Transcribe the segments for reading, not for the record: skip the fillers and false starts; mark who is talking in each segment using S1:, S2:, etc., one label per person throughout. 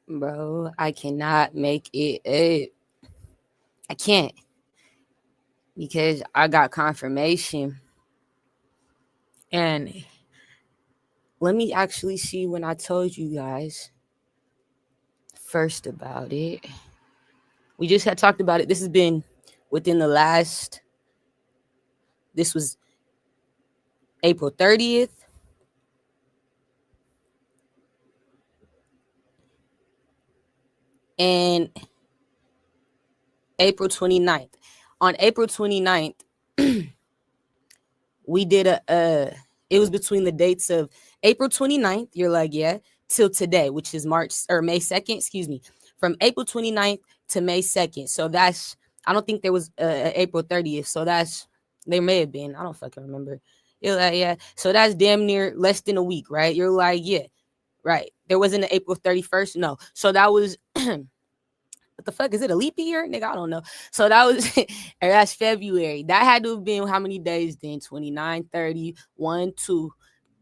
S1: Bro, I cannot make it up. I can't because I got confirmation. And let me actually see when I told you guys first about it. We just had talked about it. This has been within the last, this was April 30th. And April 29th. On April 29th, we did it was between the dates of April 29th, you're like, yeah, till today, which is March or May 2nd, excuse me, from April 29th to May 2nd. So that's, I don't think there was April 30th. So that's, there may have been, I don't fucking remember. You're like, yeah. So that's damn near less than a week, right? You're like, yeah, right. There wasn't an April 31st. No. So that was, what the fuck is it, a leap year, nigga? I don't know. So that was that's February. That had to have been how many days then? 29, 30, 1, 2,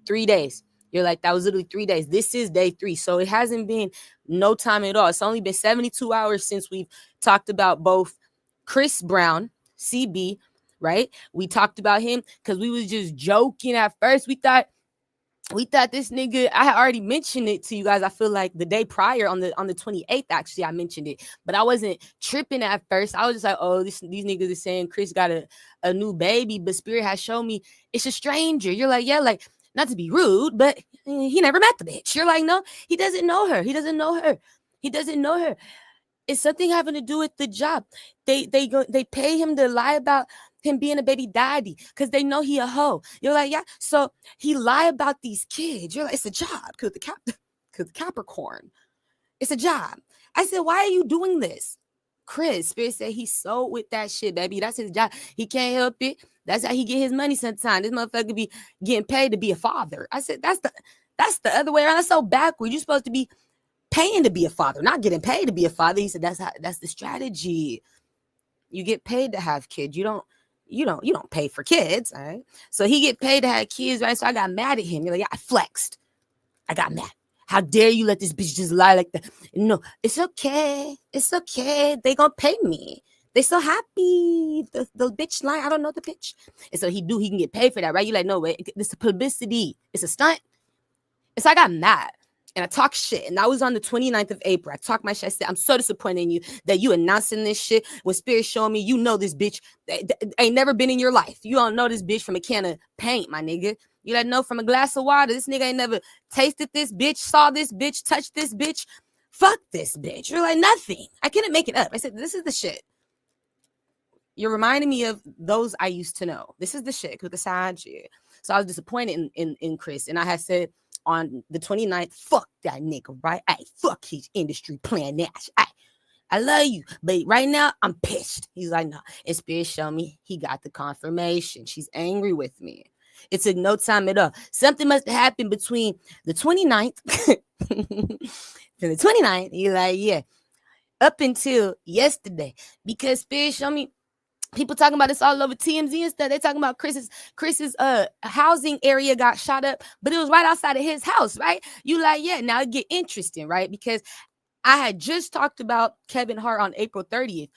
S1: 3 days. You're like, that was literally 3 days. This is day 3. So it hasn't been no time at all. It's only been 72 hours since we've talked about both Chris Brown, CB, right? We talked about him because we was just joking at first. We thought this nigga, I had already mentioned it to you guys. I feel like the day prior on the 28th, actually, I mentioned it, but I wasn't tripping at first. I was just like, oh, these niggas are saying Chris got a new baby, but Spirit has shown me it's a stranger. You're like, yeah, like, not to be rude, but he never met the bitch. You're like, no, he doesn't know her. He doesn't know her. He doesn't know her. It's something having to do with the job. They pay him to lie about him being a baby daddy because they know he a hoe. You're like, yeah. So he lie about these kids. You're like, it's a job because the Capricorn. It's a job. I said, why are you doing this? Chris, Spirit said he's so with that shit, baby. That's his job. He can't help it. That's how he get his money sometimes. This motherfucker be getting paid to be a father. I said, that's the other way around. That's so backwards. You're supposed to be paying to be a father, not getting paid to be a father. He said that's the strategy. You get paid to have kids. You don't pay for kids, all right? So he get paid to have kids, right? So I got mad at him. You're like, yeah, I flexed. I got mad. How dare you let this bitch just lie like that? No, it's okay. It's okay. They gonna pay me. They so happy. The bitch line. I don't know the bitch. And so he can get paid for that, right? You like, no, wait, this is publicity. It's a stunt. And so I got mad. And I talk shit. And that was on the 29th of April. I talked my shit. I said, I'm so disappointed in you that you announcing this shit when Spirit showing me you know this bitch ain't never been in your life. You don't know this bitch from a can of paint, my nigga. You like know from a glass of water. This nigga ain't never tasted this bitch, saw this bitch, touched this bitch. Fuck this bitch. You're like, nothing. I couldn't make it up. I said, this is the shit. You're reminding me of those I used to know. This is the shit with the side shit. So I was disappointed in Chris. And I had said, on the 29th, fuck that nigga, right? Hey, fuck his industry plan Nash. I love you, but right now I'm pissed. He's like, no. And Spirit showed me he got the confirmation. She's angry with me. It took no time at all. Something must have happened between the 29th and the 29th. You're like, yeah, up until yesterday, because Spirit showed me. People talking about this all over TMZ and stuff. They talking about Chris's housing area got shot up, but it was right outside of his house, right? You like, yeah, now it get interesting, right? Because I had just talked about Kevin Hart on April 30th.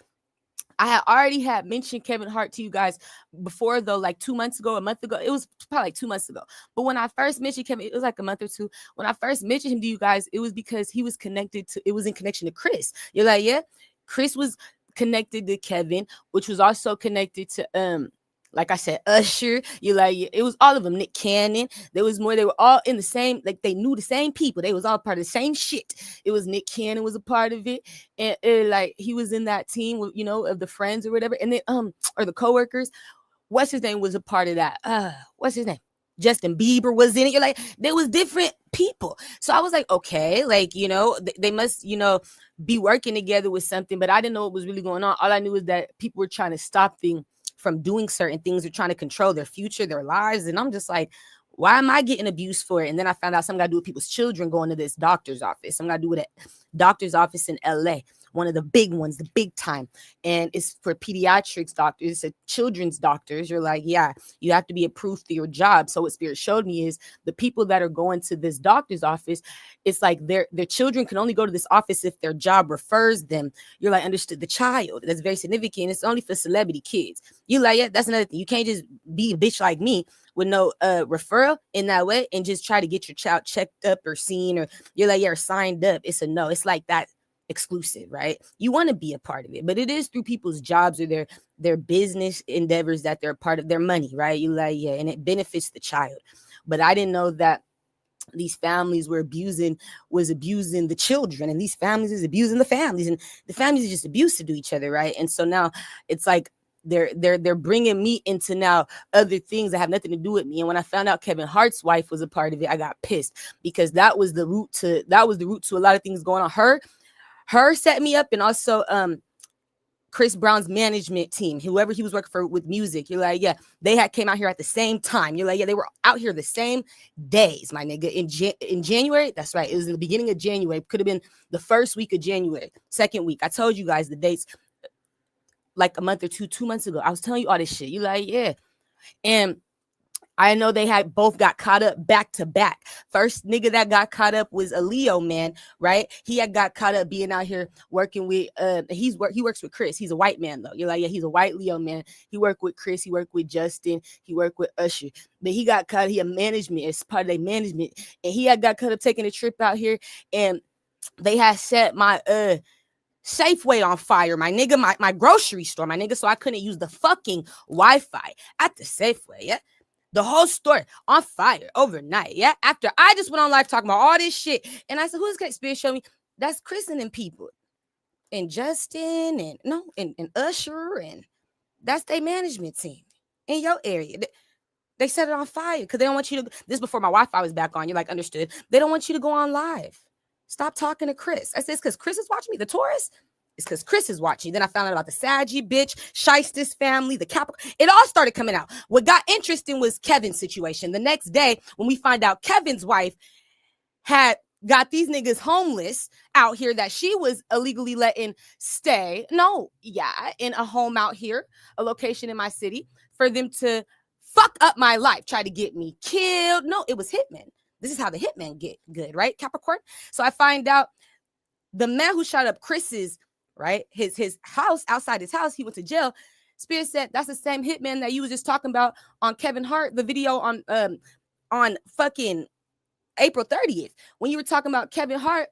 S1: I had already mentioned Kevin Hart to you guys before, though, like 2 months ago, a month ago. It was probably like 2 months ago. But when I first mentioned Kevin, it was like a month or two. When I first mentioned him to you guys, it was because he was it was in connection to Chris. You're like, yeah, Chris was connected to Kevin, which was also connected to like I said, Usher. You like, it was all of them. Nick Cannon. There was more. They were all in the same, like they knew the same people. They was all part of the same shit. It was Nick Cannon was a part of it, and like he was in that team, you know, of the friends or whatever, and then or the coworkers. What's his name was a part of that. What's his name? Justin Bieber was in it. You're like, there was different people. So I was like, okay, like, you know, they must, you know, be working together with something, but I didn't know what was really going on. All I knew was that people were trying to stop them from doing certain things. They're trying to control their future, their lives. And I'm just like, why am I getting abused for it? And then I found out something got to do with people's children going to this doctor's office. Something got to do with a doctor's office in LA. one of the big ones, the big time. And it's for pediatrics doctors, it's a children's doctors. You're like, yeah, you have to be approved for your job. So what Spirit showed me is the people that are going to this doctor's office, it's like their children can only go to this office if their job refers them. You're like, understood, the child, that's very significant. It's only for celebrity kids. You like, yeah, that's another thing. You can't just be a bitch like me with no referral in that way and just try to get your child checked up or seen, or you're like, you're signed up. It's a no. It's like that exclusive, right? You want to be a part of it, but it is through people's jobs or their business endeavors that they're part of, their money, right? You like, yeah, and it benefits the child. But I didn't know that these families was abusing the children, and these families is abusing the families, and the families are just abusive to each other, right? And so now it's like they're bringing me into now other things that have nothing to do with me. And when I found out Kevin Hart's wife was a part of it, I got pissed, because that was the root to a lot of things going on. Her set me up, and also Chris Brown's management team, whoever he was working for with music. You're like, yeah, they came out here at the same time. You're like, yeah, they were out here the same days, my nigga. In January, that's right. It was in the beginning of January. Could have been the first week of January, second week. I told you guys the dates like a month or 2 months ago. I was telling you all this shit. You like, yeah. And I know they had both got caught up back to back. First nigga that got caught up was a Leo man, right? He had got caught up being out here working with he works with Chris. He's a white man though. You're like, yeah, he's a white Leo man. He worked with Chris, he worked with Justin, he worked with Usher. But he got caught, he had management, it's part of their management. And he had got caught up taking a trip out here, and they had set my Safeway on fire, my nigga, my grocery store, my nigga, so I couldn't use the fucking Wi-Fi at the Safeway, yeah? The whole store on fire overnight, yeah? After I just went on live talking about all this shit, and I said, who's K.H C.B show me? That's Chris and them people, and Justin, and Usher, and that's their management team in your area. They set it on fire because they don't want you to, this before my Wi-Fi was back on, you're like, understood. They don't want you to go on live. Stop talking to Chris. I said, it's because Chris is watching me, the Taurus. It's because Chris is watching. Then I found out about the Saggy bitch, Shystis family, the Capricorn. It all started coming out. What got interesting was Kevin's situation. The next day, when we find out Kevin's wife had got these niggas homeless out here that she was illegally letting stay. No, yeah, in a home out here, a location in my city, for them to fuck up my life, try to get me killed. No, it was hitmen. This is how the hitmen get good, right, Capricorn? So I find out the man who shot up Chris's, right, his house, outside his house, he went to jail. Spirit said that's the same hitman that you was just talking about on Kevin Hart, the video on fucking April 30th, when you were talking about Kevin Hart.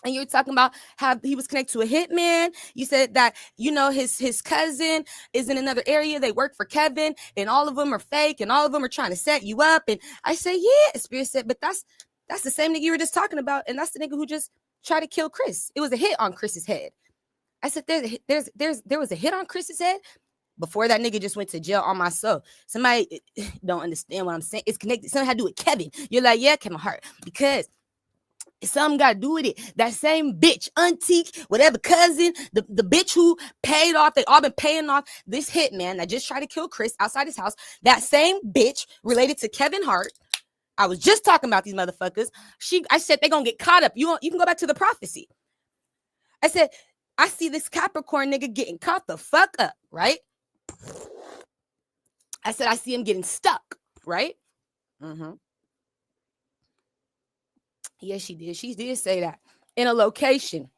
S1: And you were talking about how he was connected to a hitman. You said that, you know, his cousin is in another area. They work for Kevin, and all of them are fake, and all of them are trying to set you up. And I say, yeah. Spirit said, but that's the same nigga you were just talking about, and that's the nigga who just tried to kill Chris. It was a hit on Chris's head. I said, there was a hit on Chris's head before that nigga just went to jail on my soul. Somebody don't understand what I'm saying. It's connected. Something had to do with Kevin. You're like, yeah, Kevin Hart, because something got to do with it. That same bitch, auntie, whatever, cousin, the bitch who paid off, they all been paying off this hitman that just tried to kill Chris outside his house. That same bitch related to Kevin Hart. I was just talking about these motherfuckers. I said they're going to get caught up. You can go back to the prophecy. I said, I see this Capricorn nigga getting caught the fuck up, right? I said, I see him getting stuck, right? Mm-hmm. Yes, she did. She did say that. In a location.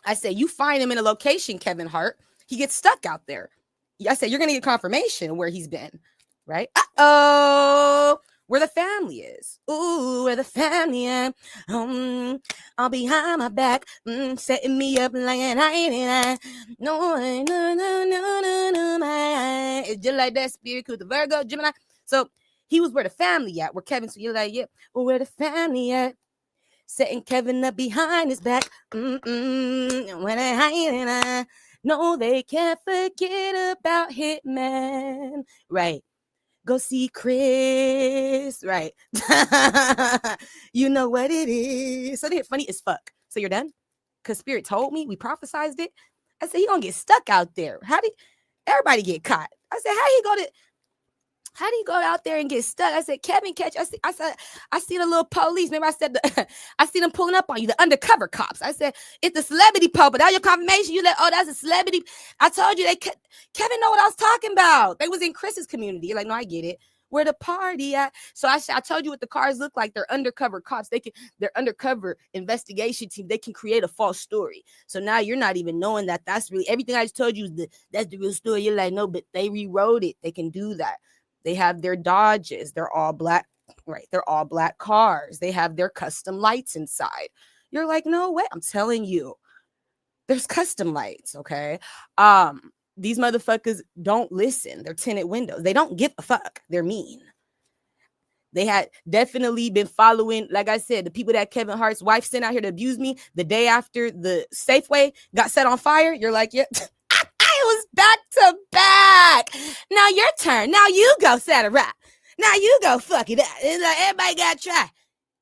S1: I said, you find him in a location, Kevin Hart. He gets stuck out there. I said, you're going to get confirmation where he's been, right? Uh-oh. Where the family is. Ooh, where the family is. All behind my back. Setting me up like an iron. No, it's just like that spirit with the Virgo, Gemini. So he was where the family at. Where Kevin, so you're like, yep, where the family at. Setting Kevin up behind his back. When I hide, no, they can't forget about Hitman. Right. Go see Chris. Right. You know what it is. So they're funny as fuck. So you're done? Because Spirit told me, we prophesized it. I said, he gonna get stuck out there. How did everybody get caught? I said, how he go to How do you go out there and get stuck? I said, Kevin, catch. I see the little police. Maybe I said, I see them pulling up on you, the undercover cops. I said, it's the celebrity pope. But that your confirmation. You oh, that's a celebrity. I told you Kevin know what I was talking about. They was in Chris's community. You're like, no, I get it. Where the party at? So I told you what the cars look like. They're undercover cops. They're undercover investigation team. They can create a false story. So now you're not even knowing that that's really everything I just told you. That's the real story. You're like, no, but they rewrote it. They can do that. They have their Dodges. They're all black, right? They're all black cars. They have their custom lights inside. You're like, no way. I'm telling you, there's custom lights, okay? These motherfuckers don't listen. They're tinted windows. They don't give a fuck. They're mean. They had definitely been following, like I said, the people that Kevin Hart's wife sent out here to abuse me the day after the Safeway got set on fire. You're like, yeah. It was back to back. Now your turn. Now you go set a rap. Now you go fuck it up. It's like everybody got to try.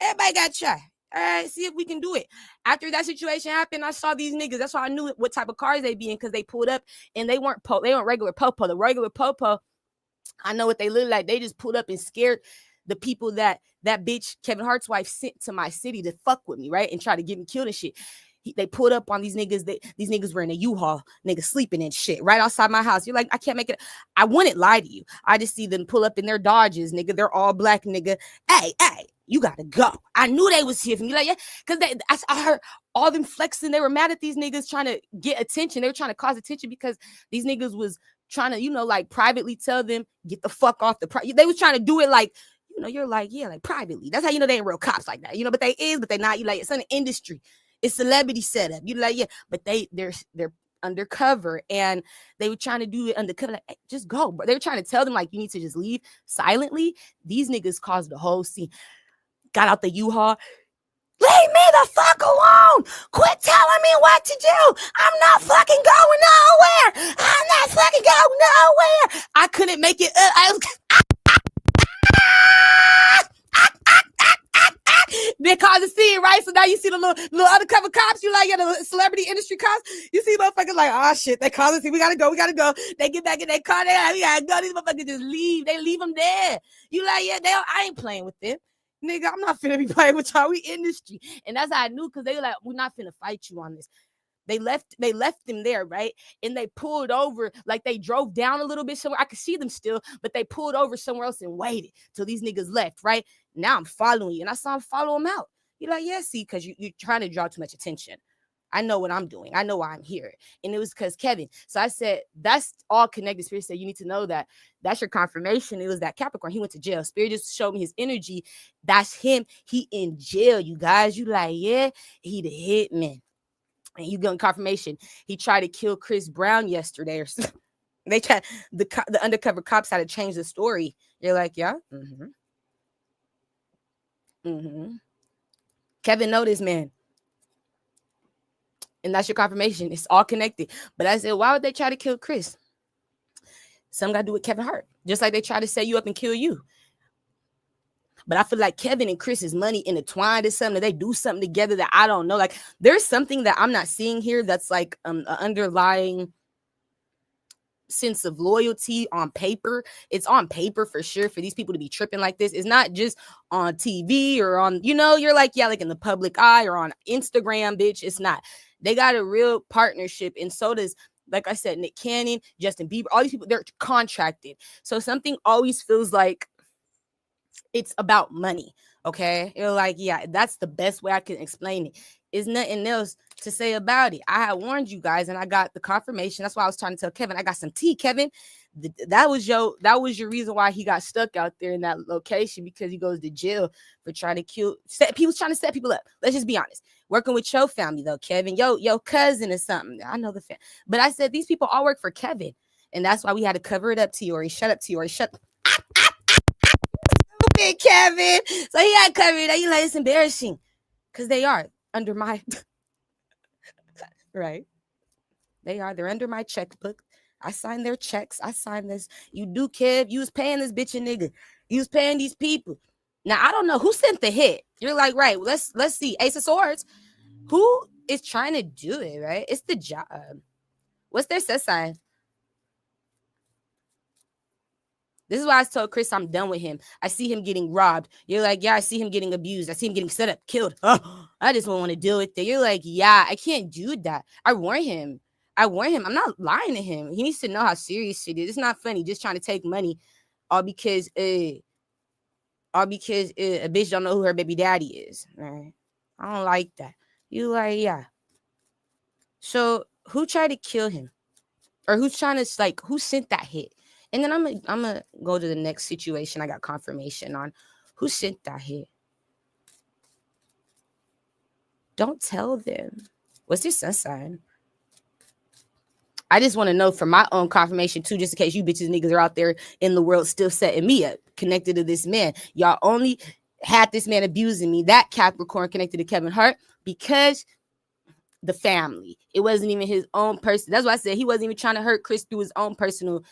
S1: Everybody got to try. All right, see if we can do it. After that situation happened, I saw these niggas. That's why I knew what type of cars they be in, because they pulled up and they weren't regular popo. The regular popo, I know what they look like. They just pulled up and scared the people that bitch Kevin Hart's wife sent to my city to fuck with me, right? And try to get me killed and shit. They pulled up on these niggas. These niggas were in a U-Haul, niggas sleeping and shit right outside my house. You're like, I can't make it. I wouldn't lie to you. I just see them pull up in their Dodges, nigga. They're all black, nigga. Hey, you gotta go. I knew they was here for me. Like, yeah, because I heard all them flexing. They were mad at these niggas trying to get attention. They were trying to cause attention because these niggas was trying to, like privately tell them, get the fuck off the they was trying to do it like, you're like, yeah, like privately. That's how they ain't real cops like that. But they is, but they not. You like, it's an industry. It's celebrity setup. You like, yeah, but they're undercover, and they were trying to do it undercover. Like, hey, just go. But they were trying to tell them like, you need to just leave silently. These niggas caused the whole scene. Got out the U-Haul. Leave me the fuck alone. Quit telling me what to do. I'm not fucking going nowhere. I'm not fucking going nowhere. I couldn't make it up. I was they caused a scene, right? So now you see the little undercover cops. You like, yeah, the celebrity industry cops. You see motherfuckers like, oh shit, they caused a scene. We gotta go. They get back in their car. We gotta go. These motherfuckers just leave. They leave them there. You like, yeah, I ain't playing with them. Nigga, I'm not finna be playing with y'all. We industry. And that's how I knew, because they were like, we're not finna fight you on this. They left them there, right? And they pulled over, like they drove down a little bit somewhere. I could see them still, but they pulled over somewhere else and waited till these niggas left, right? Now I'm following you, and I saw them follow them out. You're like, yeah, see, because you're trying to draw too much attention. I know what I'm doing. I know why I'm here. And it was because Kevin. So I said, that's all connected. Spirit said, you need to know that. That's your confirmation. It was that Capricorn. He went to jail. Spirit just showed me his energy. That's him. He in jail, you guys. You like, yeah, he the hitman. And you getting confirmation. He tried to kill Chris Brown yesterday or something. They tried, the undercover cops had to change the story. You're like, yeah. Kevin know this man. And that's your confirmation. It's all connected. But I said, why would they try to kill Chris? Something got to do with Kevin Hart. Just like they try to set you up and kill you. But I feel like Kevin and Chris's money intertwined is something that they do something together that I don't know. Like, there's something that I'm not seeing here that's like an underlying sense of loyalty on paper. It's on paper for sure for these people to be tripping like this. It's not just on TV or on, you're like, yeah, like in the public eye or on Instagram, bitch. It's not. They got a real partnership. And so does, like I said, Nick Cannon, Justin Bieber, all these people, they're contracted. So something always feels like it's about money. Okay. You're like, yeah, that's the best way I can explain it. Is nothing else to say about it. I had warned you guys and I got the confirmation. That's why I was trying to tell Kevin, I got some tea, Kevin. That was your reason why he got stuck out there in that location, because he goes to jail for trying to he was trying to set people up. Let's just be honest. Working with your family though, Kevin, your cousin or something. I know the family. But I said, these people all work for Kevin. And that's why we had to cover it up to you, or he shut up to you, or he shut stupid Kevin. So he had covered it. You like, it's embarrassing. Because they are under my right. They're under my checkbook. I signed their checks. I signed this. You do, Kev. You was paying this bitch a nigga. You was paying these people. Now I don't know who sent the hit. You're like, right. Let's see. Ace of Swords. Who is trying to do it? Right. It's the job. What's their set sign? This is why I told Chris I'm done with him. I see him getting robbed. You're like, yeah, I see him getting abused. I see him getting set up, killed. Oh, I just don't want to deal with it. You're like, yeah, I can't do that. I warn him. I'm not lying to him. He needs to know how serious shit is. It's not funny just trying to take money all because a bitch don't know who her baby daddy is. Right? I don't like that. You like, yeah. So who tried to kill him? Or who's trying to, like, who sent that hit? And then I'm gonna go to the next situation I got confirmation on. Who sent that hit? Don't tell them. What's your sun sign? I just want to know for my own confirmation too, just in case you bitches niggas are out there in the world still setting me up, connected to this man. Y'all only had this man abusing me, that Capricorn connected to Kevin Hart, because the family. It wasn't even his own person. That's why I said he wasn't even trying to hurt Chris through his own personal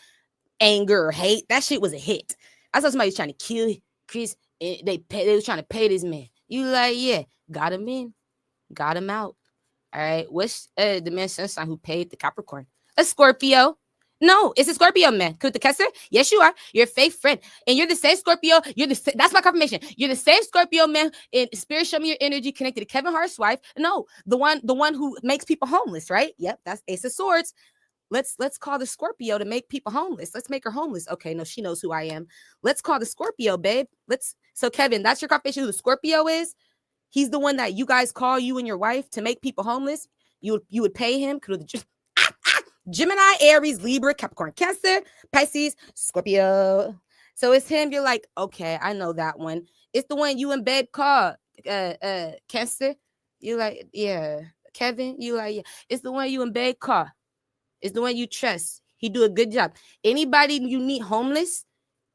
S1: anger or hate. That shit was a hit. I saw somebody trying to kill Chris, and they was trying to pay this man. You like, yeah, got him in, got him out. All right, what's the man's sun sign who paid the Capricorn? A Scorpio. No, it's a Scorpio man. Could the Kessler? Yes, you are. You're a fake friend, and you're the same Scorpio. That's my confirmation. You're the same Scorpio man. In spirit, show me your energy connected to Kevin Hart's wife. No, the one who makes people homeless, right? Yep, that's Ace of Swords. Let's call the Scorpio to make people homeless. Let's make her homeless. Okay, no, she knows who I am. Let's call the Scorpio, babe. So Kevin, that's your confirmation who the Scorpio is. He's the one that you guys call, you and your wife, to make people homeless. You would pay him. Gemini, Aries, Libra, Capricorn, Cancer, Pisces, Scorpio. So it's him. You're like, okay, I know that one. It's the one you in bed call, Cancer. You like, yeah, Kevin. You like, yeah. It's the one you in bed call. It's the one you trust. He do a good job. Anybody you meet homeless,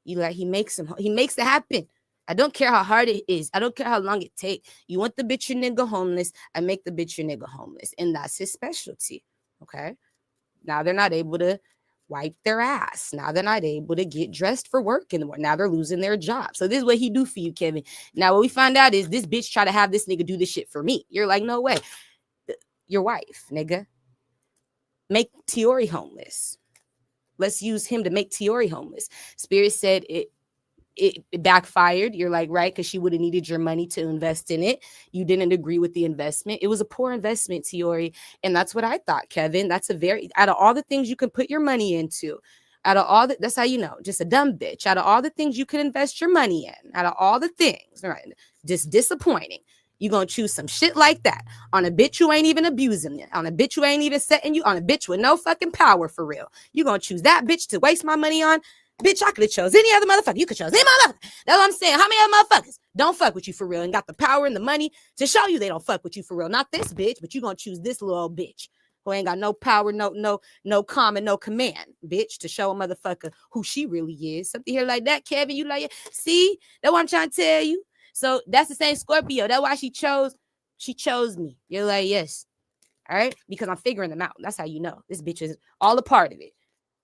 S1: you like, he makes it happen. I don't care how hard it is. I don't care how long it takes. You want the bitch your nigga homeless, I make the bitch your nigga homeless. And that's his specialty. Okay. Now they're not able to wipe their ass. Now they're not able to get dressed for work anymore. Now they're losing their job. So this is what he do for you, Kevin. Now what we find out is this bitch try to have this nigga do this shit for me. You're like, no way. Your wife, nigga. Make Tiori homeless. Let's use him to make Tiori homeless. Spirit said it backfired. You're like, right, because she would have needed your money to invest in it. You didn't agree with the investment. It was a poor investment, Tiori. And that's what I thought, Kevin. That's out of all the things you can put your money into, that's how you know, just a dumb bitch. Out of all the things you could invest your money in, out of all the things, right, just disappointing. You're going to choose some shit like that on a bitch who ain't even abusing you, on a bitch who ain't even setting you, on a bitch with no fucking power for real. You're going to choose that bitch to waste my money on? Bitch, I could have chose any other motherfucker. You could chose any motherfucker. That's what I'm saying. How many other motherfuckers don't fuck with you for real and got the power and the money to show you they don't fuck with you for real? Not this bitch, but you're going to choose this little old bitch who ain't got no power, no calm, and no command, bitch, to show a motherfucker who she really is. Something here like that, Kevin, you like, see? That's what I'm trying to tell you. So that's the same Scorpio. That's why she chose me. You're like, yes. All right? Because I'm figuring them out. That's how you know. This bitch is all a part of it.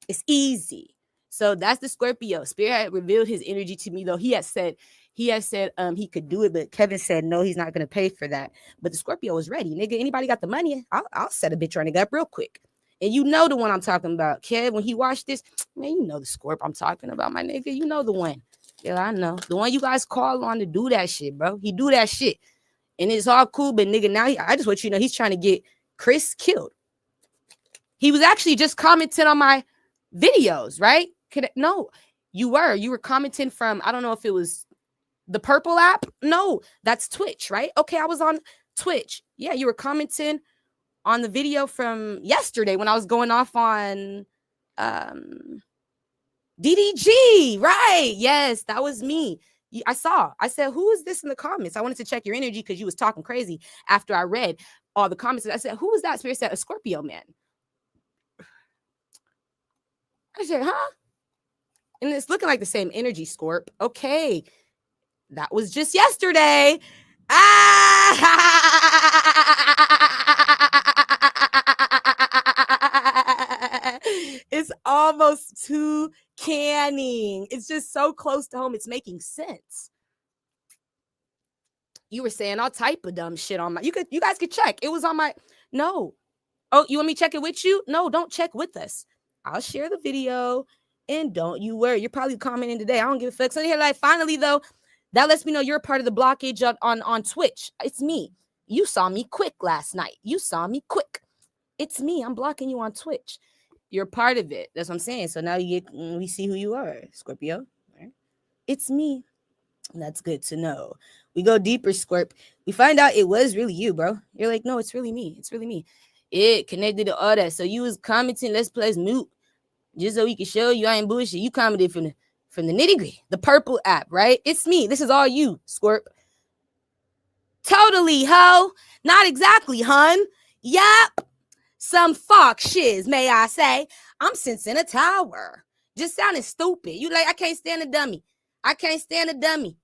S1: It's easy. So that's the Scorpio. Spirit had revealed his energy to me, though. He had said he could do it, but Kevin said no, he's not going to pay for that. But the Scorpio was ready. Nigga, anybody got the money? I'll set a bitch running up real quick. And you know the one I'm talking about. Kev, when he watched this, man, you know the Scorp I'm talking about, my nigga. You know the one. Yeah, I know. The one you guys call on to do that shit, bro. He do that shit. And it's all cool, but nigga, now I just want you to know he's trying to get Chris killed. He was actually just commenting on my videos, right? No, you were commenting from, I don't know if it was the purple app. No, that's Twitch, right? Okay, I was on Twitch. Yeah, you were commenting on the video from yesterday when I was going off on DDG, right? Yes, that was me. I said, who is this in the comments? I wanted to check your energy because you was talking crazy after I read all the comments. I said, who is that? Spirit said, a Scorpio man. I said, huh? And it's looking like the same energy, Scorp. Okay. That was just yesterday. It's almost too canning. It's just so close to home. It's making sense. You were saying all type of dumb shit on my, you guys could check. It was on my, no. Oh, you want me to check it with you? No, don't check with us. I'll share the video. And don't you worry. You're probably commenting today. I don't give a fuck. So here, like, finally, though, that lets me know you're a part of the blockage on Twitch. It's me. You saw me quick last night. You saw me quick. It's me. I'm blocking you on Twitch. You're part of it. That's what I'm saying. So now we see who you are, Scorpio. Right? It's me. That's good to know. We go deeper, Scorp. We find out it was really you, bro. You're like, no, it's really me. It's really me. It connected to all that. So you was commenting, let's play mute, just so we can show you I ain't bullshit. You commented from the nitty gritty, the purple app, right? It's me. This is all you, Scorp. Totally, ho. Not exactly, hun. Yep. Some fuck shiz, may I say. I'm sensing a tower. Just sounding stupid. You like, I can't stand a dummy. I can't stand a dummy.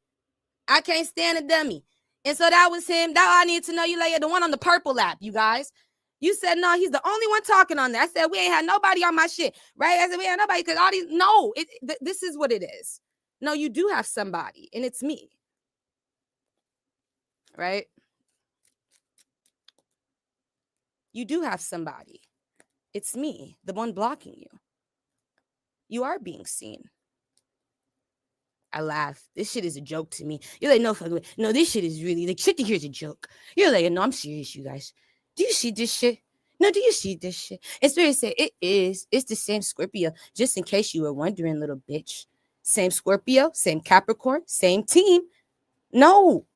S1: I can't stand a dummy. And so that was him. That I need to know. You like the one on the purple app, you guys. You said no, he's the only one talking on that. I said we ain't had nobody on my shit, right? I said we had nobody because all these. No, this is what it is. No, you do have somebody, and it's me, right? You do have somebody. It's me, the one blocking you. You are being seen. I laugh. This shit is a joke to me. You're like, no, fucking, no, this shit is really, like, shit to hear is a joke. You're like, no, I'm serious, you guys. Do you see this shit? No, do you see this shit? And Spirit said, it is. It's the same Scorpio, just in case you were wondering, little bitch. Same Scorpio, same Capricorn, same team. No.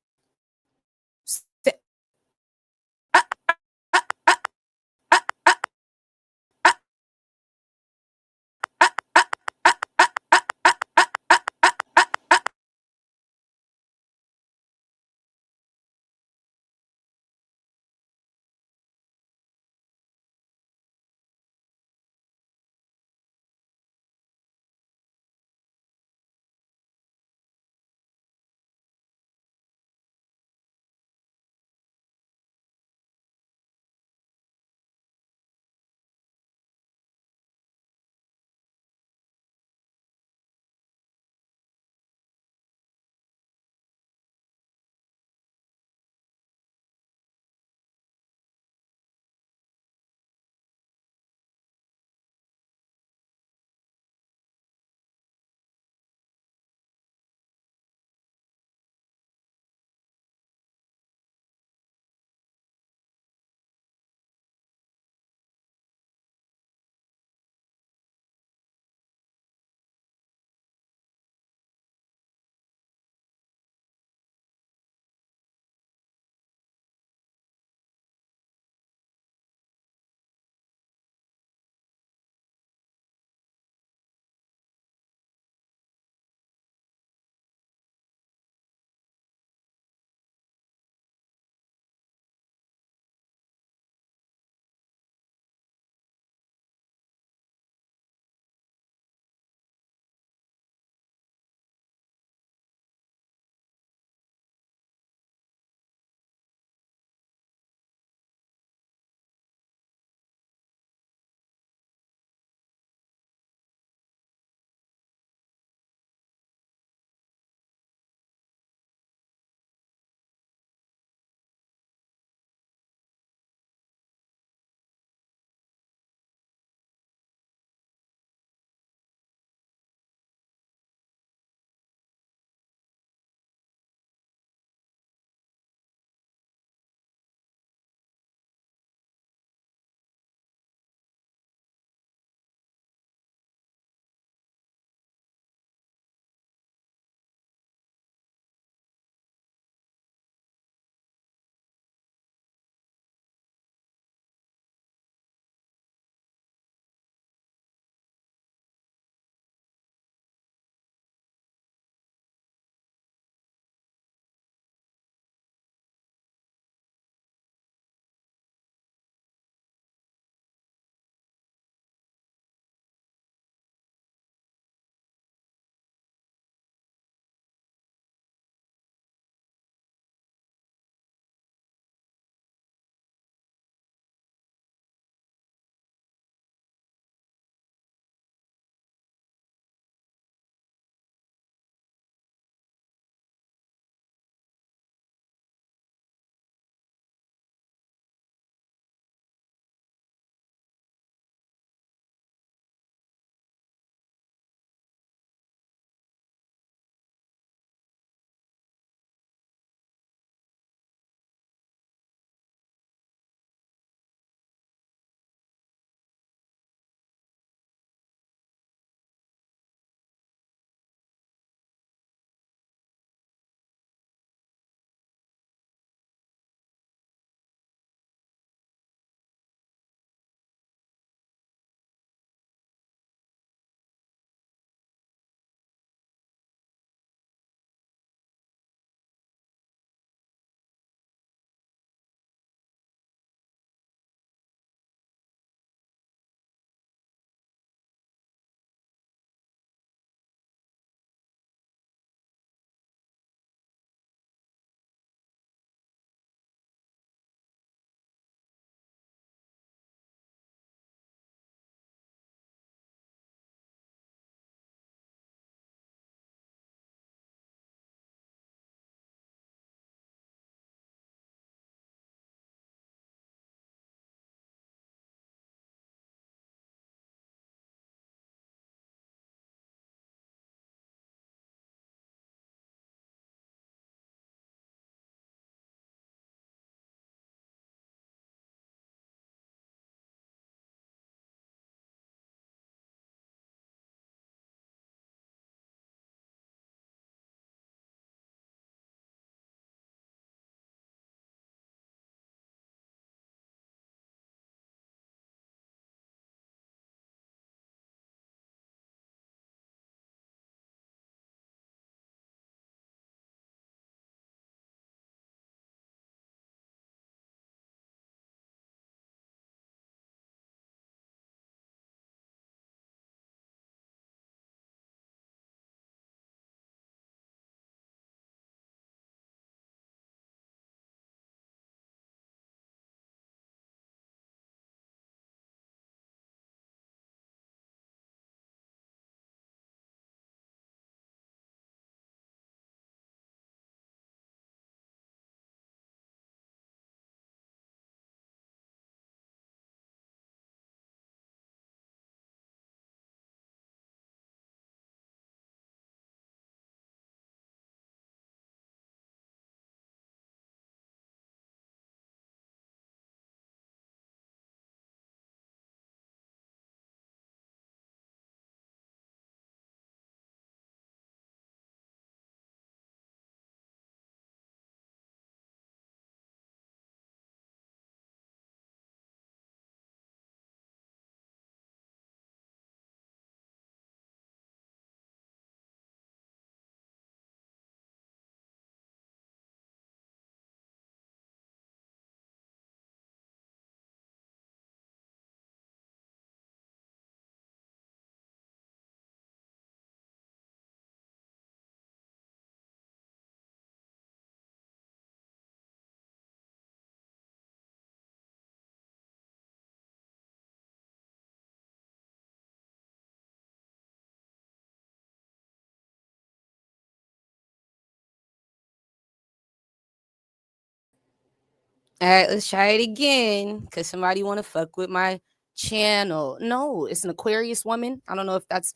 S1: All right, let's try it again. Because somebody want to fuck with my channel. No, it's an Aquarius woman. I don't know if that's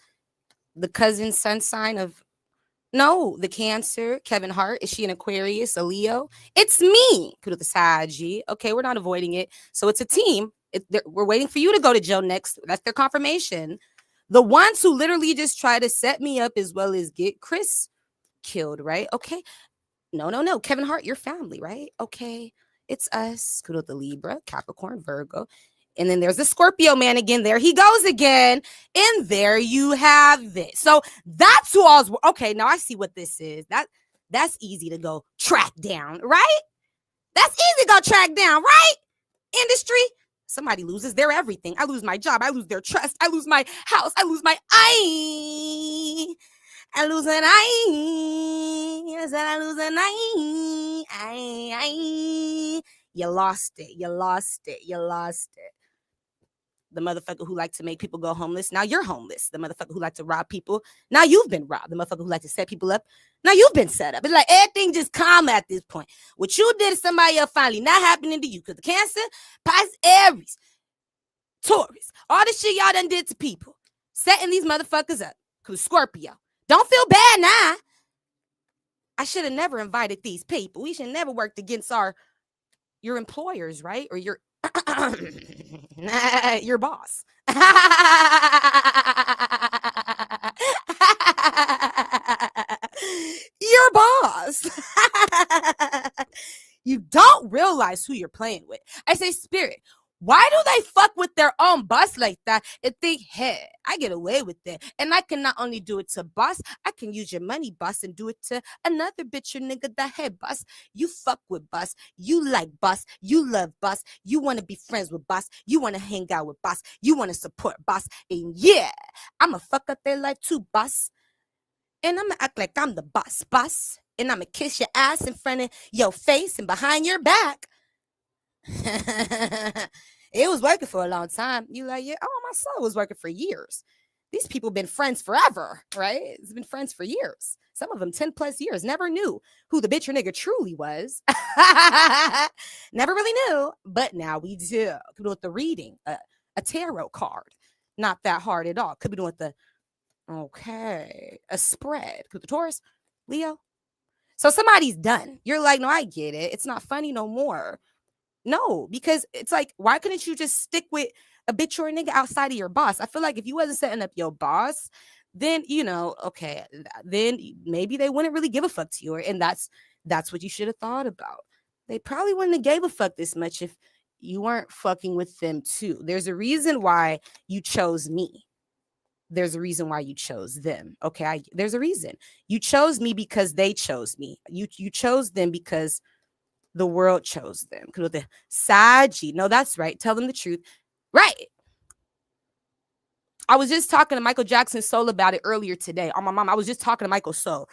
S1: the cousin sun sign of. No, the Cancer, Kevin Hart. Is she an Aquarius, a Leo? It's me. Put the side G. Okay, we're not avoiding it. So it's a team. We're waiting for you to go to jail next. That's their confirmation. The ones who literally just try to set me up as well as get Chris killed, right? Okay. No. Kevin Hart, your family, right? Okay. It's us. Kudos the Libra, Capricorn, Virgo. And then there's the Scorpio man again. There he goes again. And there you have it. So that's who I was. Okay, now I see what this is. That's easy to go track down, right? That's easy to go track down, right? Industry. Somebody loses their everything. I lose my job. I lose their trust. I lose my house. I lose my I lose an eye. I said I lose an eye. You lost it. You lost it. You lost it. The motherfucker who like to make people go homeless, now you're homeless. The motherfucker who like to rob people, now you've been robbed. The motherfucker who like to set people up, now you've been set up. It's like everything just calm at this point. What you did to somebody else finally not happening to you. Because the Cancer, Pisces, Aries, Taurus, all the shit y'all done did to people, setting these motherfuckers up. Because Scorpio, don't feel bad now. I should have never invited these people. We should have never worked against your employers, right? Or your your boss. Your boss. You don't realize who you're playing with. I say, Spirit, why do they fuck with their own boss like that and think, hey, I get away with it? And I can not only do it to boss, I can use your money, boss, and do it to another bitch or nigga that, hey, boss, you fuck with boss, you like boss, you love boss, you want to be friends with boss, you want to hang out with boss, you want to support boss, and yeah, I'ma fuck up their life too, boss. And I'ma act like I'm the boss, and I'ma kiss your ass in front of your face and behind your back. It was working for a long time. You like, yeah, oh, my soul was working for years. These people been friends forever, right? It's been friends for years. Some of them 10 plus years. Never knew who the bitch or nigga truly was. Never really knew, but now we do. Could be doing with the reading, a tarot card. Not that hard at all. Could be doing with the, okay, a spread. Could be the Taurus, Leo. So somebody's done. You're like, no, I get it. It's not funny no more. No, because it's like, why couldn't you just stick with a bitch or a nigga outside of your boss? I feel like if you wasn't setting up your boss, then, you know, okay, then maybe they wouldn't really give a fuck to you. And that's what you should have thought about. They probably wouldn't have gave a fuck this much if you weren't fucking with them too. There's a reason why you chose me. There's a reason why you chose them. Okay, there's a reason. You chose me because they chose me. You chose them because the world chose them. The Saji. No, that's right. Tell them the truth. Right. I was just talking to Michael Jackson's Soul about it earlier today. On my mom, I was just talking to Michael Soul.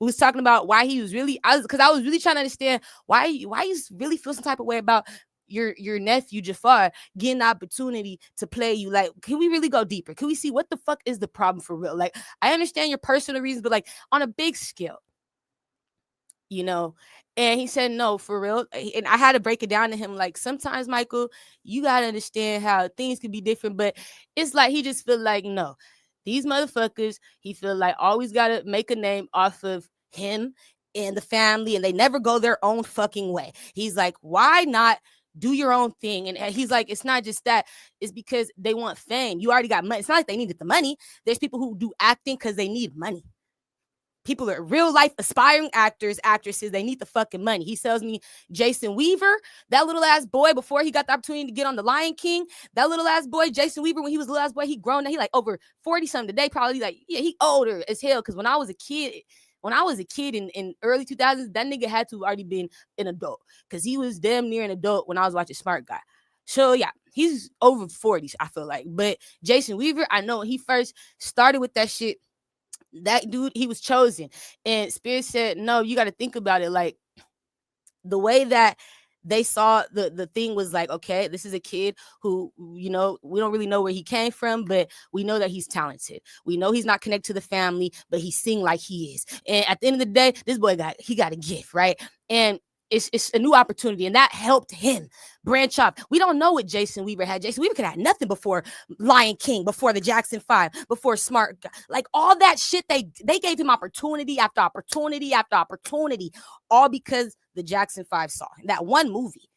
S1: We was talking about why he was really, because I was really trying to understand why you really feel some type of way about your nephew Jafar getting the opportunity to play you. Like, can we really go deeper? Can we see what the fuck is the problem for real? Like, I understand your personal reasons, but like on a big scale, you know. And he said, no, for real. And I had to break it down to him. Like, sometimes, Michael, you got to understand how things can be different. But it's like he just feel like, no, these motherfuckers, he feel like always got to make a name off of him and the family. And they never go their own fucking way. He's like, why not do your own thing? And he's like, it's not just that. It's because they want fame. You already got money. It's not like they needed the money. There's people who do acting because they need money. People are real life aspiring actors, actresses. They need the fucking money. He tells me Jason Weaver, that little ass boy, before he got the opportunity to get on The Lion King, that little ass boy, Jason Weaver, when he was a little ass boy, he grown. He like over 40 something today, probably like, yeah, he older as hell. Cause when I was a kid in early 2000s, that nigga had to have already been an adult. Cause he was damn near an adult when I was watching Smart Guy. So yeah, he's over 40s, I feel like. But Jason Weaver, I know when he first started with that shit, that dude, he was chosen. And Spirit said, no, you got to think about it. Like, the way that they saw the thing was like, okay, this is a kid who, you know, we don't really know where he came from, but we know that he's talented. We know he's not connected to the family, but he sing like he is. And at the end of the day, this boy got a gift, right? And it's a new opportunity, and that helped him branch off. We don't know what Jason Weaver had. Jason Weaver could have had nothing before Lion King, before the Jackson 5, before Smart, like all that shit. They gave him opportunity after opportunity after opportunity, all because the Jackson 5 saw him. That one movie.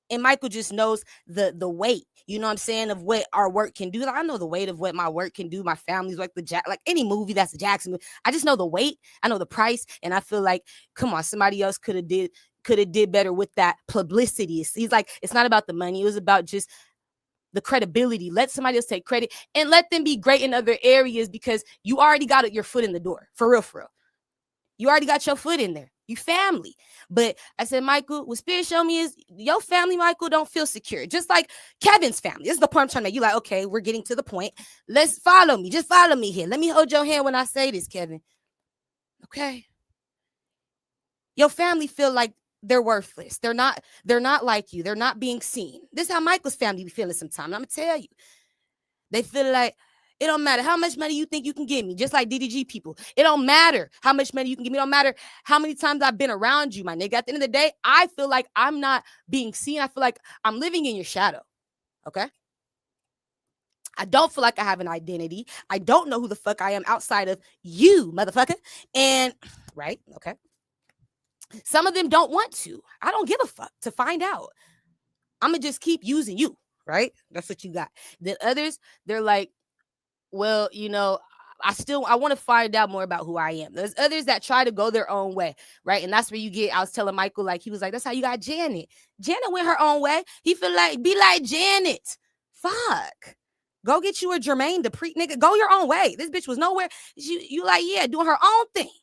S1: And Michael just knows the weight, you know what I'm saying, of what our work can do. Like, I know the weight of what my work can do. My family's like like any movie that's a Jackson movie. I just know the weight. I know the price. And I feel like, come on, somebody else could have did better with that publicity. He's like, it's not about the money. It was about just the credibility. Let somebody else take credit and let them be great in other areas, because you already got your foot in the door. For real, for real. You already got your foot in there. You family. But I said, Michael, what Spirit showed me is your family, Michael, don't feel secure. Just like Kevin's family. This is the point I'm trying to make. You like, okay, we're getting to the point. Let's follow me. Just follow me here. Let me hold your hand when I say this, Kevin. Okay. Your family feel like they're worthless. They're not like you. They're not being seen. This is how Michael's family be feeling sometimes. I'm going to tell you. They feel like, it don't matter how much money you think you can give me, just like DDG people. It don't matter how much money you can give me. It don't matter how many times I've been around you, my nigga. At the end of the day, I feel like I'm not being seen. I feel like I'm living in your shadow, okay? I don't feel like I have an identity. I don't know who the fuck I am outside of you, motherfucker. And, right, okay. Some of them don't want to. I don't give a fuck to find out. I'm going to just keep using you, right? That's what you got. Then others, they're like, well, you know, I want to find out more about who I am. There's others that try to go their own way, right? And that's where you get, I was telling Michael, like, he was like, that's how you got Janet. Janet went her own way. He feel like, be like Janet. Fuck. Go get you a Jermaine Dupri, nigga. Go your own way. This bitch was nowhere. You like, yeah, doing her own thing.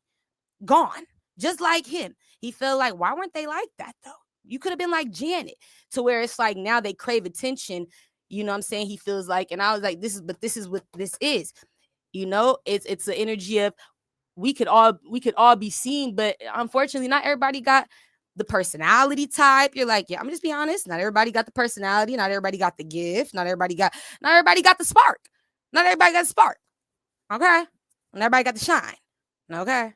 S1: Gone. Just like him. He felt like, why weren't they like that, though? You could have been like Janet, to where it's like now they crave attention. You know what I'm saying? He feels like, and I was like, this is what this is. You know, it's the energy of we could all be seen, but unfortunately, not everybody got the personality type. You're like, yeah, I'm just be honest. Not everybody got the personality. Not everybody got the gift. Not everybody got the spark. Not everybody got the spark. Okay. Not everybody got the shine. Okay.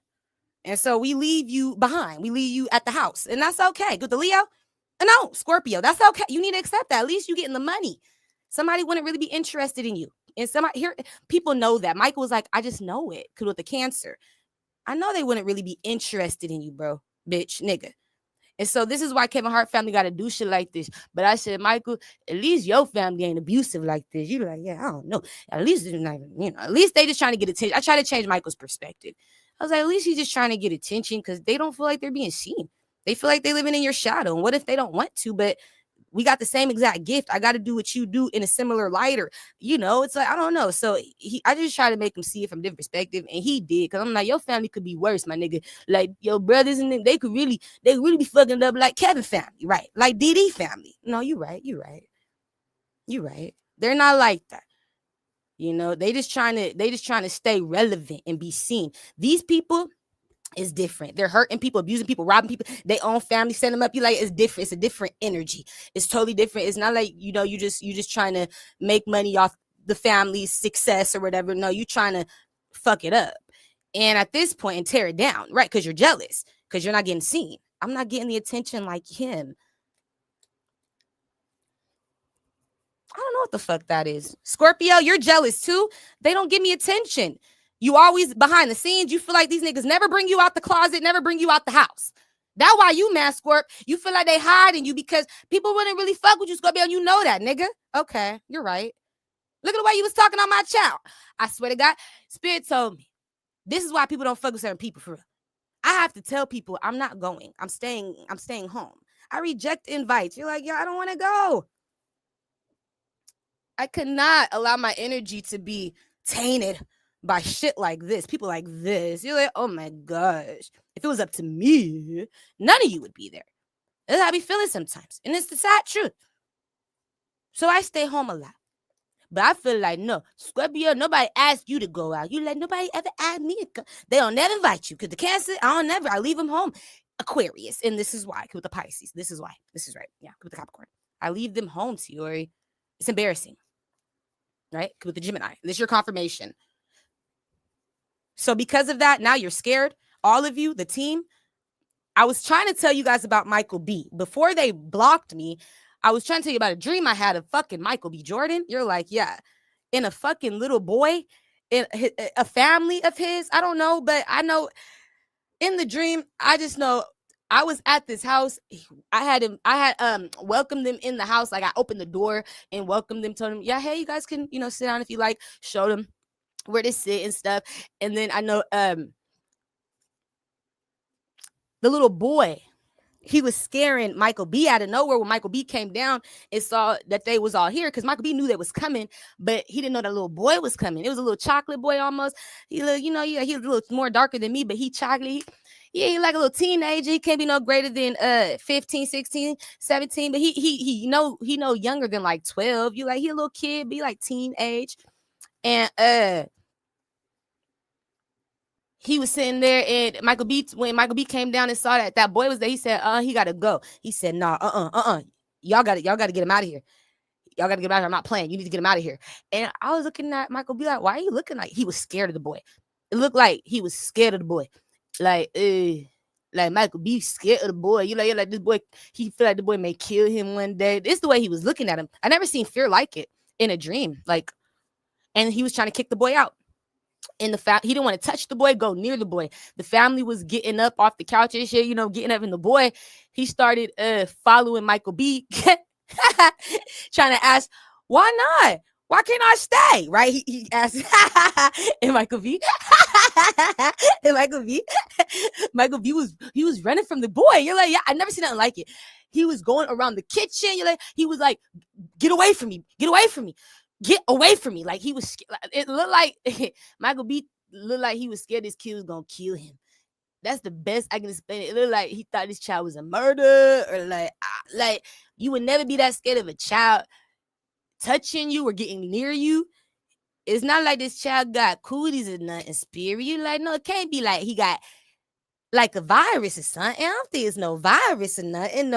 S1: And so we leave you behind. We leave you at the house. And that's okay. Good, the Leo? No, Scorpio. That's okay. You need to accept that. At least you getting the money. Somebody wouldn't really be interested in you. And somebody here, people know that. Michael was like, I just know it. Because with the Cancer, I know they wouldn't really be interested in you, bro. Bitch, nigga. And so this is why Kevin Hart family got to do shit like this. But I said, Michael, at least your family ain't abusive like this. You're like, yeah, I don't know. At least, at least they just trying to get attention. I try to change Michael's perspective. I was like, at least he's just trying to get attention, because they don't feel like they're being seen. They feel like they're living in your shadow. And what if they don't want to? But we got the same exact gift. I got to do what you do in a similar light, or, it's like, I don't know. So I just try to make him see it from a different perspective. And he did. Cause I'm like, your family could be worse, my nigga. Like your brothers and them, they really be fucking up like Kevin family. Right. Like DD family. No, you're right. They're not like that. They just trying to stay relevant and be seen. These people is different. They're hurting people, abusing people, robbing people. They own family, send them up. You like, it's different. It's a different energy. It's totally different. It's not like, you just trying to make money off the family's success or whatever. No, you trying to fuck it up. And at this point, and tear it down, right? Because you're jealous, because you're not getting seen. I'm not getting the attention like him. I don't know what the fuck that is. Scorpio, you're jealous too. They don't give me attention. You always behind the scenes. You feel like these niggas never bring you out the closet, never bring you out the house. That's why you mad, Scorp. You feel like they hiding you because people wouldn't really fuck with you, Scorpio. You know that, nigga. Okay, you're right. Look at the way you was talking on my child. I swear to God, Spirit told me. This is why people don't fuck with certain people, for real. I have to tell people I'm not going. I'm staying home. I reject invites. You're like, yeah, I don't want to go. I could not allow my energy to be tainted by shit like this. People like this. You're like, oh my gosh. If it was up to me, none of you would be there. That's how I be feeling sometimes. And it's the sad truth. So I stay home a lot. But I feel like, no, Scorpio, nobody asked you to go out. You like, nobody ever asked me to go. They don't never invite you. Because the Cancer, I leave them home. Aquarius. And this is why. With the Pisces. This is why. This is right. Yeah. With the Capricorn. I leave them home, Tiori. It's embarrassing. Right? With the Gemini. This is your confirmation. So because of that, now you're scared. All of you, the team, I was trying to tell you guys about Michael B. Before they blocked me, I was trying to tell you about a dream I had of fucking Michael B. Jordan. You're like, yeah. And a fucking little boy, in a family of his. I don't know, but I know in the dream, I just know I was at this house. I had welcomed them in the house. Like I opened the door and welcomed them, told them, yeah, hey, you guys can, sit down if you like, show them where to sit and stuff. And then I know the little boy, he was scaring Michael B out of nowhere when Michael B came down and saw that they was all here, because Michael B knew they was coming, but he didn't know that little boy was coming. It was a little chocolate boy almost. He looked, he was a little more darker than me, but he chocolate. He like a little teenager. He can't be no greater than 15, 16, 17, but he know younger than like 12. You like, he a little kid, be like teenage. And he was sitting there, and when Michael B came down and saw that boy was there, he said, he gotta go. He said, nah, y'all gotta get him out of here. Y'all gotta get him out of here. I'm not playing. You need to get him out of here. And I was looking at Michael B like, why are you looking like he was scared of the boy? It looked like he was scared of the boy. Like Michael B scared of the boy. You're like this boy, he feel like the boy may kill him one day. This is the way he was looking at him. I never seen fear like it in a dream. Like, and he was trying to kick the boy out. And he didn't want to touch the boy, go near the boy. The family was getting up off the couch and shit, getting up, and the boy, he started following Michael B, trying to ask, why not? Why can't I stay? Right? He asked, and Michael B, Michael B was running from the boy. You're like, yeah, I never seen nothing like it. He was going around the kitchen. He was like, get away from me. Get away from me. Get away from me. Like he was, it looked like Michael B looked like he was scared this kid was gonna kill him. That's the best I can explain it. It looked like he thought this child was a murder, or like you would never be that scared of a child touching you or getting near you. It's not like this child got cooties or nothing, spirit. You like, no, it can't be like he got like a virus or something. I don't think it's no virus or nothing,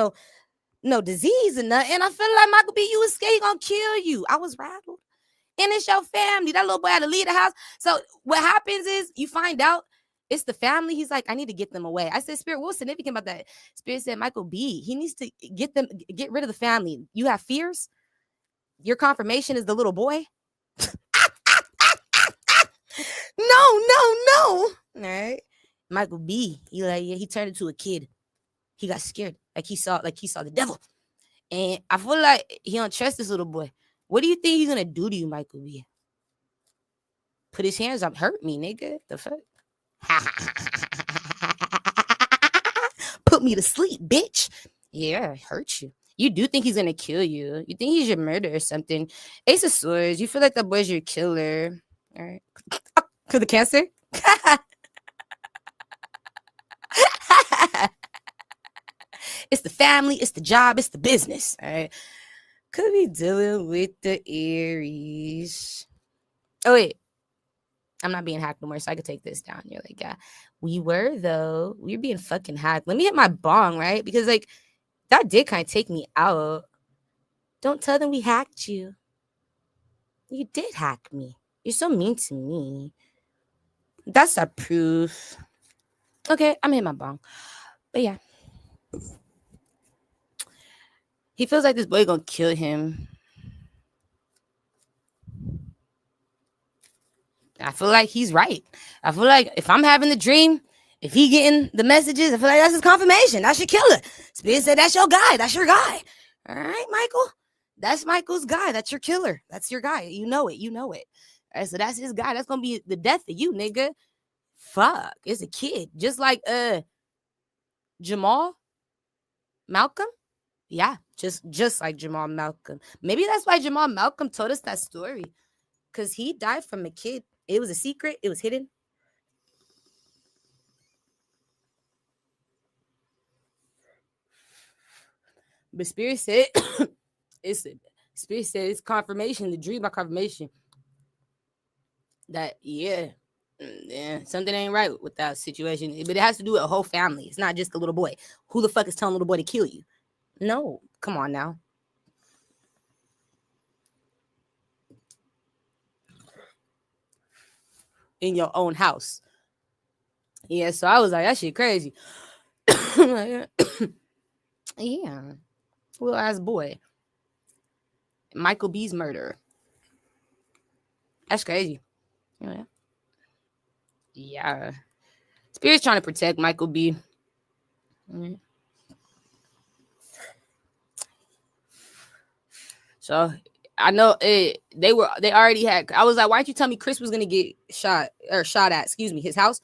S1: no disease or nothing. And I feel like Michael B, you was scared he gonna kill you. I was rattled. And it's your family. That little boy had to leave the house. So what happens is you find out it's the family. He's like, I need to get them away. I said, Spirit, what was significant about that? Spirit said, Michael B, he needs to get rid of the family. You have fears? Your confirmation is the little boy? No. All right. Michael B, he turned into a kid. He got scared. Like he saw the devil. And I feel like he don't trust this little boy. What do you think he's gonna do to you, Michael B? Put his hands up, hurt me, nigga. The fuck? Put me to sleep, bitch. Yeah, hurt you. You do think he's gonna kill you. You think he's your murderer or something. Ace of Swords, you feel like that boy's your killer. All right. To the Cancer? It's the family, it's the job, it's the business. All right. Could be dealing with the Aries. Oh, wait. I'm not being hacked no more, so I could take this down. You're like, yeah, we were, though. We were being fucking hacked. Let me hit my bong, right? Because, like, that did kind of take me out. Don't tell them we hacked you. You did hack me. You're so mean to me. That's a proof. Okay, I'm hitting my bong. But, yeah. He feels like this boy gonna kill him. I feel like he's right. I feel like if I'm having the dream, if he getting the messages, I feel like that's his confirmation. That's your killer. Spirit said that's your guy. That's your guy. All right, Michael. That's Michael's guy. That's your killer. That's your guy. You know it. All right, so that's his guy. That's gonna be the death of you, nigga. Fuck. It's a kid. Just like Jamal Malcolm. Yeah, just like Jamal Malcolm. Maybe that's why Jamal Malcolm told us that story. Because he died from a kid. It was a secret. It was hidden. But Spirit said, it's confirmation, the dream by confirmation. That, yeah, something ain't right with that situation. But it has to do with a whole family. It's not just the little boy. Who the fuck is telling the little boy to kill you? No, come on now. In your own house. Yeah, so I was like, that shit crazy. Yeah, little ass boy. Michael B's murder. That's crazy. Yeah. Yeah. Spirit's trying to protect Michael B. So I know they already had. I was like, why didn't you tell me Chris was gonna get shot at? Excuse me, his house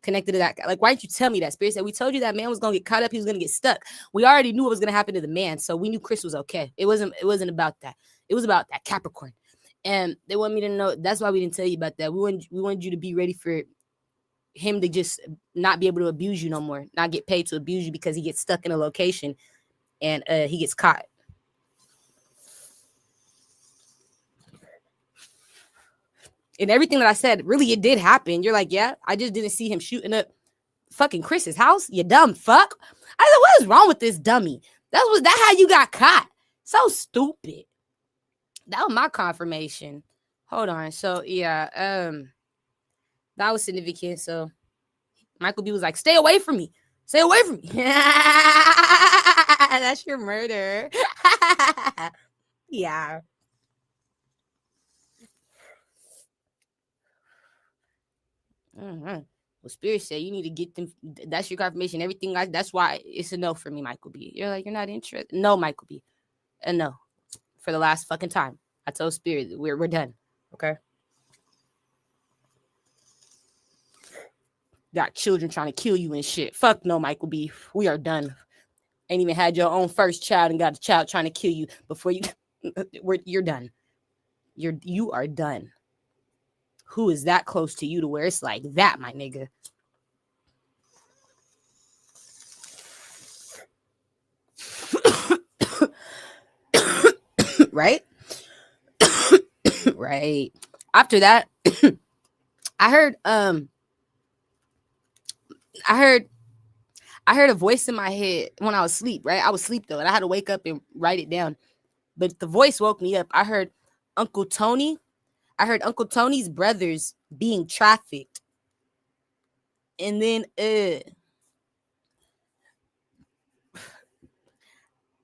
S1: connected to that guy. Like, why didn't you tell me that? Spirit said we told you that man was gonna get caught up. He was gonna get stuck. We already knew what was gonna happen to the man, so we knew Chris was okay. It wasn't about that. It was about that Capricorn, and they want me to know. That's why we didn't tell you about that. We wanted you to be ready for him to just not be able to abuse you no more, not get paid to abuse you because he gets stuck in a location and he gets caught. And everything that I said, really, it did happen. You're like, yeah, I just didn't see him shooting up fucking Chris's house. You dumb fuck. I said, what is wrong with this dummy? That how you got caught? So stupid. That was my confirmation. Hold on. So yeah, that was significant. So Michael B was like, stay away from me. Stay away from me. That's your murder. Yeah. Mm-hmm. Well, Spirit said you need to get them. That's your confirmation. Everything. That's why it's a no for me, Michael B. You're like, you're not interested. No, Michael B. A no for the last fucking time. I told Spirit we're done. Okay. Got children trying to kill you and shit. Fuck no, Michael B. We are done. Ain't even had your own first child and got a child trying to kill you before you. You're done. You are done. Who is that close to you to where it's like that, my nigga? Right? Right. After that, I heard I heard a voice in my head when I was asleep, right? I was asleep though, and I had to wake up and write it down. But the voice woke me up. I heard Uncle Tony's brothers being trafficked. And then it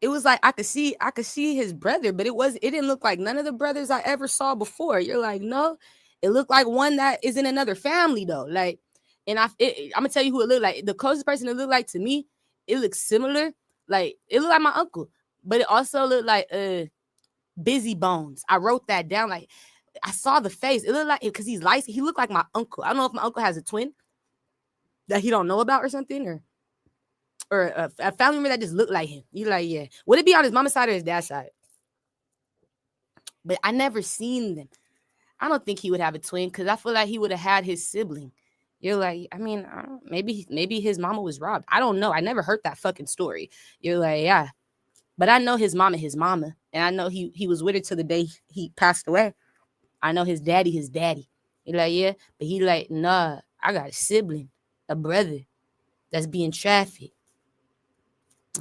S1: was like I could see his brother, but it didn't look like none of the brothers I ever saw before. You're like, no, it looked like one that is in another family though. Like, and I'm gonna tell you who it looked like. The closest person it looked like to me, it looked similar. Like it looked like my uncle, but it also looked like Busy Bones. I wrote that down. Like I saw the face. It looked like because he's light. He looked like my uncle. I don't know if my uncle has a twin that he don't know about or something, or a family member that just looked like him. You like, yeah. Would it be on his mama's side or his dad's side? But I never seen them. I don't think he would have a twin because I feel like he would have had his sibling. You're like, I mean, maybe his mama was robbed. I don't know. I never heard that fucking story. You're like, yeah. But I know his mama, and I know he was with her till the day he passed away. I know his daddy. You're like, yeah. But he like, nah, I got a sibling, a brother that's being trafficked.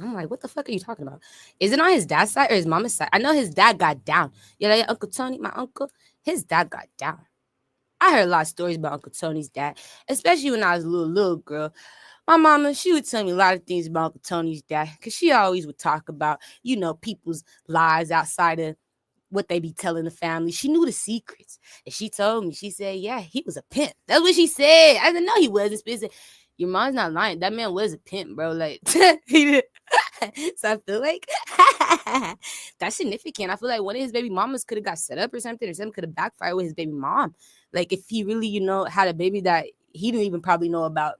S1: I'm like, what the fuck are you talking about? Is it on his dad's side or his mama's side? I know his dad got down. Yeah, like Uncle Tony, my uncle, his dad got down. I heard a lot of stories about Uncle Tony's dad, especially when I was a little girl. My mama, she would tell me a lot of things about Uncle Tony's dad because she always would talk about, people's lives outside of what they be telling the family. She knew the secrets. And she told me, she said, yeah, he was a pimp. That's what she said. I didn't know he wasn't. She said, your mom's not lying. That man was a pimp, bro. Like, he did. So I feel like that's significant. I feel like one of his baby mamas could have got set up or something could have backfired with his baby mom. Like, if he really, had a baby that he didn't even probably know about,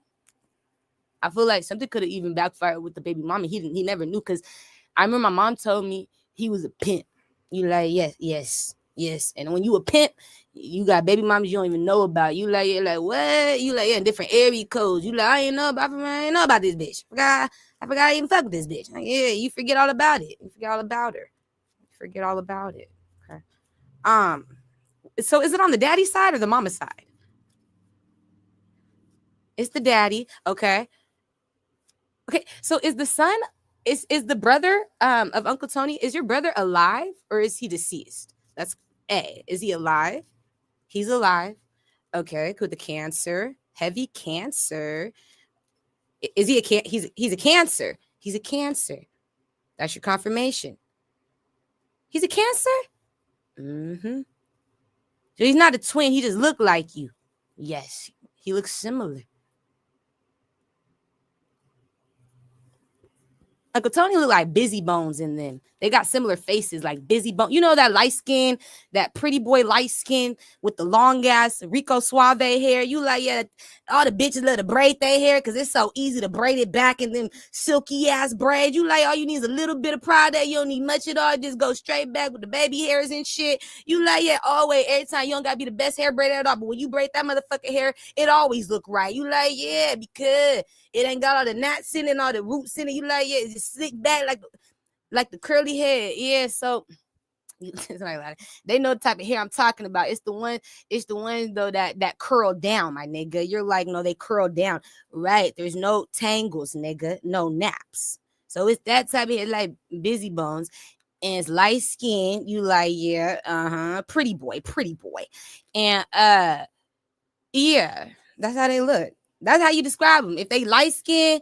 S1: I feel like something could have even backfired with the baby mama. He never knew because I remember my mom told me he was a pimp. You like, yes. And when you a pimp, you got baby mamas you don't even know about. You're like, what? You like, yeah, different area codes. You like, I ain't know about this bitch. I forgot I even fuck with this bitch. Like, yeah, you forget all about it. You forget all about her. You forget all about it. Okay. So is it on the daddy side or the mama side? It's the daddy. Okay. Okay. So is the son, is the brother of Uncle Tony, is your brother alive or is he deceased? That's A. Is he alive? He's alive. Okay. With the cancer, heavy cancer. Is he he's a Cancer. He's a Cancer. That's your confirmation. He's a Cancer? Mm-hmm. So he's not a twin. He just looked like you. Yes, he looks similar. Uncle Tony look like Busy Bones in them. They got similar faces, like Busy Bones. You know that light skin, that pretty boy light skin with the long ass Rico Suave hair. You like, yeah, all the bitches love to braid their hair because it's so easy to braid it back in them silky ass braids. You like, all you need is a little bit of product. You don't need much at all. Just go straight back with the baby hairs and shit. You like, yeah, always, every time. You don't got to be the best hair braider at all. But when you braid that motherfucking hair, it always look right. You like, yeah, because it ain't got all the knots in it and all the roots in it. You like, yeah, it's just slick back like the curly head. Yeah, so they know the type of hair I'm talking about. It's the one though that curl down, my nigga. You're like, no, they curl down. Right. There's no tangles, nigga. No naps. So it's that type of hair, like Busy Bones. And it's light skin. You like, yeah, pretty boy. And yeah, that's how they look. That's how you describe them. If they light skin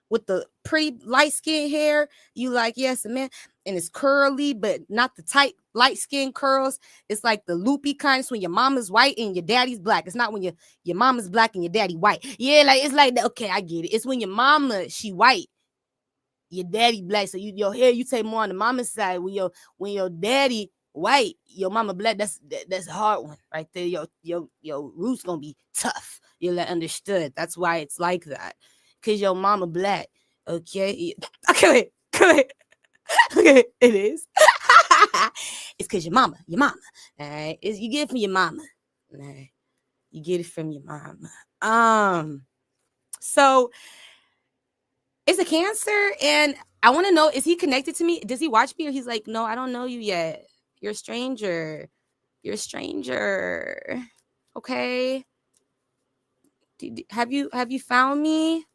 S1: with the pretty light skin hair, you like, yes, man. And it's curly, but not the tight light skin curls. It's like the loopy kind. It's when your mama's white and your daddy's black. It's not when your mama's black and your daddy white. Yeah, like it's like that. Okay, I get it. It's when your mama, she white, your daddy black. So your hair, you take more on the mama's side. When your daddy white, your mama black, that's a hard one right there. Your roots gonna be tough. You'll understood. That's why it's like that. Cause your mama black. Okay. Okay, wait. Okay, it is. It's cause your mama. All right. You get it from your mama. All right. You get it from your mama. So it's a Cancer, and I want to know, is he connected to me? Does he watch me? Or he's like, no, I don't know you yet. You're a stranger. Okay. Have you found me?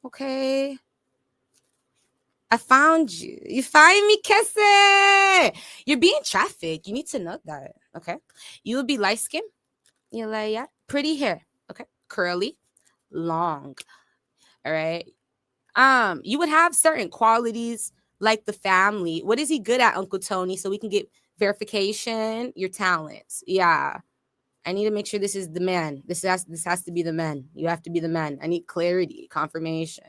S1: Okay. I found you. You find me, Kesse. You're being trafficked. You need to know that. Okay. You would be light skinned. You're like, yeah. Pretty hair. Okay. Curly. Long. All right. You would have certain qualities like the family. What is he good at, Uncle Tony? So we can get verification, your talents. Yeah. I need to make sure this is the man. This has to be the man. You have to be the man. I need clarity, confirmation.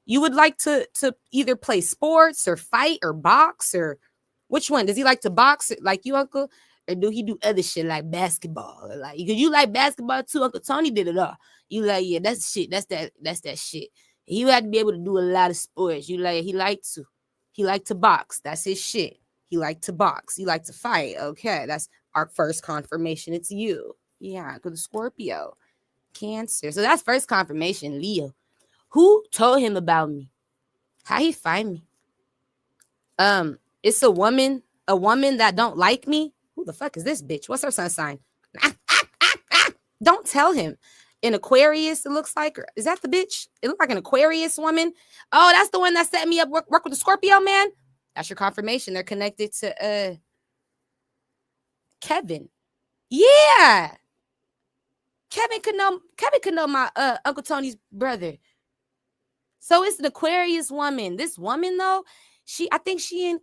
S1: You would like to either play sports or fight or box, or which one? Does he like to box like you, Uncle? Or do he do other shit like basketball? Or like, because you like basketball too. Uncle Tony did it all. You like, yeah, that's shit. That's that shit. He had to be able to do a lot of sports. You like, he liked to box. That's his shit. He liked to box. He liked to fight. Okay, that's our first confirmation. It's you. Yeah, because Scorpio, Cancer. So that's first confirmation, Leo. Who told him about me? How he find me? It's a woman that don't like me. Who the fuck is this bitch? What's her sun sign? Don't tell him. An Aquarius, it looks like. Is that the bitch? It looks like an Aquarius woman. Oh, that's the one that set me up work with the Scorpio man. That's your confirmation. They're connected to Kevin. Yeah. Kevin could know my Uncle Tony's brother. So it's an Aquarius woman. This woman though, I think she in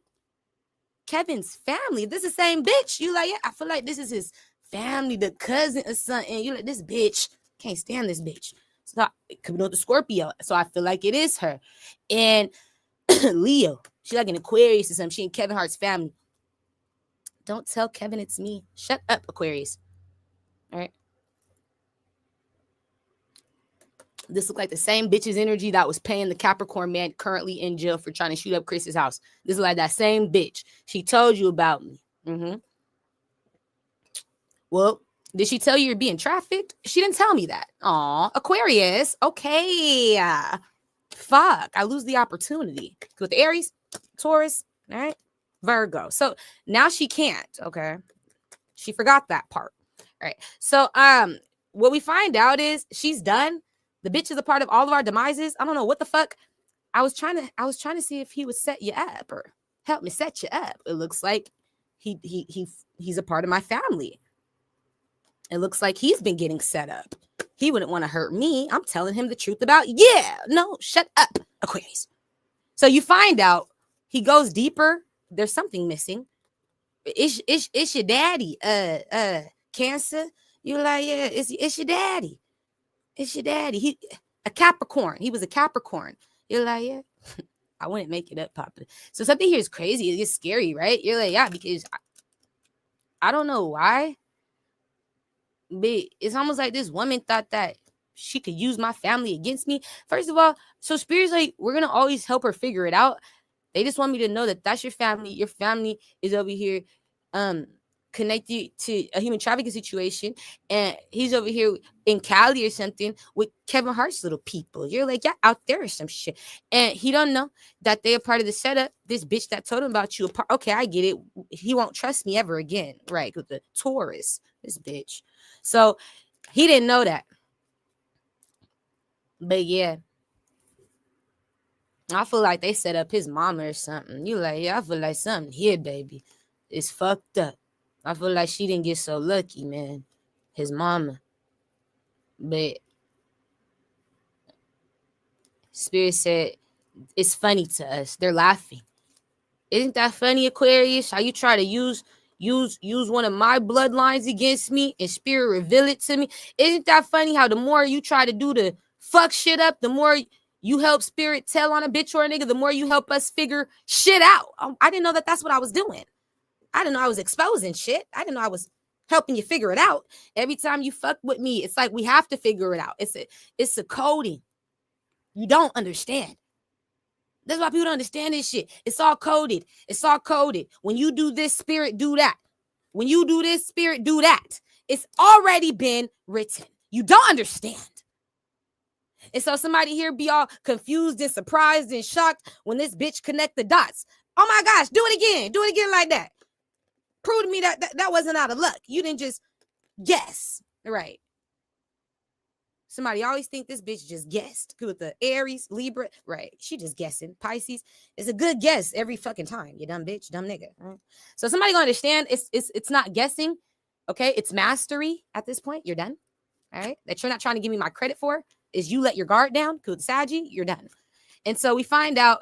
S1: Kevin's family. This is the same bitch. You like, yeah, I feel like this is his family, the cousin or something. You like, this bitch. Can't stand this bitch. So it could be with the Scorpio. So I feel like it is her. And Leo, she's like an Aquarius or something. She in Kevin Hart's family. Don't tell Kevin it's me. Shut up, Aquarius. All right. This look like the same bitch's energy that was paying the Capricorn man currently in jail for trying to shoot up Chris's house. This is like that same bitch. She told you about me. Well, did she tell you you're being trafficked? She didn't tell me that. Aw, Aquarius. Okay. Fuck. I lose the opportunity. With Aries, Taurus, all right? Virgo. So now she can't. Okay. She forgot that part. All right. So what we find out is she's done. The bitch is a part of all of our demises. I don't know what the fuck. I was trying to see if he would set you up or help me set you up. It looks like he's a part of my family. It looks like he's been getting set up. He wouldn't want to hurt me. I'm telling him the truth about, yeah, no, shut up, Aquarius. So you find out he goes deeper. There's something missing. It's your daddy, Cancer. You're like, yeah, it's your daddy. It's your daddy. He a Capricorn. He was a Capricorn. You're like, yeah. I wouldn't make it up, Papa. So something here is crazy. It's scary, right? You're like, yeah, because I don't know why, but it's almost like this woman thought that she could use my family against me. First of all, so Spirit's like, we're going to always help her figure it out. They just want me to know that that's your family. Your family is over here connected to a human trafficking situation. And he's over here in Cali or something with Kevin Hart's little people. You're like, yeah, out there or some shit. And he don't know that they're part of the setup. This bitch that told him about you. Okay, I get it. He won't trust me ever again. Right, with the Taurus. This bitch. So he didn't know that. But yeah. I feel like they set up his mama or something. You like, yeah, I feel like something here, baby. It's fucked up. I feel like she didn't get so lucky, man. His mama. But Spirit said, it's funny to us. They're laughing. Isn't that funny, Aquarius? How you try to use one of my bloodlines against me and Spirit reveal it to me? Isn't that funny how the more you try to do to fuck shit up, the more you help Spirit tell on a bitch or a nigga, the more you help us figure shit out. I didn't know that that's what I was doing. I didn't know I was exposing shit. I didn't know I was helping you figure it out. Every time you fuck with me, it's like we have to figure it out. It's a coding. You don't understand. That's why people don't understand this shit. It's all coded. It's all coded. When you do this, Spirit, do that. When you do this, Spirit, do that. It's already been written. You don't understand. And so somebody here be all confused and surprised and shocked when this bitch connect the dots. Oh my gosh, do it again. Do it again like that. Prove to me that wasn't out of luck. You didn't just guess. Right. Somebody always think this bitch just guessed with the Aries, Libra. Right. She just guessing. Pisces. It's a good guess every fucking time. You dumb bitch, dumb nigga. Right? So somebody gonna understand it's not guessing. Okay. It's mastery at this point. You're done. All right. That you're not trying to give me my credit for is you let your guard down. Good Saggy, you're done. And so we find out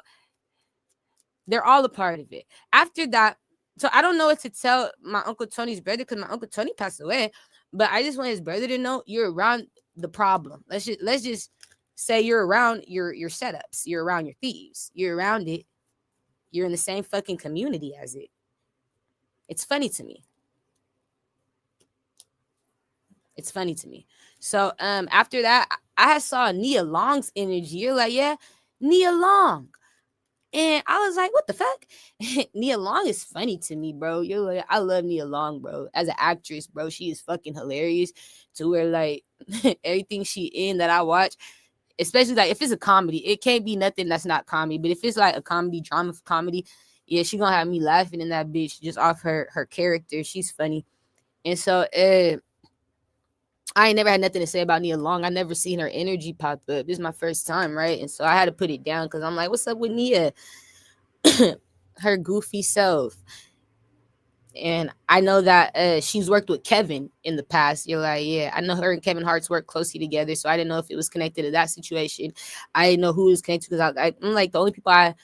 S1: they're all a part of it. After that, so I don't know what to tell my Uncle Tony's brother because my Uncle Tony passed away, but I just want his brother to know you're around the problem. Let's just say you're around your setups. You're around your thieves. You're around it. You're in the same fucking community as it. It's funny to me. It's funny to me. So after that, I saw Nia Long's energy. You're like, yeah, Nia Long. And I was like, what the fuck? Nia Long is funny to me, bro. You're like, I love Nia Long, bro. As an actress, bro, she is fucking hilarious to where like everything she in that I watch, especially like if it's a comedy, it can't be nothing that's not comedy. But if it's like a comedy, drama comedy, yeah, she gonna have me laughing in that bitch just off her character. She's funny. And so I ain't never had nothing to say about Nia Long. I never seen her energy pop up. This is my first time, right? And so I had to put it down because I'm like, what's up with Nia? Her goofy self. And I know that she's worked with Kevin in the past. You're like, yeah, I know her and Kevin Hart's worked closely together. So I didn't know if it was connected to that situation. I didn't know who it was connected to because I'm like, the only people I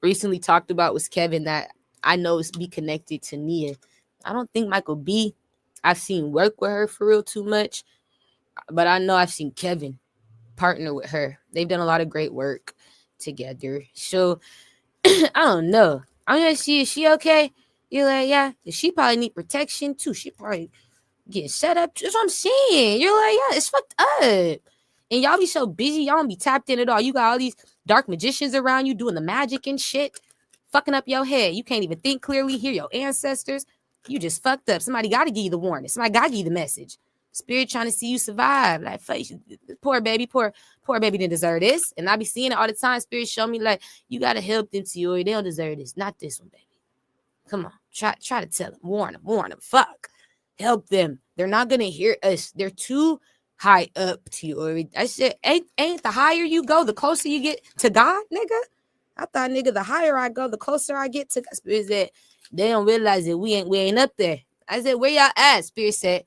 S1: recently talked about was Kevin that I know is be connected to Nia. I don't think Michael B. I've seen work with her for real too much, but I know I've seen Kevin partner with her. They've done a lot of great work together. So I don't know. I'm gonna see, is she okay? You're like, yeah, she probably need protection too. She probably getting set up. That's what I'm saying. You're like, yeah, it's fucked up. And y'all be so busy, y'all don't be tapped in at all. You got all these dark magicians around you doing the magic and shit, fucking up your head. You can't even think clearly, hear your ancestors. You just fucked up. Somebody got to give you the warning. Somebody got to give you the message. Spirit trying to see you survive. Like, poor baby didn't deserve this. And I be seeing it all the time. Spirit show me like, you got to help them, Tiori. They don't deserve this. Not this one, baby. Come on. Try to tell them. Warn them. Fuck. Help them. They're not going to hear us. They're too high up, Tiori. I said, ain't the higher you go, the closer you get to God, nigga? I thought, nigga, the higher I go, the closer I get to God. Spirit said, they don't realize that we ain't up there. I said, where y'all at? Spirit said,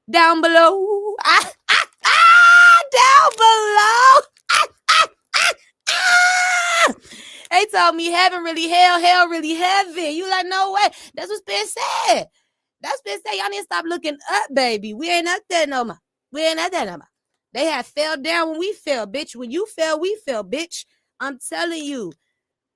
S1: down below. down below. They told me heaven really hell, hell really heaven. You like, no way. That's what's been said. That's been said. Y'all need to stop looking up, baby. We ain't up there no more. We ain't up there no more. They had fell down when we fell, bitch. When you fell, we fell, bitch. I'm telling you.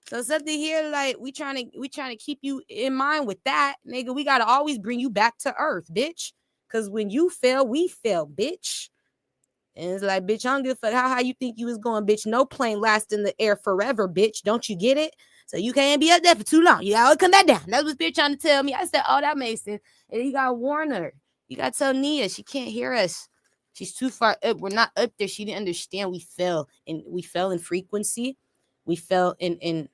S1: So something here, like we trying to keep you in mind with that, nigga. We gotta always bring you back to earth, bitch. Cause when you fell, we fell, bitch. And it's like, bitch, I don't give a fuck how high you think you was going, bitch. No plane lasts in the air forever, bitch. Don't you get it? So you can't be up there for too long. You gotta come back down. That's what bitch trying to tell me. I said, oh, that makes sense. And you gotta warn her. You gotta tell Nia she can't hear us. She's too far up. We're not up there. She didn't understand we fell. And we fell in frequency. We fell in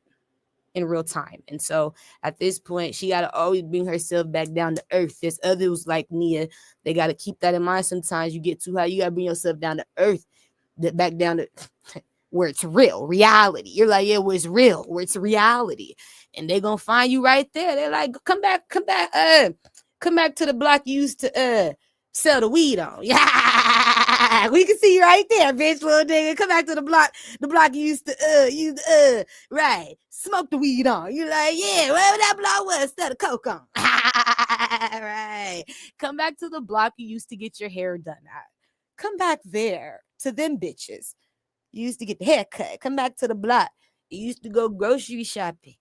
S1: real time. And so at this point, she got to always bring herself back down to earth. There's others like Nia. They got to keep that in mind. Sometimes you get too high. You got to bring yourself down to earth, back down to where it's real, reality. You're like, yeah, where it's real, where it's reality. And they're going to find you right there. They're like, come back to the block you used to sell the weed on. Yeah, we can see you right there, bitch, little nigga. Come back to the block you used to right, smoke the weed on. You like, yeah, wherever that block was, sell the coke on. Right, come back to the block you used to get your hair done at. Come back there to them bitches. You used to get the haircut. Come back to the block. You used to go grocery shopping.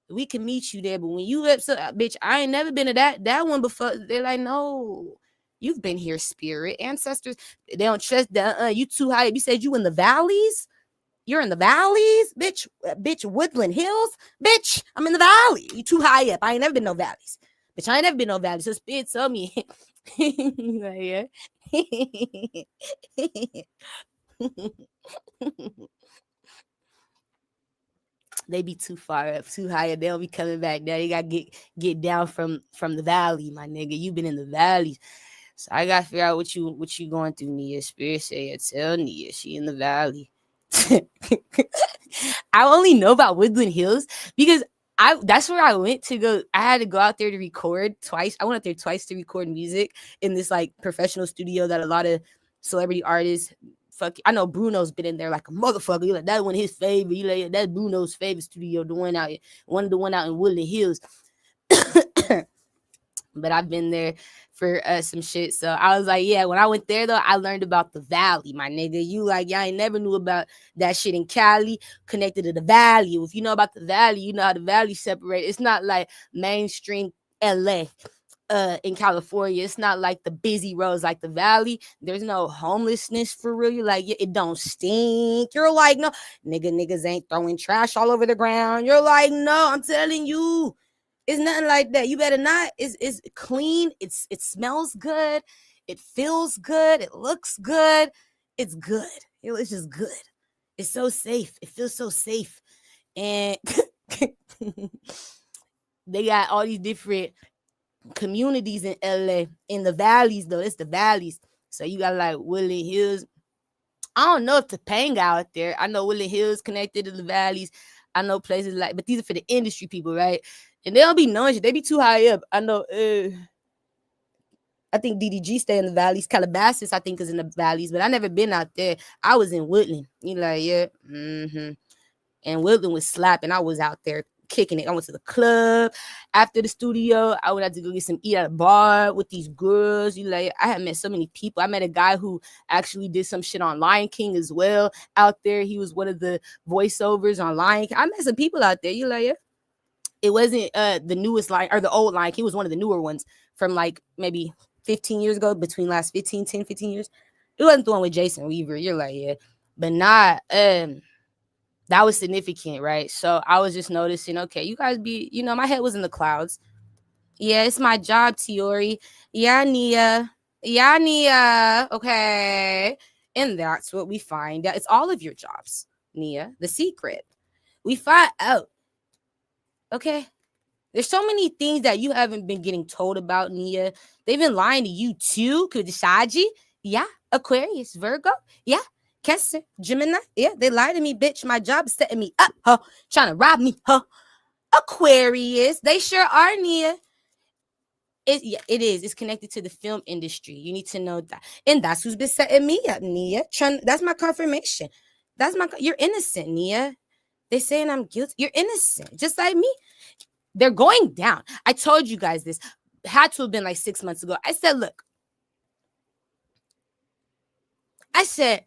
S1: We can meet you there, but when you upset, bitch, I ain't never been to that one before. They're like, no, you've been here, spirit, ancestors. They don't trust that. You too high. You said you in the valleys. You're in the valleys, bitch. Woodland Hills, bitch. I'm in the valley. You too high up. I ain't never been no valleys, bitch. I ain't never been no valleys. So spirit told me, yeah. They be too far up, too high, and they'll be coming back down. You gotta get down from the valley, my nigga. You been in the valleys. So I gotta figure out what you going through, Nia. Spirit say it. Tell Nia she in the valley. I only know about Woodland Hills because that's where I went to go. I had to go out there to record twice. I went out there twice to record music in this like professional studio that a lot of celebrity artists. I know Bruno's been in there like a motherfucker. You like that one his favorite. You like that's Bruno's favorite studio, the one out in Woodland Hills. But I've been there for some shit. So I was like, yeah, when I went there though, I learned about the valley, my nigga. You like, y'all ain't never knew about that shit in Cali connected to the valley. If you know about the valley, you know how the valley separate. It's not like mainstream LA. In California, it's not like the busy roads like the valley. There's no homelessness for real. You're like, yeah, it don't stink. You're like, no, niggas ain't throwing trash all over the ground. You're like, no, I'm telling you, it's nothing like that. You better not. It's clean. It smells good. It feels good. It looks good. It's good. It's just good. It's so safe. It feels so safe. And they got all these different communities in LA. In the valleys though, it's the valleys. So you got like Woodland Hills. I don't know if Topanga out there. I know Woodland Hills connected to the valleys. I know places like, but these are for the industry people, right? And they don't be knowing shit. They be too high up. I know. I think DDG stay in the valleys. Calabasas, I think, is in the valleys, but I never been out there. I was in Woodland. You like, yeah, And Woodland was slapping. I was out there kicking it. I went to the club after the studio. I would have to go get some eat at a bar with these girls. You like, I had met so many people. I met a guy who actually did some shit on Lion King as well out there. He was one of the voiceovers on Lion King. I met some people out there. You like, yeah. It wasn't the newest Lion or the old Lion King. He was one of the newer ones from like maybe 15 years ago, between last 10, 15 years. It wasn't the one with Jason Weaver. You're like, yeah. But not that was significant, right? So I was just noticing, okay, you guys be, my head was in the clouds. Yeah, it's my job, Tiori. Yeah, Nia. Yeah, Nia. Okay. And that's what we find out. It's all of your jobs, Nia. The secret. We find out. Okay. There's so many things that you haven't been getting told about, Nia. They've been lying to you too. Kudisaji. Yeah. Aquarius. Virgo. Yeah. Cancer, Gemini, yeah, they lie to me, bitch. My job is setting me up, huh? Trying to rob me, huh? Aquarius, they sure are, Nia. It is. It's connected to the film industry. You need to know that. And that's who's been setting me up, Nia. That's my confirmation. You're innocent, Nia. They're saying I'm guilty. You're innocent, just like me. They're going down. I told you guys this. Had to have been like 6 months ago. I said, look. I said,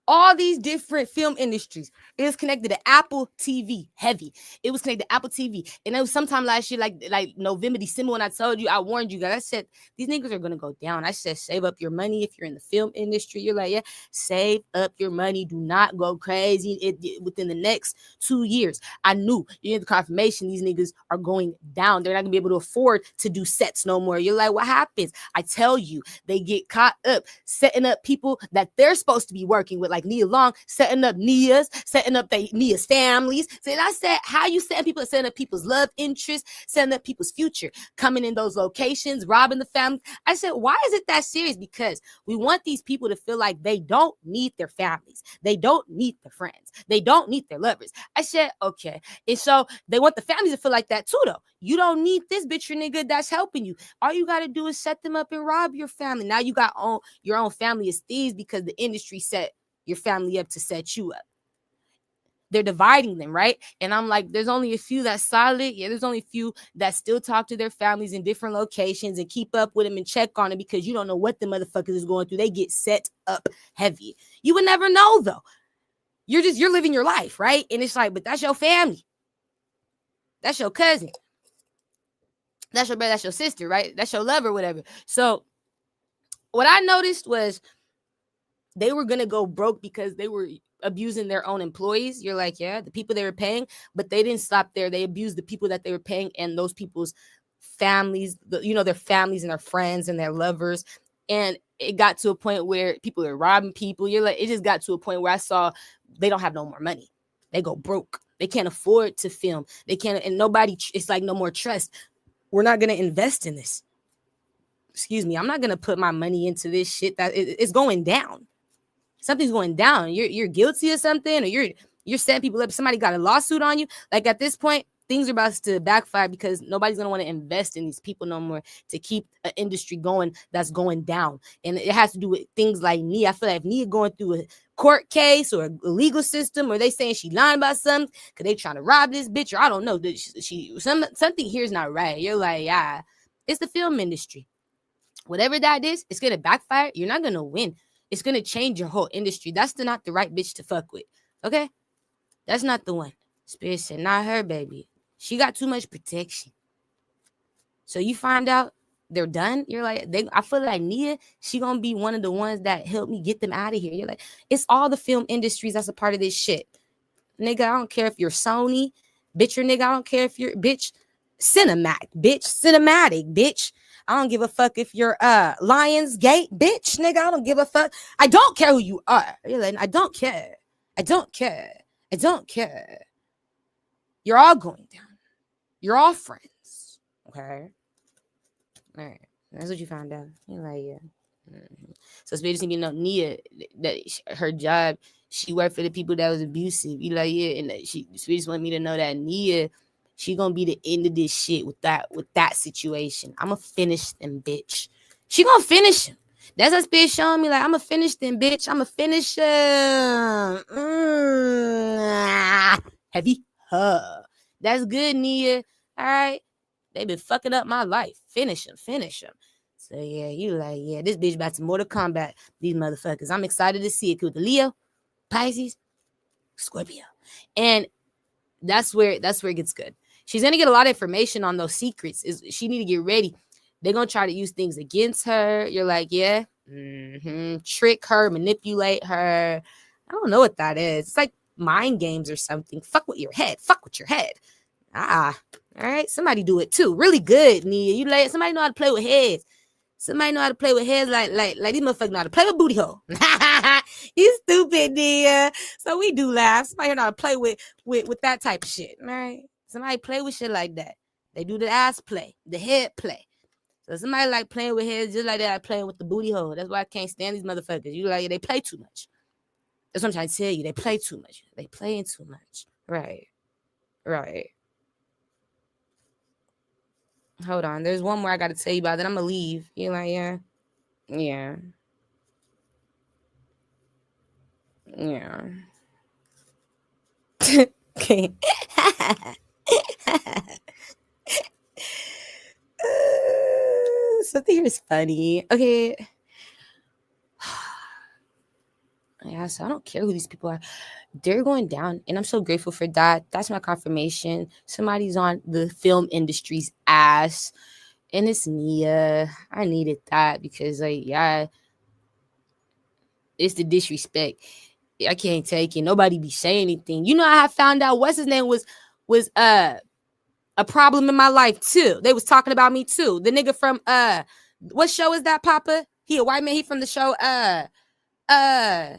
S1: all these different film industries. It was connected to Apple TV, heavy. It was connected to Apple TV. And it was sometime last year, like November, December, when I told you, I warned you guys. I said, these niggas are going to go down. I said, save up your money if you're in the film industry. You're like, yeah, save up your money. Do not go crazy within the next 2 years. I knew. You get the confirmation these niggas are going down. They're not going to be able to afford to do sets no more. You're like, what happens? I tell you, they get caught up setting up people that they're supposed to be working with, like Nia Long, setting up Nia's, setting up Nia's families. So I said, how you setting up people's love interests, setting up people's future, coming in those locations, robbing the family. I said, why is it that serious? Because we want these people to feel like they don't need their families. They don't need their friends. They don't need their lovers. I said, okay. And so they want the families to feel like that too, though. You don't need this bitch or nigga that's helping you. All you got to do is set them up and rob your family. Now you got your own family as thieves because the industry set your family up to set you up. They're dividing them, right? And I'm like, there's only a few that's solid. Yeah, there's only a few that still talk to their families in different locations and keep up with them and check on it because you don't know what the motherfuckers is going through. They get set up heavy. You would never know, though. You're living your life, right? And it's like, but that's your family. That's your cousin. That's your brother. That's your sister, right? That's your lover, whatever. So what I noticed was they were going to go broke because they were abusing their own employees. You're like, yeah, the people they were paying, but they didn't stop there. They abused the people that they were paying and those people's families, their families and their friends and their lovers. And it got to a point where people are robbing people. You're like, it just got to a point where I saw they don't have no more money. They go broke. They can't afford to film. They can't, and nobody, it's like no more trust. We're not going to invest in this. Excuse me. I'm not going to put my money into this shit that it's going down. Something's going down. You're guilty of something, or you're setting people up. Somebody got a lawsuit on you. Like at this point, things are about to backfire because nobody's gonna want to invest in these people no more to keep an industry going that's going down. And it has to do with things like Nia. I feel like if Nia going through a court case or a legal system, or they saying she lying about something because they trying to rob this bitch, or I don't know, something here is not right. You're like, yeah, it's the film industry. Whatever that is, it's gonna backfire. You're not gonna win. It's going to change your whole industry. That's not the right bitch to fuck with. Okay? That's not the one. Spirit said, not her, baby. She got too much protection. So you find out they're done. You're like, I feel like Nia, she going to be one of the ones that helped me get them out of here. You're like, it's all the film industries that's a part of this shit. Nigga, I don't care if you're Sony. Bitch, or nigga, I don't care if you're, bitch, Cinematic, bitch. I don't give a fuck if you're Lionsgate, bitch, nigga. I don't give a fuck. I don't care who you are. You're like, I don't care. You're all going down. You're all friends. Okay. All right. That's what you found out. You're like, yeah. Mm-hmm. So Spirit just need to know Nia, that her job, she worked for the people that was abusive. You like, yeah, and Spirit just want me to know that Nia, she gonna be the end of this shit with that situation. I'ma finish them, bitch. She gonna finish him. That's what Spirit showing me. Like, I'ma finish them, bitch. I'ma finish them. Heavy. That's good, Nia. All right. They been fucking up my life. Finish them. So yeah, you like, yeah, this bitch about to Mortal Kombat these motherfuckers. I'm excited to see it with the Leo, Pisces, Scorpio. And that's where it gets good. She's gonna get a lot of information on those secrets. She need to get ready. They're gonna try to use things against her. You're like, yeah, trick her, manipulate her. I don't know what that is. It's like mind games or something. Fuck with your head. All right. Somebody do it too. Really good, Nia. You like somebody know how to play with heads. Somebody know how to play with heads like these motherfuckers know how to play with booty hole. You stupid, Nia. So we do laugh. Somebody know how to play with that type of shit. All right. Somebody play with shit like that. They do the ass play, the head play. So somebody like playing with heads just like that, playing with the booty hole. That's why I can't stand these motherfuckers. You like, they play too much. That's what I'm trying to tell you. They play too much. They playing too much. Right. Hold on. There's one more I got to tell you about. Then I'm going to leave. You're like, yeah. Yeah. Yeah. Okay. Something here is funny. Okay. Yeah, so I don't care who these people are. They're going down, and I'm so grateful for that. That's my confirmation. Somebody's on the film industry's ass, and it's Nia. I needed that because, like, yeah, it's the disrespect. I can't take it. Nobody be saying anything. You know, I have found out what's his name was a problem in my life too. They was talking about me too. The nigga from what show is that, Papa? He a white man. He from the show uh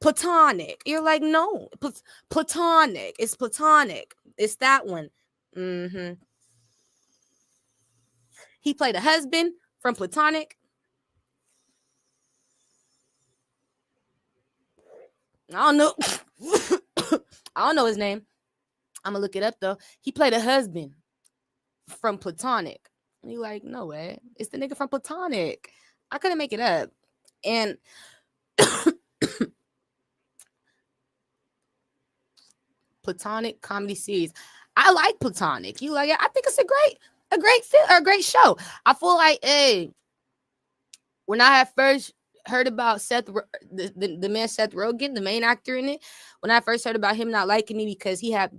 S1: Platonic. You're like, no, Platonic. It's Platonic. It's that one. Mm-hmm. He played a husband from Platonic. I don't know. I don't know his name. I'm gonna look it up though. He played a husband from Platonic. And you like, no way. It's the nigga from Platonic. I couldn't make it up. And Platonic comedy series. I like Platonic. You like it? I think it's a great show. I feel like, hey, when I had first heard about the man Seth Rogen, the main actor in it, when I first heard about him not liking me because he had,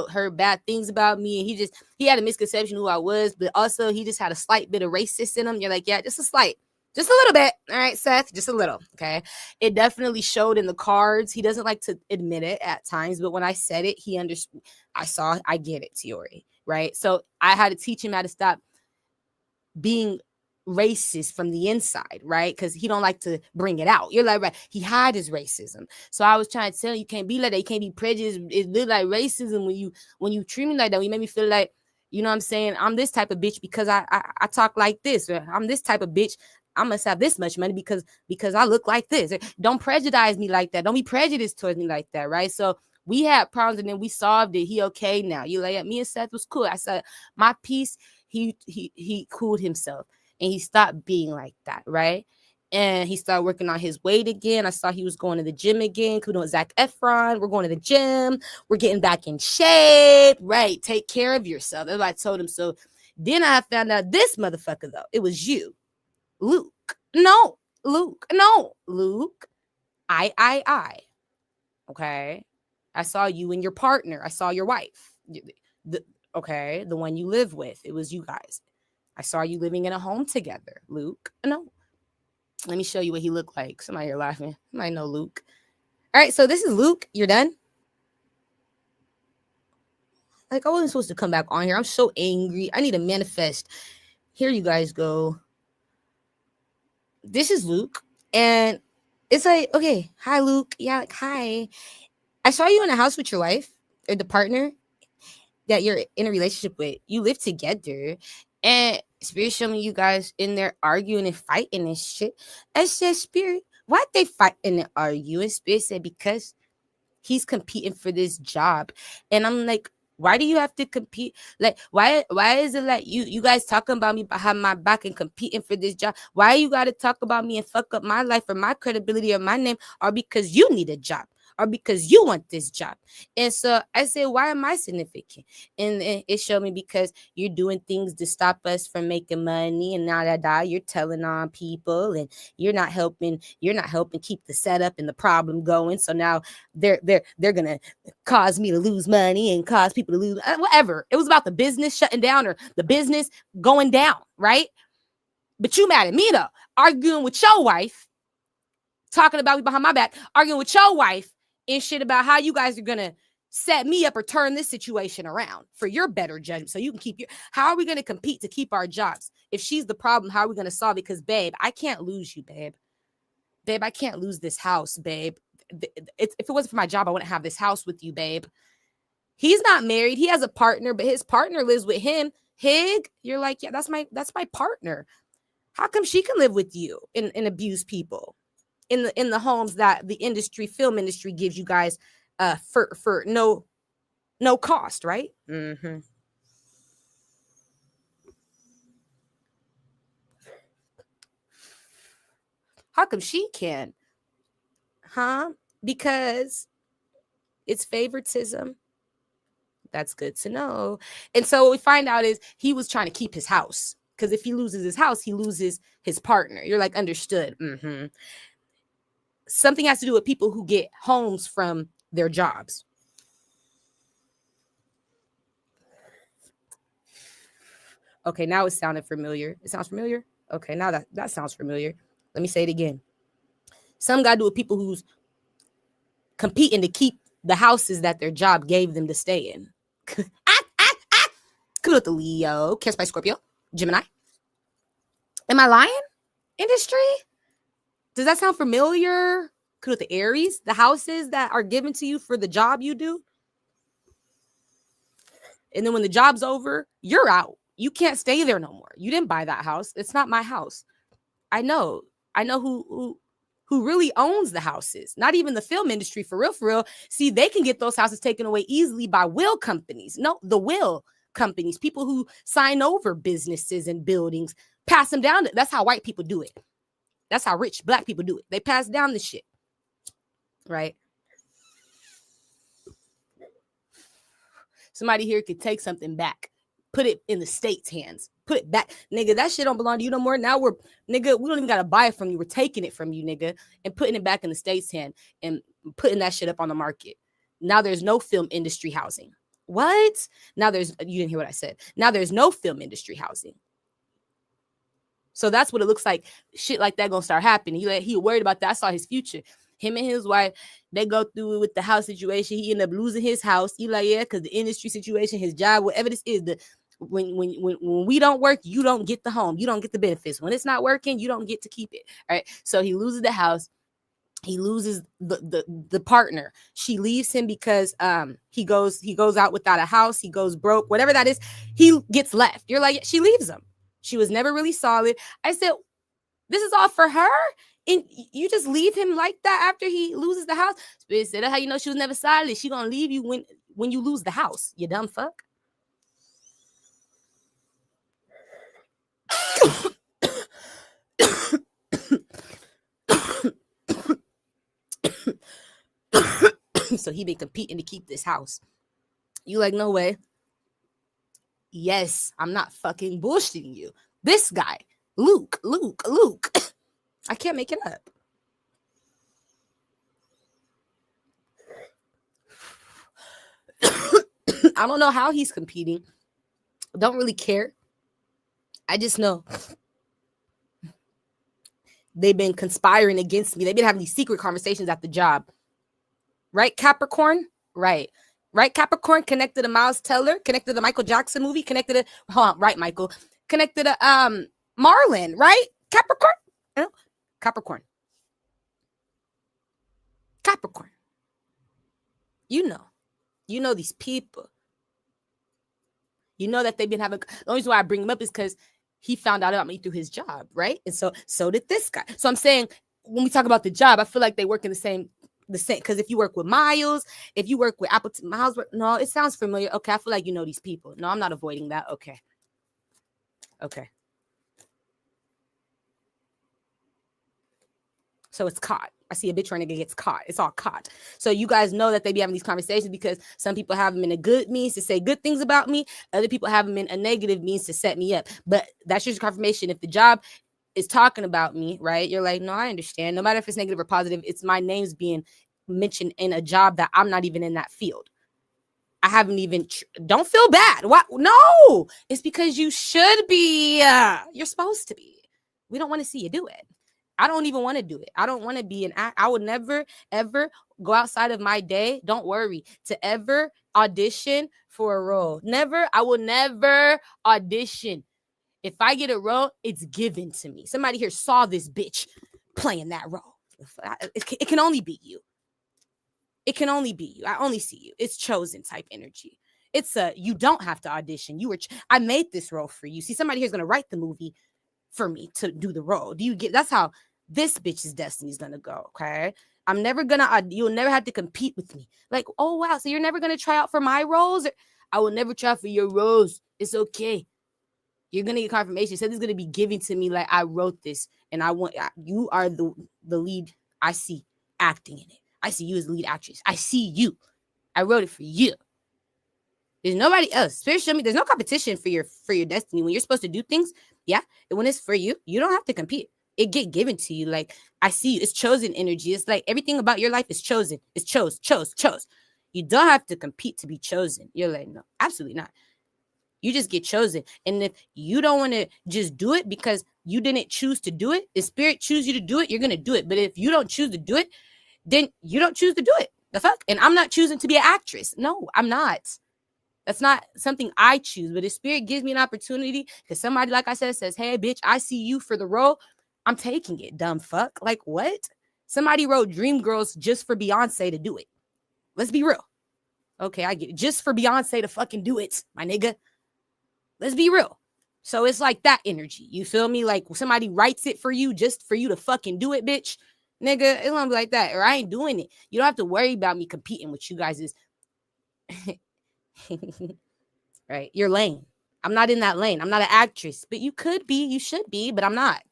S1: heard bad things about me, and he had a misconception who I was, but also he just had a slight bit of racist in him. You're like, yeah, just a slight. Just a little bit. All right, Seth, just a little. Okay. It definitely showed in the cards. He doesn't like to admit it at times, but when I said it, he understood. I get it, Tiori. Right. So I had to teach him how to stop being racist from the inside, right? Because he don't like to bring it out. You're like, right, he hide his racism. So I was trying to tell you, you can't be like that. You can't be prejudiced. It look like racism when you treat me like that. When you make me feel like, you know what I'm saying, I'm this type of bitch because I talk like this. Or I'm this type of bitch. I must have this much money because I look like this. Don't prejudice me like that. Don't be prejudiced towards me like that, right? So we had problems and then we solved it. He okay now. You like, me and Seth was cool. I said my piece. He cooled himself and he stopped being like that, right? And he started working on his weight again. I saw he was going to the gym again. You know, Zac Efron, we're going to the gym. We're getting back in shape, right? Take care of yourself. That's what I told him. So then I found out this motherfucker, though. It was you, Luke. No, Luke. No, Luke. I. Okay. I saw you and your partner. I saw your wife. Okay, the one you live with. It was you guys. I saw you living in a home together, Luke. No. Let me show you what he looked like. Somebody here laughing. You might know Luke. All right, so this is Luke. You're done? Like, I wasn't supposed to come back on here. I'm so angry. I need to manifest. Here you guys go. This is Luke. And it's like, okay, hi, Luke. Yeah, like, hi. I saw you in a house with your wife or the partner that you're in a relationship with. You live together. And Spirit showed me you guys in there arguing and fighting and shit. I said, Spirit, why'd they fight and argue? And Spirit said, because he's competing for this job. And I'm like, why do you have to compete? Like, why is it like you guys talking about me behind my back and competing for this job? Why you gotta talk about me and fuck up my life or my credibility or my name, or because you need a job? Or because you want this job. And so I said, why am I significant? And it showed me because you're doing things to stop us from making money. And now that you're telling on people and you're not helping keep the setup and the problem going. So now they're gonna cause me to lose money and cause people to lose whatever. It was about the business shutting down or the business going down, right? But you mad at me though, arguing with your wife, talking about me behind my back, arguing with your wife and shit about how you guys are gonna set me up or turn this situation around for your better judgment so you can keep your. How are we gonna compete to keep our jobs? If she's the problem, how are we gonna solve it? Because babe, I can't lose you, babe. Babe, I can't lose this house, babe. If it wasn't for my job, I wouldn't have this house with you, babe. He's not married. He has a partner, but his partner lives with him. Hig, you're like, yeah, that's my partner. How come she can live with you and abuse people in the homes that the film industry gives you guys for no no cost, right? How come she can? Huh? Because it's favoritism. That's good to know. And so what we find out is he was trying to keep his house. Because if he loses his house, he loses his partner. You're like, understood. Something has to do with people who get homes from their jobs. Okay, now it sounded familiar. It sounds familiar? Okay, now that sounds familiar. Let me say it again. Some got to do with people who's competing to keep the houses that their job gave them to stay in. Kudos to Leo, Cancer by Scorpio, Gemini. Am I lying? Industry? Does that sound familiar? Kudos to Aries, the houses that are given to you for the job you do. And then when the job's over, you're out. You can't stay there no more. You didn't buy that house. It's not my house. I know who really owns the houses. Not even the film industry, for real, for real. See, they can get those houses taken away easily by will companies. No, the will companies, people who sign over businesses and buildings, pass them down. That's how white people do it. That's how rich black people do it. They pass down the shit, right? Somebody here could take something back, put it in the state's hands, put it back. Nigga, that shit don't belong to you no more. Now we don't even got to buy it from you. We're taking it from you, nigga, and putting it back in the state's hand and putting that shit up on the market. Now there's no film industry housing. What? Now you didn't hear what I said. Now there's no film industry housing. So that's what it looks like. Shit like that gonna start happening. He worried about that. I saw his future. Him and his wife, they go through it with the house situation. He ended up losing his house. You like, yeah, because the industry situation, his job, whatever this is, when we don't work, you don't get the home. You don't get the benefits. When it's not working, you don't get to keep it. All right. So he loses the house. He loses the partner. She leaves him because he goes out without a house. He goes broke. Whatever that is, he gets left. You're like, she leaves him. She was never really solid. I said, this is all for her? And you just leave him like that after he loses the house? Spirit said, that's how you know she was never solid. She gonna leave you when you lose the house. You dumb fuck. So he been competing to keep this house. You like, no way. Yes, I'm not fucking bullshitting you. This guy, Luke. I can't make it up. I don't know how he's competing. Don't really care. I just know they've been conspiring against me. They've been having these secret conversations at the job. Right, Capricorn? Right, Capricorn, connected to Miles Teller, connected to the Michael Jackson movie, connected to, right, Michael, connected to Marlon, right? Capricorn? No? Capricorn. You know these people. You know that they've been having, the only reason why I bring him up is because he found out about me through his job, right? And so did this guy. So I'm saying, when we talk about the job, I feel like they work in the same, because if you work with Miles, if you work with Appleton, Miles, no, it sounds familiar. Okay, I feel like you know these people. No, I'm not avoiding that. Okay. So it's caught. I see a bitch running gets caught. It's all caught. So you guys know that they be having these conversations because some people have them in a good means to say good things about me. Other people have them in a negative means to set me up. But that's just confirmation. If the job is talking about me, right? You're like, no, I understand. No matter if it's negative or positive, it's my name's being mentioned in a job that I'm not even in that field. I haven't even, don't feel bad. What? No, it's because you should be. You're supposed to be. We don't want to see you do it. I don't even want to do it. I don't want to be I would never, ever go outside of my day. Don't worry, to ever audition for a role. Never. I will never audition. If I get a role, it's given to me. Somebody here saw this bitch playing that role. It can only be you. It can only be you. I only see you. It's chosen type energy. It's you don't have to audition. I made this role for you. See, somebody here is going to write the movie for me to do the role. Do you get, that's how this bitch's destiny is going to go. Okay. I'm never gonna, you'll never have to compete with me. Like, oh, wow, so you're never gonna try out for my roles? I will never try for your roles. It's okay. You're gonna get confirmation. So this is gonna be given to me like I wrote this, and you are the lead. I see acting in it. I see you as the lead actress. I see you. I wrote it for you. There's nobody else. Spirit showed me there's no competition for your destiny. When you're supposed to do things, yeah, and when it's for you, you don't have to compete. It get given to you. Like, I see you. It's chosen energy. It's like everything about your life is chosen. It's chose. You don't have to compete to be chosen. You're like, no, absolutely not. You just get chosen. And if you don't want to just do it because you didn't choose to do it, if spirit choose you to do it, you're going to do it. But if you don't choose to do it, then you don't choose to do it. The fuck? And I'm not choosing to be an actress. No, I'm not. That's not something I choose. But if spirit gives me an opportunity, because somebody, like I said, says, hey, bitch, I see you for the role, I'm taking it, dumb fuck. Like, what? Somebody wrote Dreamgirls just for Beyonce to do it. Let's be real. Okay, I get it. Just for Beyonce to fucking do it, my nigga. Let's be real. So it's like that energy. You feel me? Like somebody writes it for you just for you to fucking do it, bitch. Nigga, it's gonna be like that. Or I ain't doing it. You don't have to worry about me competing with you guys. Right? You're lame. I'm not in that lane. I'm not an actress. But you could be. You should be. But I'm not.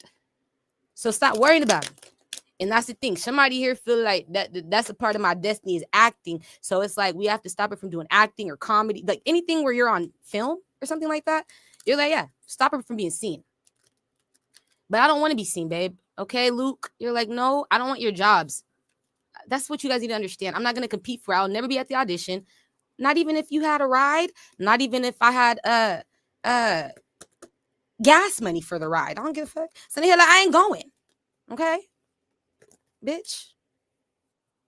S1: So stop worrying about it. And that's the thing. Somebody here feel like that's a part of my destiny is acting. So it's like we have to stop it from doing acting or comedy. Like anything where you're on film or something like that. You're like, yeah, stop it from being seen. But I don't want to be seen, babe. Okay, Luke? You're like, no, I don't want your jobs. That's what you guys need to understand. I'm not going to compete for it. I'll never be at the audition. Not even if you had a ride. Not even if I had gas money for the ride. I don't give a fuck. So they like, I ain't going. Okay? Bitch.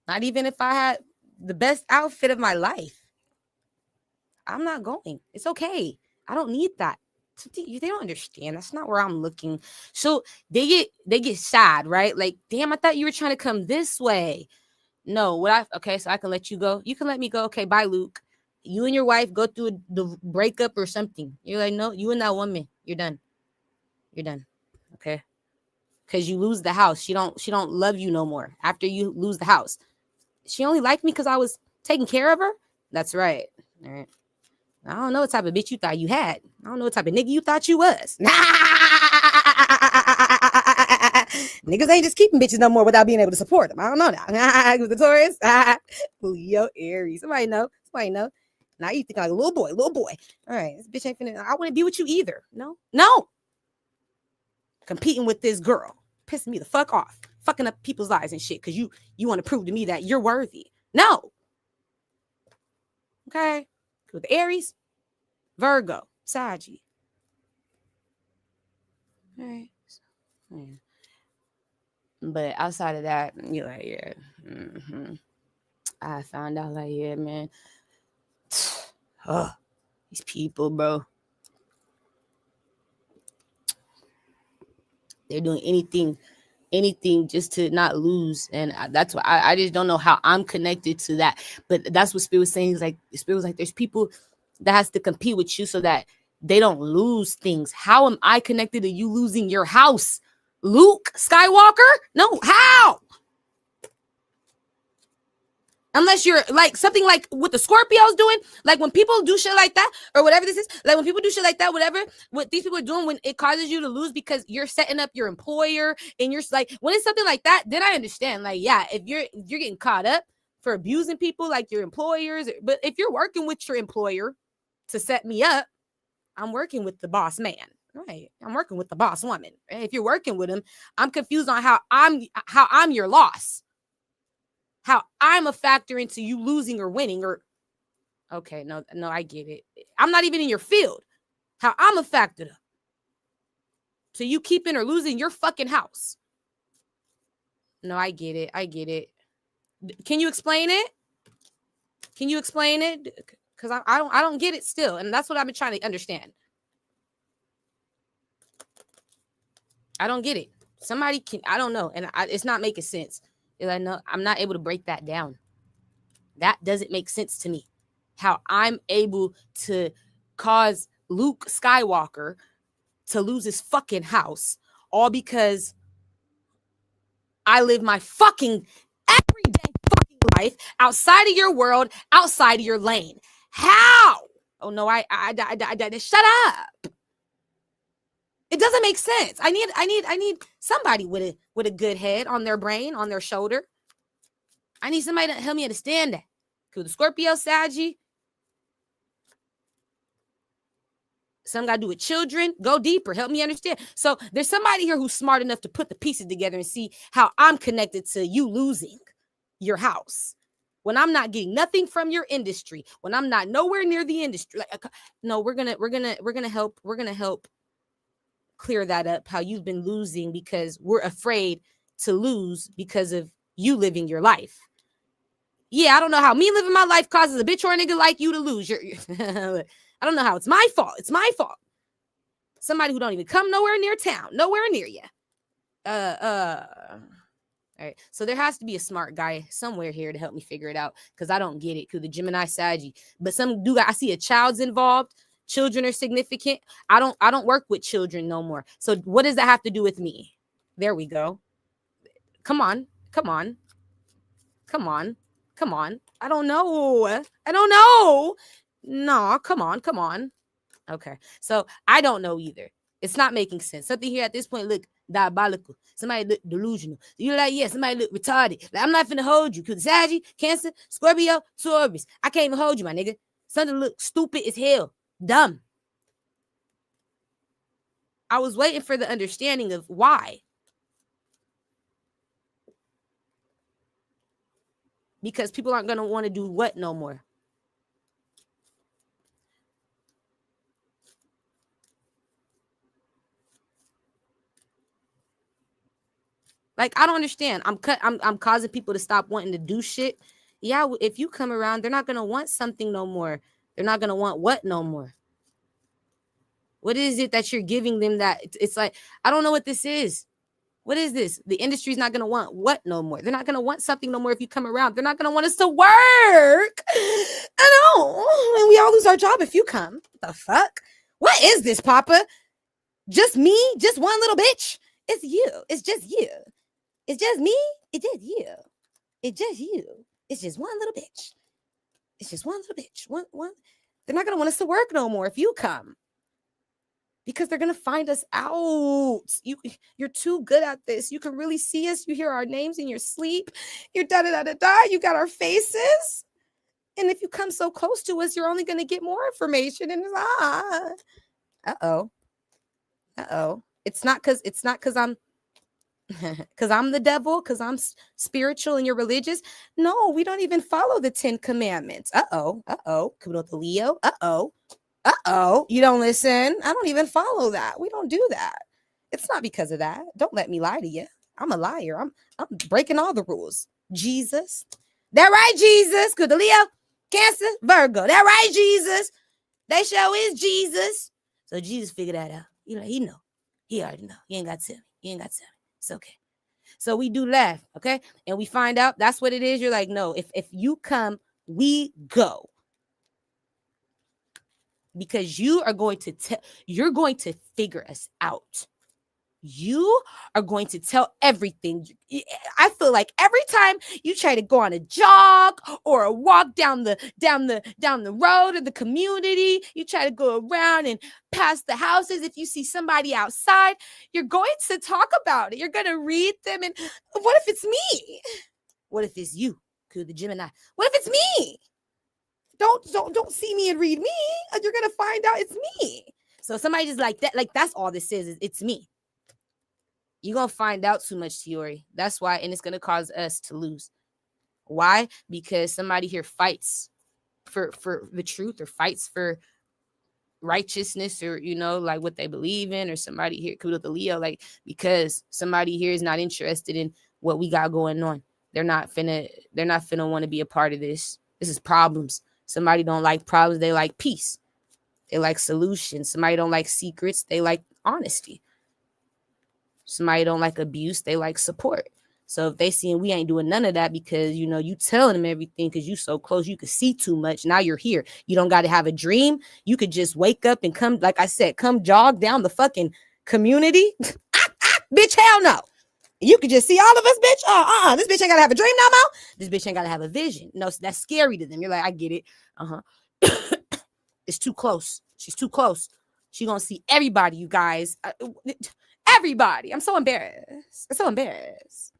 S1: Not even if I had the best outfit of my life. I'm not going. It's okay. I don't need that. They don't understand. That's not where I'm looking. So they get sad, right? Like, damn, I thought you were trying to come this way. No, okay, so I can let you go. You can let me go. Okay, bye, Luke. You and your wife go through the breakup or something. You're like, no, you and that woman, you're done. You're done. Okay. Because you lose the house. She don't love you no more after you lose the house. She only liked me because I was taking care of her. That's right. All right. I don't know what type of bitch you thought you had. I don't know what type of nigga you thought you was. Niggas ain't just keeping bitches no more without being able to support them. I don't know that. The Taurus. Leo, Aries. Somebody know. Now you think like a little boy. All right, this bitch ain't finna. I wouldn't be with you either. No. Competing with this girl. Pissing me the fuck off. Fucking up people's lives and shit. Because you want to prove to me that you're worthy. No. Okay. With Aries, Virgo, Saggy. All right. Yeah. But outside of that, you're like, yeah. I found out, like, yeah, man. Oh, these people, bro. They're doing anything just to not lose. And that's why I just don't know how I'm connected to that. But that's what Spirit was saying. Is like, Spirit was like, there's people that has to compete with you so that they don't lose things. How am I connected to you losing your house? Luke Skywalker? No, how? Unless you're like something like what the Scorpios doing, like when people do shit like that or whatever this is, like when people do shit like that, whatever, what these people are doing when it causes you to lose because you're setting up your employer and you're like, when it's something like that, then I understand. Like, yeah, if you're getting caught up for abusing people like your employers, but if you're working with your employer to set me up, I'm working with the boss man. Right. I'm working with the boss woman. Right? If you're working with him, I'm confused on how I'm your loss. How I'm a factor into you losing or winning or okay, no, I get it. I'm not even in your field. How I'm a factor to you keeping or losing your fucking house. No, I get it. Can you explain it? Because I don't get it still, and that's what I've been trying to understand. I don't get it. Somebody can, I don't know, and it's not making sense. I know I'm not able to break that down. That doesn't make sense to me. How I'm able to cause Luke Skywalker to lose his fucking house all because I live my fucking everyday fucking life, outside of your world, outside of your lane. How? Oh no, I shut up. It doesn't make sense. I need somebody with a good head on their brain, on their shoulder. I need somebody to help me understand that. Because the Scorpio Saggy, some got to do with children. Go deeper. Help me understand. So there's somebody here who's smart enough to put the pieces together and see how I'm connected to you losing your house. When I'm not getting nothing from your industry, when I'm not nowhere near the industry. Like, no, we're gonna help clear that up, how you've been losing because we're afraid to lose because of you living your life. Yeah, I don't know how me living my life causes a bitch or a nigga like you to lose. I don't know how. It's my fault. It's my fault. Somebody who don't even come nowhere near town, nowhere near you. All right. So there has to be a smart guy somewhere here to help me figure it out because I don't get it. Because the Gemini Saggy, but some dude, I see a child's involved. Children are significant. I don't work with children no more. So what does that have to do with me? There we go. Come on. I don't know. No, come on. Okay. So I don't know either. It's not making sense. Something here at this point look diabolical. Somebody look delusional. You're like, yeah, somebody look retarded. Like, I'm not finna hold you. Because Saggy, Cancer, Scorpio, Taurus. I can't even hold you, my nigga. Something look stupid as hell. Dumb. I was waiting for the understanding of why. Because people aren't going to want to do what no more? Like, I don't understand. I'm causing people to stop wanting to do shit. Yeah, if you come around, they're not going to want something no more. They're not going to want what no more? What is it that you're giving them that it's like, I don't know what this is. What is this? The industry's not going to want what no more? They're not going to want something no more if you come around. They're not going to want us to work. I know. And we all lose our job if you come. What the fuck? What is this, Papa? Just me? Just one little bitch? It's you. It's just you. It's just me. It's just you. It's just you. It's just one little bitch. It's just one little bitch. One. They're not going to want us to work no more if you come. Because they're going to find us out. You're too good at this. You can really see us. You hear our names in your sleep. You're da-da-da-da-da. You got our faces. And if you come so close to us, you're only going to get more information. And uh-oh. It's not because I'm the devil, because I'm spiritual and you're religious. No, we don't even follow the 10 commandments. Uh-oh. Coming with the Leo. Uh-oh, you don't listen. I don't even follow that. We don't do that. It's not because of that. Don't let me lie to you. I'm a liar. I'm breaking all the rules. Jesus. That right, Jesus. Good, the Leo, Cancer, Virgo. That right, Jesus. They show is Jesus. So Jesus figured that out. You know, he know. He already know. He ain't got to tell me. It's okay. So we do laugh, okay? And we find out that's what it is. You're like, no, if you come, we go. Because you're going to figure us out. You are going to tell everything. I feel like every time you try to go on a jog or a walk down the road or the community, you try to go around and past the houses. If you see somebody outside, you're going to talk about it. You're going to read them. And what if it's me? What if it's you? The Gemini. What if it's me? Don't see me and read me. You're gonna find out it's me. So somebody just like that, like that's all this is it's me. You're gonna find out too much, Tiori. That's why, and it's gonna cause us to lose. Why? Because somebody here fights for the truth or fights for righteousness or like what they believe in, or somebody here could with the Leo, like because somebody here is not interested in what we got going on. They're not finna want to be a part of this. This is problems. Somebody don't like problems. They like peace. They like solutions. Somebody don't like secrets. They like honesty. Somebody don't like abuse. They like support. So if they seeing we ain't doing none of that because, you telling them everything because you so close, you could see too much. Now you're here. You don't got to have a dream. You could just wake up and come, like I said, come jog down the fucking community. Bitch, hell no. You could just see all of us, bitch. This bitch ain't gotta have a dream no more. This bitch ain't gotta have a vision. No, that's scary to them. You're like, I get it. It's too close. She's too close. She gonna see everybody, you guys. Everybody. I'm so embarrassed. I'm so embarrassed.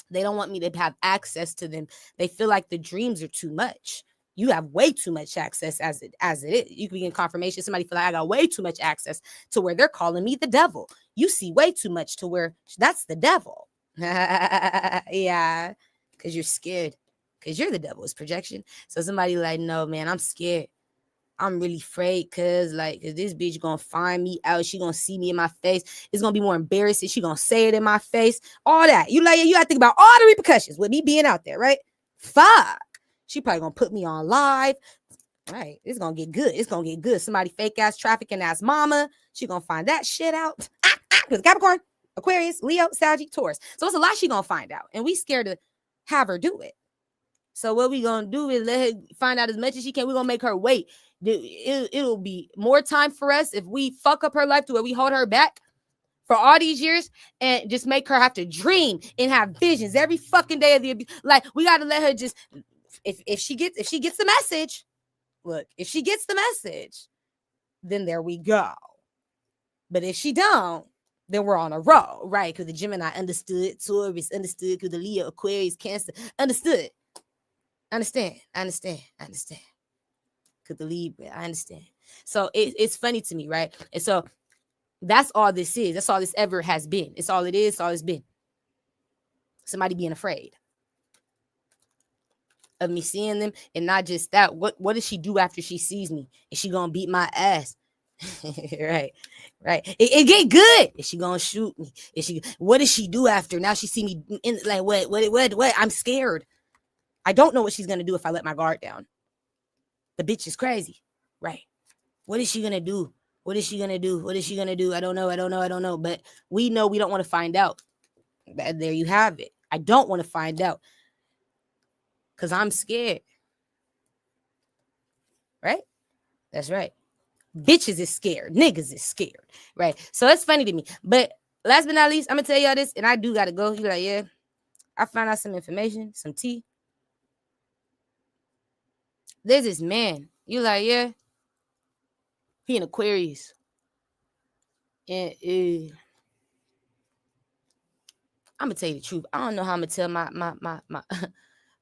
S1: They don't want me to have access to them. They feel like the dreams are too much. You have way too much access as it is. You can be in confirmation. Somebody feel like I got way too much access to where they're calling me the devil. You see way too much to where that's the devil. Yeah, because you're scared. Because you're the devil. It's projection. So somebody like, no, man, I'm scared. I'm really afraid cause this bitch gonna find me out. She gonna see me in my face. It's gonna be more embarrassing. She gonna say it in my face. All that. You gotta think about all the repercussions with me being out there, right? Fuck. She probably gonna put me on live. Right. It's gonna get good. It's gonna get good. Somebody fake ass trafficking ass mama. She gonna find that shit out. Because Capricorn, Aquarius, Leo, Sagittarius, Taurus. So it's a lot she gonna find out. And we scared to have her do it. So what we gonna do is let her find out as much as she can. We're gonna make her wait. It'll be more time for us if we fuck up her life to where we hold her back for all these years and just make her have to dream and have visions every fucking day of the abuse. Like, we gotta let her just if she gets the message, look, if she gets the message, then there we go. But if she don't, then we're on a roll, right? Because the Gemini understood, Taurus understood, because the Leo, Aquarius, Cancer understood. I understand. Because the Libra, I understand. So it's funny to me, right? And so that's all this is. That's all this ever has been. It's all it is. It's all it's been. Somebody being afraid of me seeing them. And not just that. What does she do after she sees me? Is she going to beat my ass? Right. It get good. Is she going to shoot me? What does she do after? Now she see me in like, what? I'm scared. I don't know what she's going to do if I let my guard down. The bitch is crazy. Right. What is she going to do? I don't know. But we know we don't want to find out. There you have it. I don't want to find out. Because I'm scared. Right? That's right. Bitches is scared. Niggas is scared. Right? So it's funny to me. But last but not least, I'm going to tell y'all this. And I do got to go. You're like, yeah. I found out some information. Some tea. There's this man. You like, yeah. He in Aquarius. And I'm gonna tell you the truth. I don't know how I'm gonna tell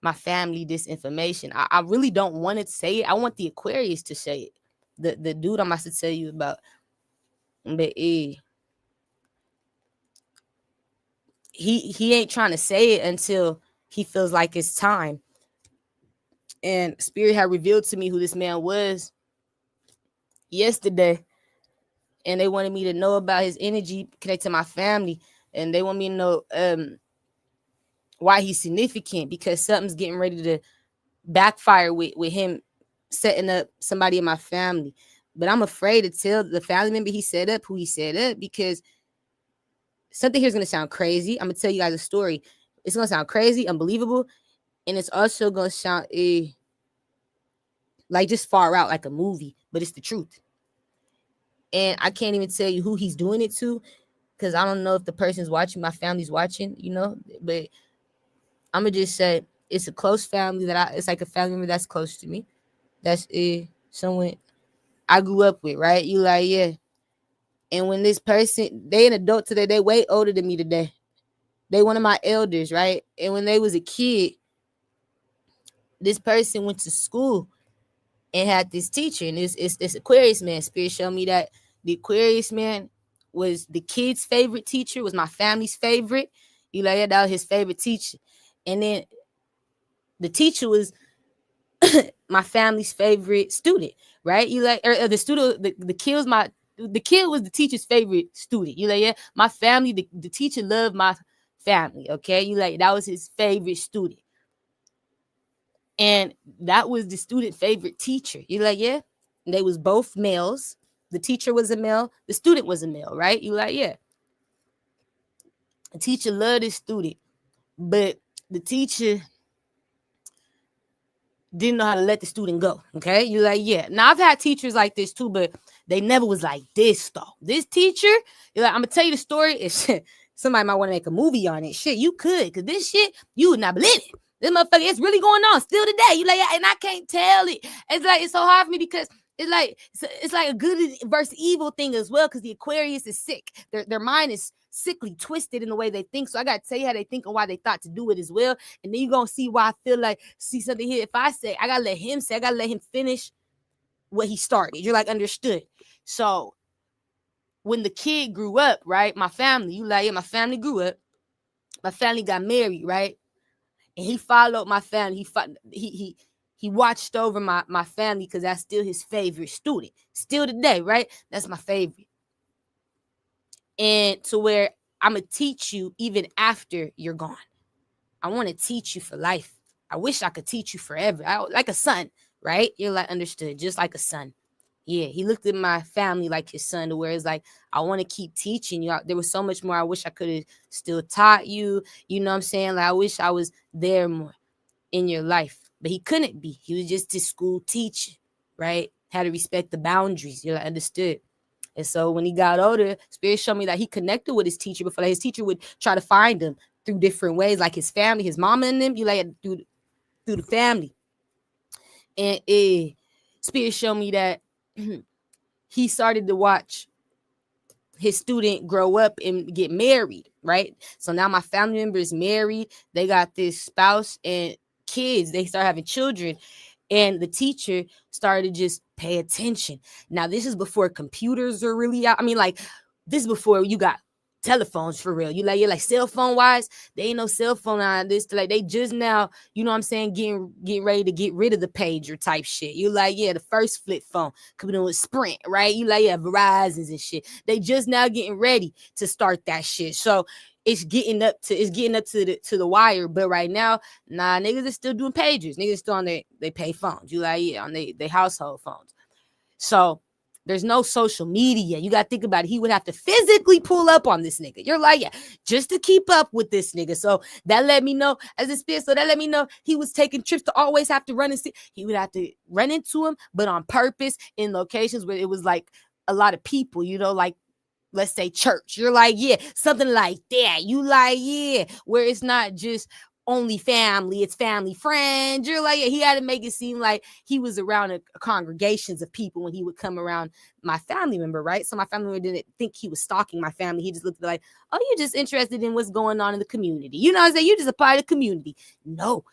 S1: my family this information. I really don't want to say it. I want the Aquarius to say it. The dude I'm about to tell you about. But he ain't trying to say it until he feels like it's time. And Spirit had revealed to me who this man was yesterday. And they wanted me to know about his energy connected to my family. And they want me to know why he's significant, because something's getting ready to backfire with him setting up somebody in my family. But I'm afraid to tell the family member who he set up, because something here is going to sound crazy. I'm going to tell you guys a story. It's going to sound crazy, unbelievable. And it's also going to sound like just far out, like a movie, but it's the truth. And I can't even tell you who he's doing it to, because I don't know if the person's watching, my family's watching, but I'm going to just say it's a close family it's like a family member that's close to me. That's someone I grew up with, right? You like, yeah. And when this person, they an adult today, they way older than me today. They one of my elders, right? And when they was a kid, this person went to school and had this teacher, and it's Aquarius man. Spirit showed me that the Aquarius man was the kid's favorite teacher, was my family's favorite. You like, yeah, that was his favorite teacher. And then the teacher was my family's favorite student, right? You like, or the student, the kid was the teacher's favorite student. You like, yeah, my family, the teacher loved my family. Okay, you like, that was his favorite student. And that was the student favorite teacher. You like, yeah. And they was both males. The teacher was a male. The student was a male, right? You like, yeah. The teacher loved his student. But the teacher didn't know how to let the student go. Okay. You like, yeah. Now I've had teachers like this too, but they never was like this though. This teacher, you're like, I'm going to tell you the story. Somebody might want to make a movie on it. Shit, you could, because this shit, you would not believe it. This motherfucker, it's really going on still today. You like, and I can't tell it. It's like, it's so hard for me because it's like a good versus evil thing as well, because the Aquarius is sick. Their mind is sickly twisted in the way they think. So I got to tell you how they think and why they thought to do it as well. And then you're going to see why I feel like, see something here. If I say, I got to let him say, I got to let him finish what he started. You're like, understood. So when the kid grew up, right, my family, you like, yeah, my family grew up. My family got married, right? And he followed my family. He watched over my family because that's still his favorite student. Still today, right? That's my favorite. And to where I'm going to teach you even after you're gone. I want to teach you for life. I wish I could teach you forever. Like a son, right? You're like, understood, just like a son. Yeah, he looked at my family like his son, to where it's like, I want to keep teaching you. There was so much more I wish I could have still taught you. You know what I'm saying? Like, I wish I was there more in your life. But he couldn't be. He was just his school teacher, right? Had to respect the boundaries. You're like, understood. And so when he got older, Spirit showed me that he connected with his teacher before. Like, his teacher would try to find him through different ways, like his family, his mama and them. You like through the family. And Spirit showed me that he started to watch his student grow up and get married, right? So now my family member is married. They got this spouse and kids. They start having children. And the teacher started to just pay attention. Now, this is before computers are really out. I mean, like, this is before you got telephones for real. You're like cell phone wise, they ain't no cell phone on this. Like, they just now, you know what I'm saying, getting ready to get rid of the pager type shit. You like, yeah, the first flip phone coming in with Sprint, right? You like, yeah, Verizons and shit. They just now getting ready to start that shit. So it's getting up to the wire. But right now, nah, niggas is still doing pagers. Niggas still on they pay phones. You like, yeah, on they household phones. So there's no social media. You got to think about it. He would have to physically pull up on this nigga. You're like, yeah, just to keep up with this nigga. So that let me know, as a spirit, so that let me know he was taking trips to always have to run and see. He would have to run into him, but on purpose in locations where it was like a lot of people, you know, like, let's say church. You're like, yeah, something like that. You like, yeah, where it's not just only family, it's family friends. You're like, yeah, he had to make it seem like he was around congregations of people when he would come around my family member, right? So my family member didn't think he was stalking my family. He just looked like, oh, you're just interested in what's going on in the community. You know what I'm saying? You're just a part of the community. No,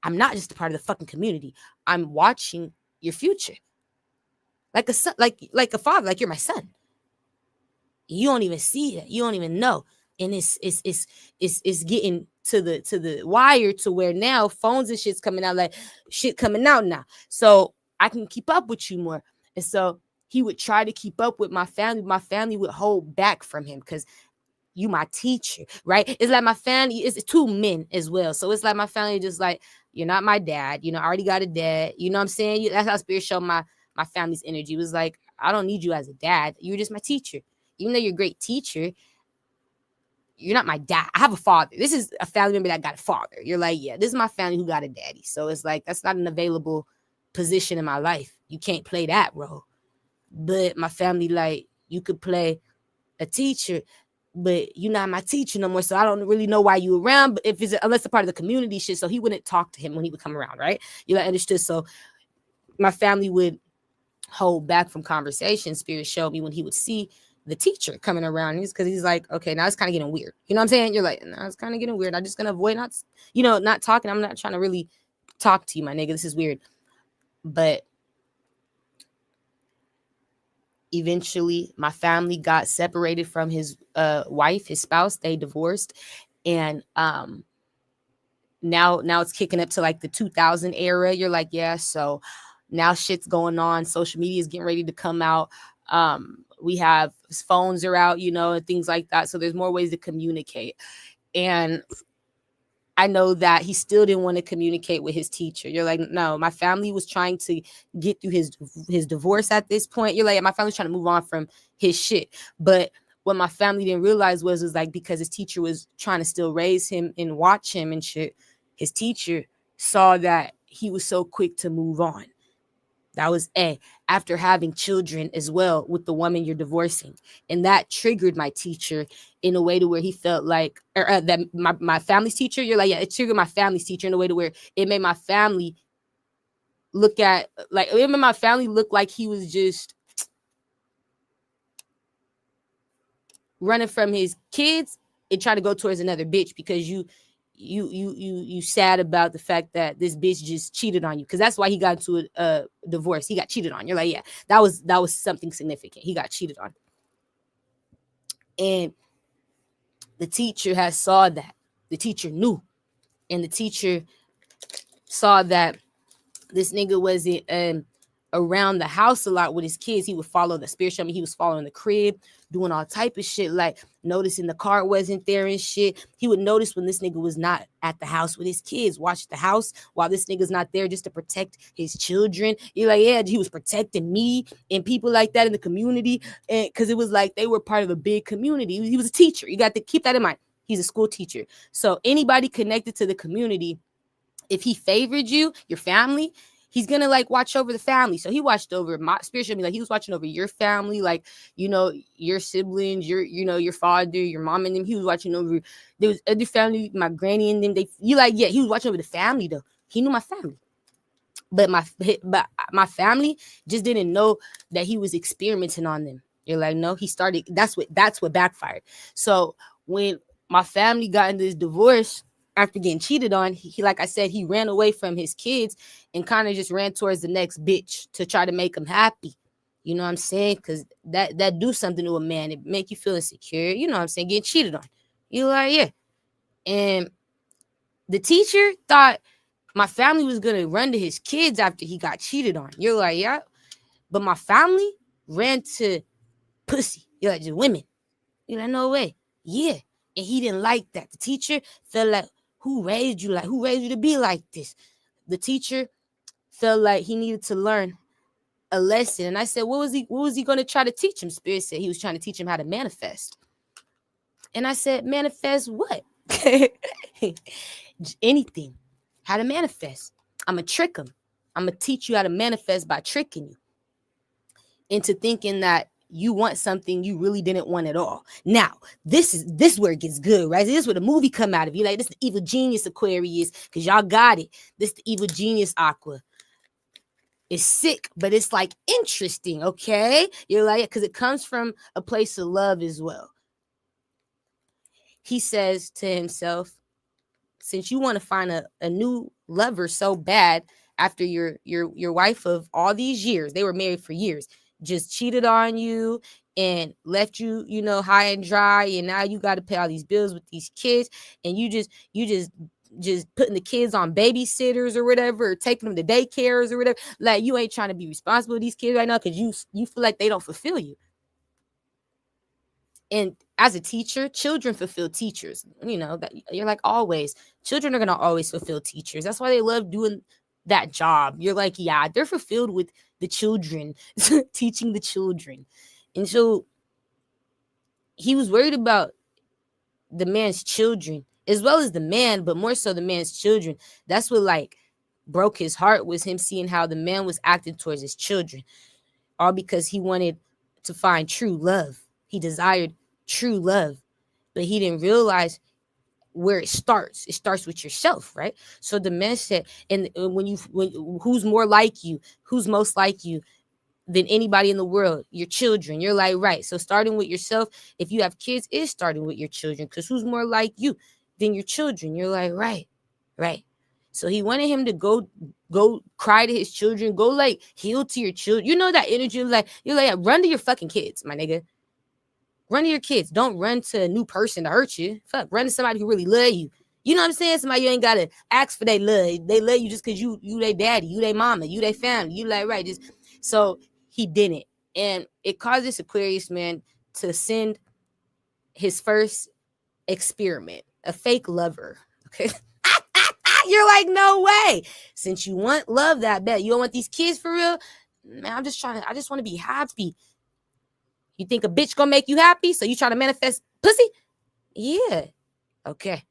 S1: I'm not just a part of the fucking community. I'm watching your future. Like a son, like a father, like you're my son. You don't even see that. You don't even know. And it's getting to the wire to where now phones and shit's coming out, like shit coming out now. So I can keep up with you more. And so he would try to keep up with my family. My family would hold back from him because you my teacher, right? It's like my family is two men as well. So it's like my family just like, you're not my dad. You know, I already got a dad. You know what I'm saying? That's how Spirit showed my family's energy. It was like, I don't need you as a dad. You're just my teacher. Even though you're a great teacher, you're not my dad. I have a father. This is a family member that got a father. You're like, yeah, this is my family who got a daddy. So it's like, that's not an available position in my life. You can't play that role. But my family, like, you could play a teacher, but you're not my teacher no more. So I don't really know why you around. But if it's unless it's a part of the community shit, so he wouldn't talk to him when he would come around, right? You like understood. So my family would hold back from conversation. Spirit showed me when he would see the teacher coming around, because he's like, okay, now it's kind of getting weird. You know what I'm saying? You're like, now it's kind of getting weird. I'm just gonna avoid not talking. I'm not trying to really talk to you, my nigga. This is weird. But eventually my family got separated from his wife, his spouse. They divorced. And now it's kicking up to like the 2000 era. You're like, yeah, so now shit's going on. Social media is getting ready to come out. We have phones are out, you know, and things like that. So there's more ways to communicate. And I know that he still didn't want to communicate with his teacher. You're like, no, my family was trying to get through his divorce at this point. You're like, my family's trying to move on from his shit. But what my family didn't realize was like, because his teacher was trying to still raise him and watch him and shit, his teacher saw that he was so quick to move on. That was A. After having children as well with the woman you're divorcing. And that triggered my teacher in a way to where he felt like, or that my family's teacher, you're like, yeah, it triggered my family's teacher in a way to where it made my family look at, like, it made my family look like he was just running from his kids and trying to go towards another bitch because you sad about the fact that this bitch just cheated on you, because that's why he got into a divorce. He got cheated on. You're like, yeah, that was something significant. He got cheated on. And the teacher has saw that. The teacher knew. And the teacher saw that this nigga wasn't around the house a lot with his kids. He would follow the spirit show me. He was following the crib, doing all type of shit, like noticing the car wasn't there and shit. He would notice when this nigga was not at the house with his kids, watch the house while this nigga's not there just to protect his children. You're like, yeah, he was protecting me and people like that in the community. And because it was like they were part of a big community. He was a teacher. You got to keep that in mind. He's a school teacher. So anybody connected to the community, if he favored you, your family, he's gonna like watch over the family. So he watched over my spiritually, like he was watching over your family, like, you know, your siblings, your, you know, your father, your mom and them. He was watching over, there was other family, my granny and them. You like, yeah, he was watching over the family though. He knew my family. But my family just didn't know that he was experimenting on them. You're like, no, he started, that's what backfired. So when my family got into this divorce after getting cheated on, he like I said, he ran away from his kids and kind of just ran towards the next bitch to try to make him happy. You know what I'm saying? Because that do something to a man. It make you feel insecure. You know what I'm saying? Getting cheated on. You like, yeah. And the teacher thought my family was going to run to his kids after he got cheated on. You're like, yeah. But my family ran to pussy. You're like, just women. You're like, no way. Yeah. And he didn't like that. The teacher felt like, who raised you like? Who raised you to be like this? The teacher felt like he needed to learn a lesson. And I said, what was he going to try to teach him? Spirit said he was trying to teach him how to manifest. And I said, manifest what? Anything. How to manifest. I'm going to trick him. I'm going to teach you how to manifest by tricking you into thinking that you want something you really didn't want at all. Now, this is where it gets good, right? This is where the movie come out of. You like, this is the evil genius Aquarius, because y'all got it. This is the evil genius Aqua. It's sick, but it's like interesting, okay? You're like, because it comes from a place of love as well. He says to himself, since you want to find a new lover so bad after your wife of all these years, they were married for years, just cheated on you and left you, you know, high and dry, and now you got to pay all these bills with these kids, and you just putting the kids on babysitters or whatever, or taking them to daycares or whatever. Like, you ain't trying to be responsible with these kids right now because you feel like they don't fulfill you. And as a teacher, children fulfill teachers. You know, that you're like, always, children are going to always fulfill teachers. That's why they love doing that job. You're like, yeah, they're fulfilled with the children, teaching the children. And so he was worried about the man's children as well as the man, but more so the man's children. That's what like broke his heart, was him seeing how the man was acting towards his children, all because he wanted to find true love. He desired true love, but he didn't realize where it starts. It starts with yourself, right? So the man said, and when who's more like you, who's most like you than anybody in the world? Your children. You're like, right. So starting with yourself, if you have kids, is starting with your children, because who's more like you than your children? You're like, right. So he wanted him to go cry to his children, go like heal to your children. You know that energy, like, you're like, run to your fucking kids, my nigga. Run to your kids. Don't run to a new person to hurt you. Fuck, run to somebody who really love you. You know what I'm saying? Somebody you ain't gotta ask for their love. They love you just because you their daddy, you their mama, you their family. You like, right. Just so he didn't. And it caused this Aquarius man to send his first experiment, a fake lover. Okay. You're like, no way. Since you want love that bad, you don't want these kids for real? Man, I just want to be happy. You think a bitch gonna make you happy? So you trying to manifest pussy? Yeah. Okay.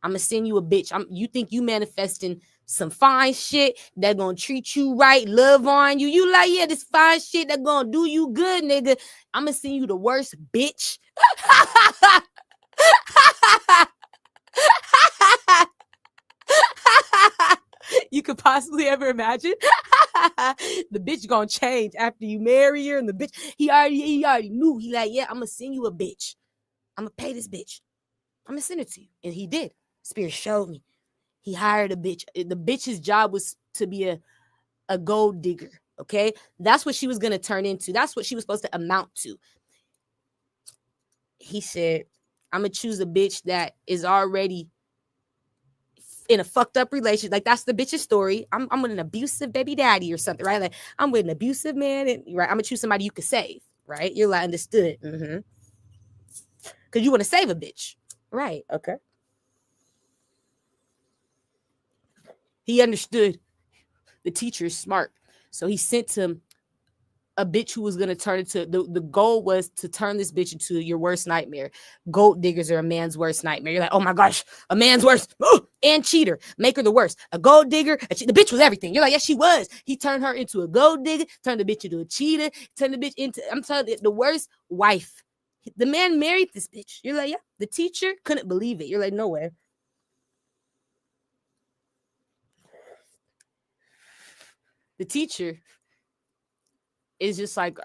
S1: I'm gonna send you a bitch. You think you manifesting some fine shit that gonna treat you right, love on you. You like, yeah, this fine shit that gonna do you good, nigga. I'm gonna send you the worst bitch. You could possibly ever imagine. The bitch gonna change after you marry her, and the bitch he already knew. He like, yeah, I'm gonna send you a bitch. I'm gonna pay this bitch. I'm gonna send it to you, and he did. Spirit showed me. He hired a bitch. The bitch's job was to be a gold digger. Okay, that's what she was gonna turn into. That's what she was supposed to amount to. He said, I'm gonna choose a bitch that is already in a fucked up relationship. Like, that's the bitch's story. I'm with an abusive baby daddy or something, right? Like, I'm with an abusive man, and right, I'm gonna choose somebody you could save, right? You're like, understood. Because you want to save a bitch, right? Okay. He understood. The teacher is smart, so he sent him a bitch who was going to turn into the goal was to turn this bitch into your worst nightmare. Gold diggers are a man's worst nightmare. You're like, oh my gosh, a man's worst. And cheater, make her the worst. A gold digger, the bitch was everything. You're like, yes, she was. He turned her into a gold digger, turned the bitch into a cheater, turned the bitch into, I'm telling you, the worst wife. The man married this bitch. You're like, yeah. The teacher couldn't believe it. You're like, no way. The teacher is just like,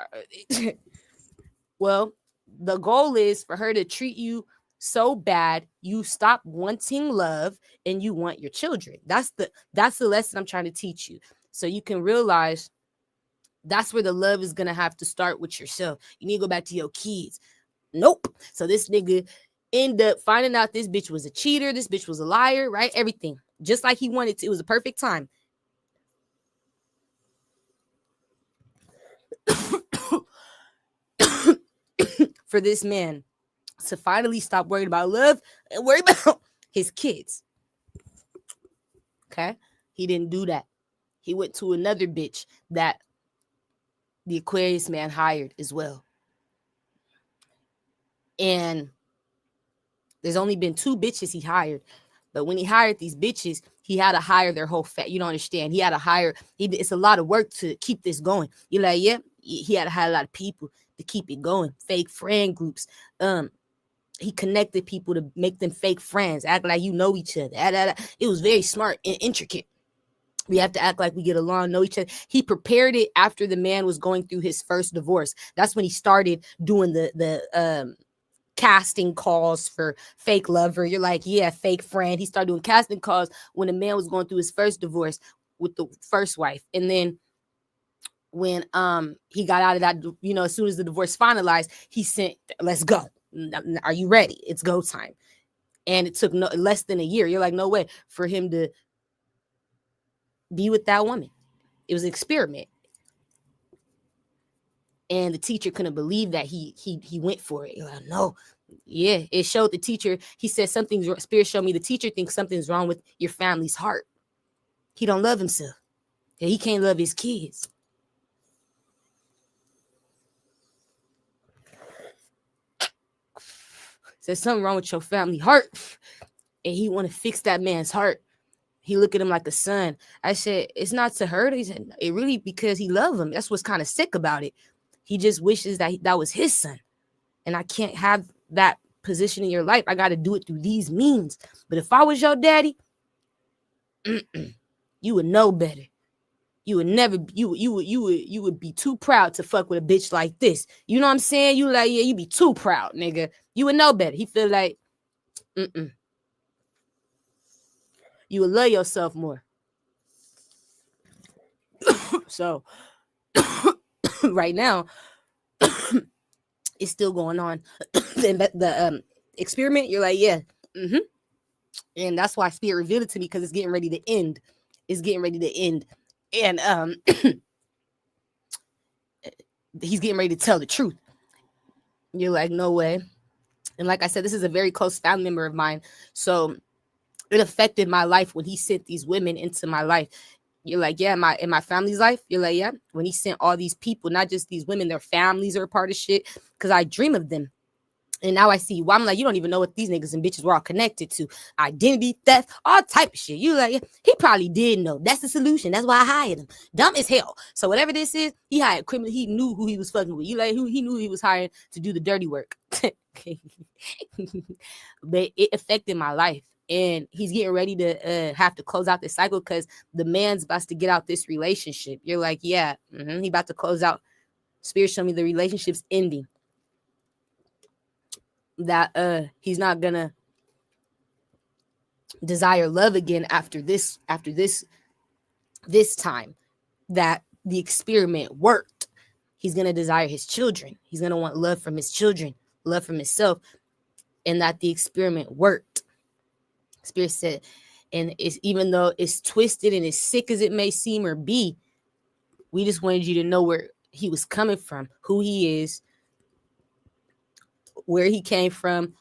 S1: well, the goal is for her to treat you so bad you stop wanting love and you want your children. That's the lesson I'm trying to teach you, so you can realize that's where the love is gonna have to start with yourself. You need to go back to your kids. Nope. So this nigga ended up finding out this bitch was a cheater, this bitch was a liar, right? Everything just like he wanted to. It was a perfect time. For this man to finally stop worrying about love and worry about his kids. Okay? He didn't do that. He went to another bitch that the Aquarius man hired as well. And there's only been 2 bitches he hired. But when he hired these bitches, he had to hire their whole you don't understand. He had to hire, it's a lot of work to keep this going. You're like, yeah, he had to hire a lot of people to keep it going. Fake friend groups. He connected people to make them fake friends, act like you know each other. It was very smart and intricate. We have to act like we get along, know each other. He prepared it after the man was going through his first divorce. That's when he started doing the casting calls for fake lover. You're like, yeah, fake friend. He started doing casting calls when the man was going through his first divorce with the first wife. And then when he got out of that, as soon as the divorce finalized, he sent, let's go. Are you ready? It's go time. And it took less than a year. You're like, no way for him to be with that woman. It was an experiment. And the teacher couldn't believe that he went for it. You're like, no. Yeah, it showed the teacher. He said something's wrong. Spirit showed me the teacher thinks something's wrong with your family's heart. He don't love himself. He can't love his kids. There's something wrong with your family heart. And he want to fix that man's heart. He looked at him like a son. I said, it's not to hurt. He said, it really because he loved him. That's what's kind of sick about it. He just wishes that that was his son. And I can't have that position in your life. I got to do it through these means. But if I was your daddy, you would know better. You would never, you would be too proud to fuck with a bitch like this. You know what I'm saying? You like, yeah, you be too proud, nigga. You would know better. He feel like, you would love yourself more. So right now, it's still going on. the experiment, you're like, yeah. And that's why Spirit revealed it to me, because it's getting ready to end. It's getting ready to end. And he's getting ready to tell the truth. You're like, no way. And like I said, this is a very close family member of mine. So it affected my life when he sent these women into my life. You're like, yeah, in my family's life. You're like, yeah, when he sent all these people, not just these women, their families are a part of shit, because I dream of them. And now I see why. I'm like, you don't even know what these niggas and bitches were all connected to. Identity theft, all type of shit. You like, he probably did know. That's the solution. That's why I hired him. Dumb as hell. So whatever this is, he hired criminal. He knew who he was fucking with. You like, who he knew he was hiring to do the dirty work. But it affected my life. And he's getting ready to have to close out this cycle because the man's about to get out this relationship. You're like, yeah, he about to close out. Spirit showed me the relationship's ending. That he's not gonna desire love again after this time that the experiment worked. He's gonna desire his children. He's gonna want love from his children, love from himself, and that the experiment worked. Spirit said, and it's, even though it's twisted and as sick as it may seem or be, we just wanted you to know where he was coming from, who he is, where he came from,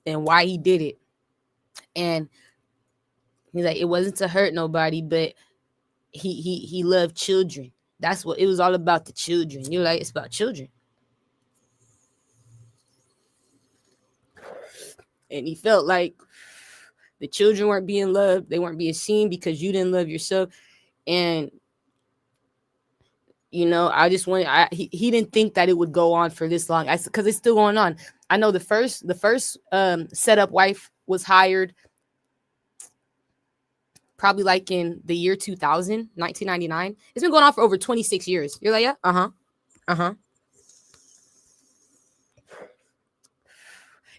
S1: and why he did it. And he's like, it wasn't to hurt nobody, but he loved children. That's what it was all about, the children. You're like, it's about children. And he felt like the children weren't being loved. They weren't being seen because you didn't love yourself. And, you know, I just wanted, he didn't think that it would go on for this long. Because it's still going on. I know the first setup wife was hired probably like in the year 2000, 1999. It's been going on for over 26 years. You're like, yeah,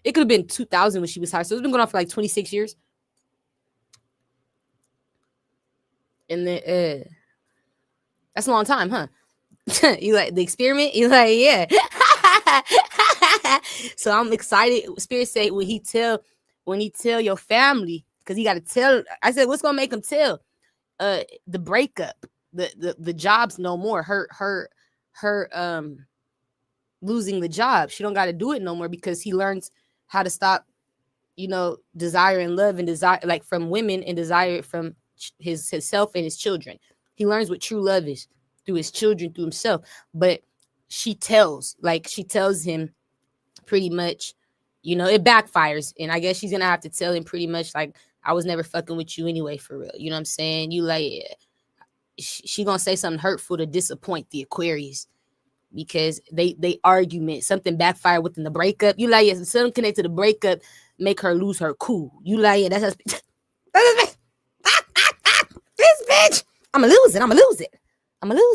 S1: It could have been 2000 when she was hired. So it's been going on for like 26 years. And then, that's a long time, huh? You like the experiment? You like, yeah. So I'm excited. Spirit say when he tell your family, because he got to tell. I said, what's gonna make him tell? The breakup, the jobs no more. Her losing the job. She don't got to do it no more because he learns how to stop, you know, desire and love and desire like from women and desire it from himself and his children. He learns what true love is through his children, through himself. But she tells him pretty much, you know, it backfires. And I guess she's gonna have to tell him pretty much like, I was never fucking with you anyway, for real. You know what I'm saying? You like, she gonna say something hurtful to disappoint the Aquarius because they argument, something backfired within the breakup. You like, yes, something connected to the breakup make her lose her cool. You like, yeah, that's this bitch. I'ma lose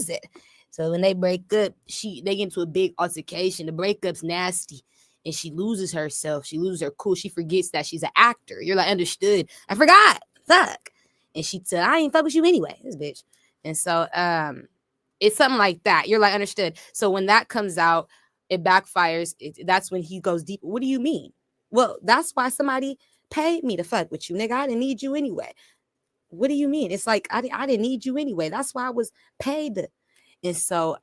S1: it. So when they break up, they get into a big altercation. The breakup's nasty. And she loses herself. She loses her cool. She forgets that she's an actor. You're like, understood. I forgot. Fuck. And she said, I ain't fuck with you anyway. This bitch. And so it's something like that. You're like, understood. So when that comes out, it backfires. That's when he goes deep. What do you mean? Well, that's why somebody paid me to fuck with you, nigga. I didn't need you anyway. What do you mean? It's like, I didn't need you anyway. That's why I was paid. And so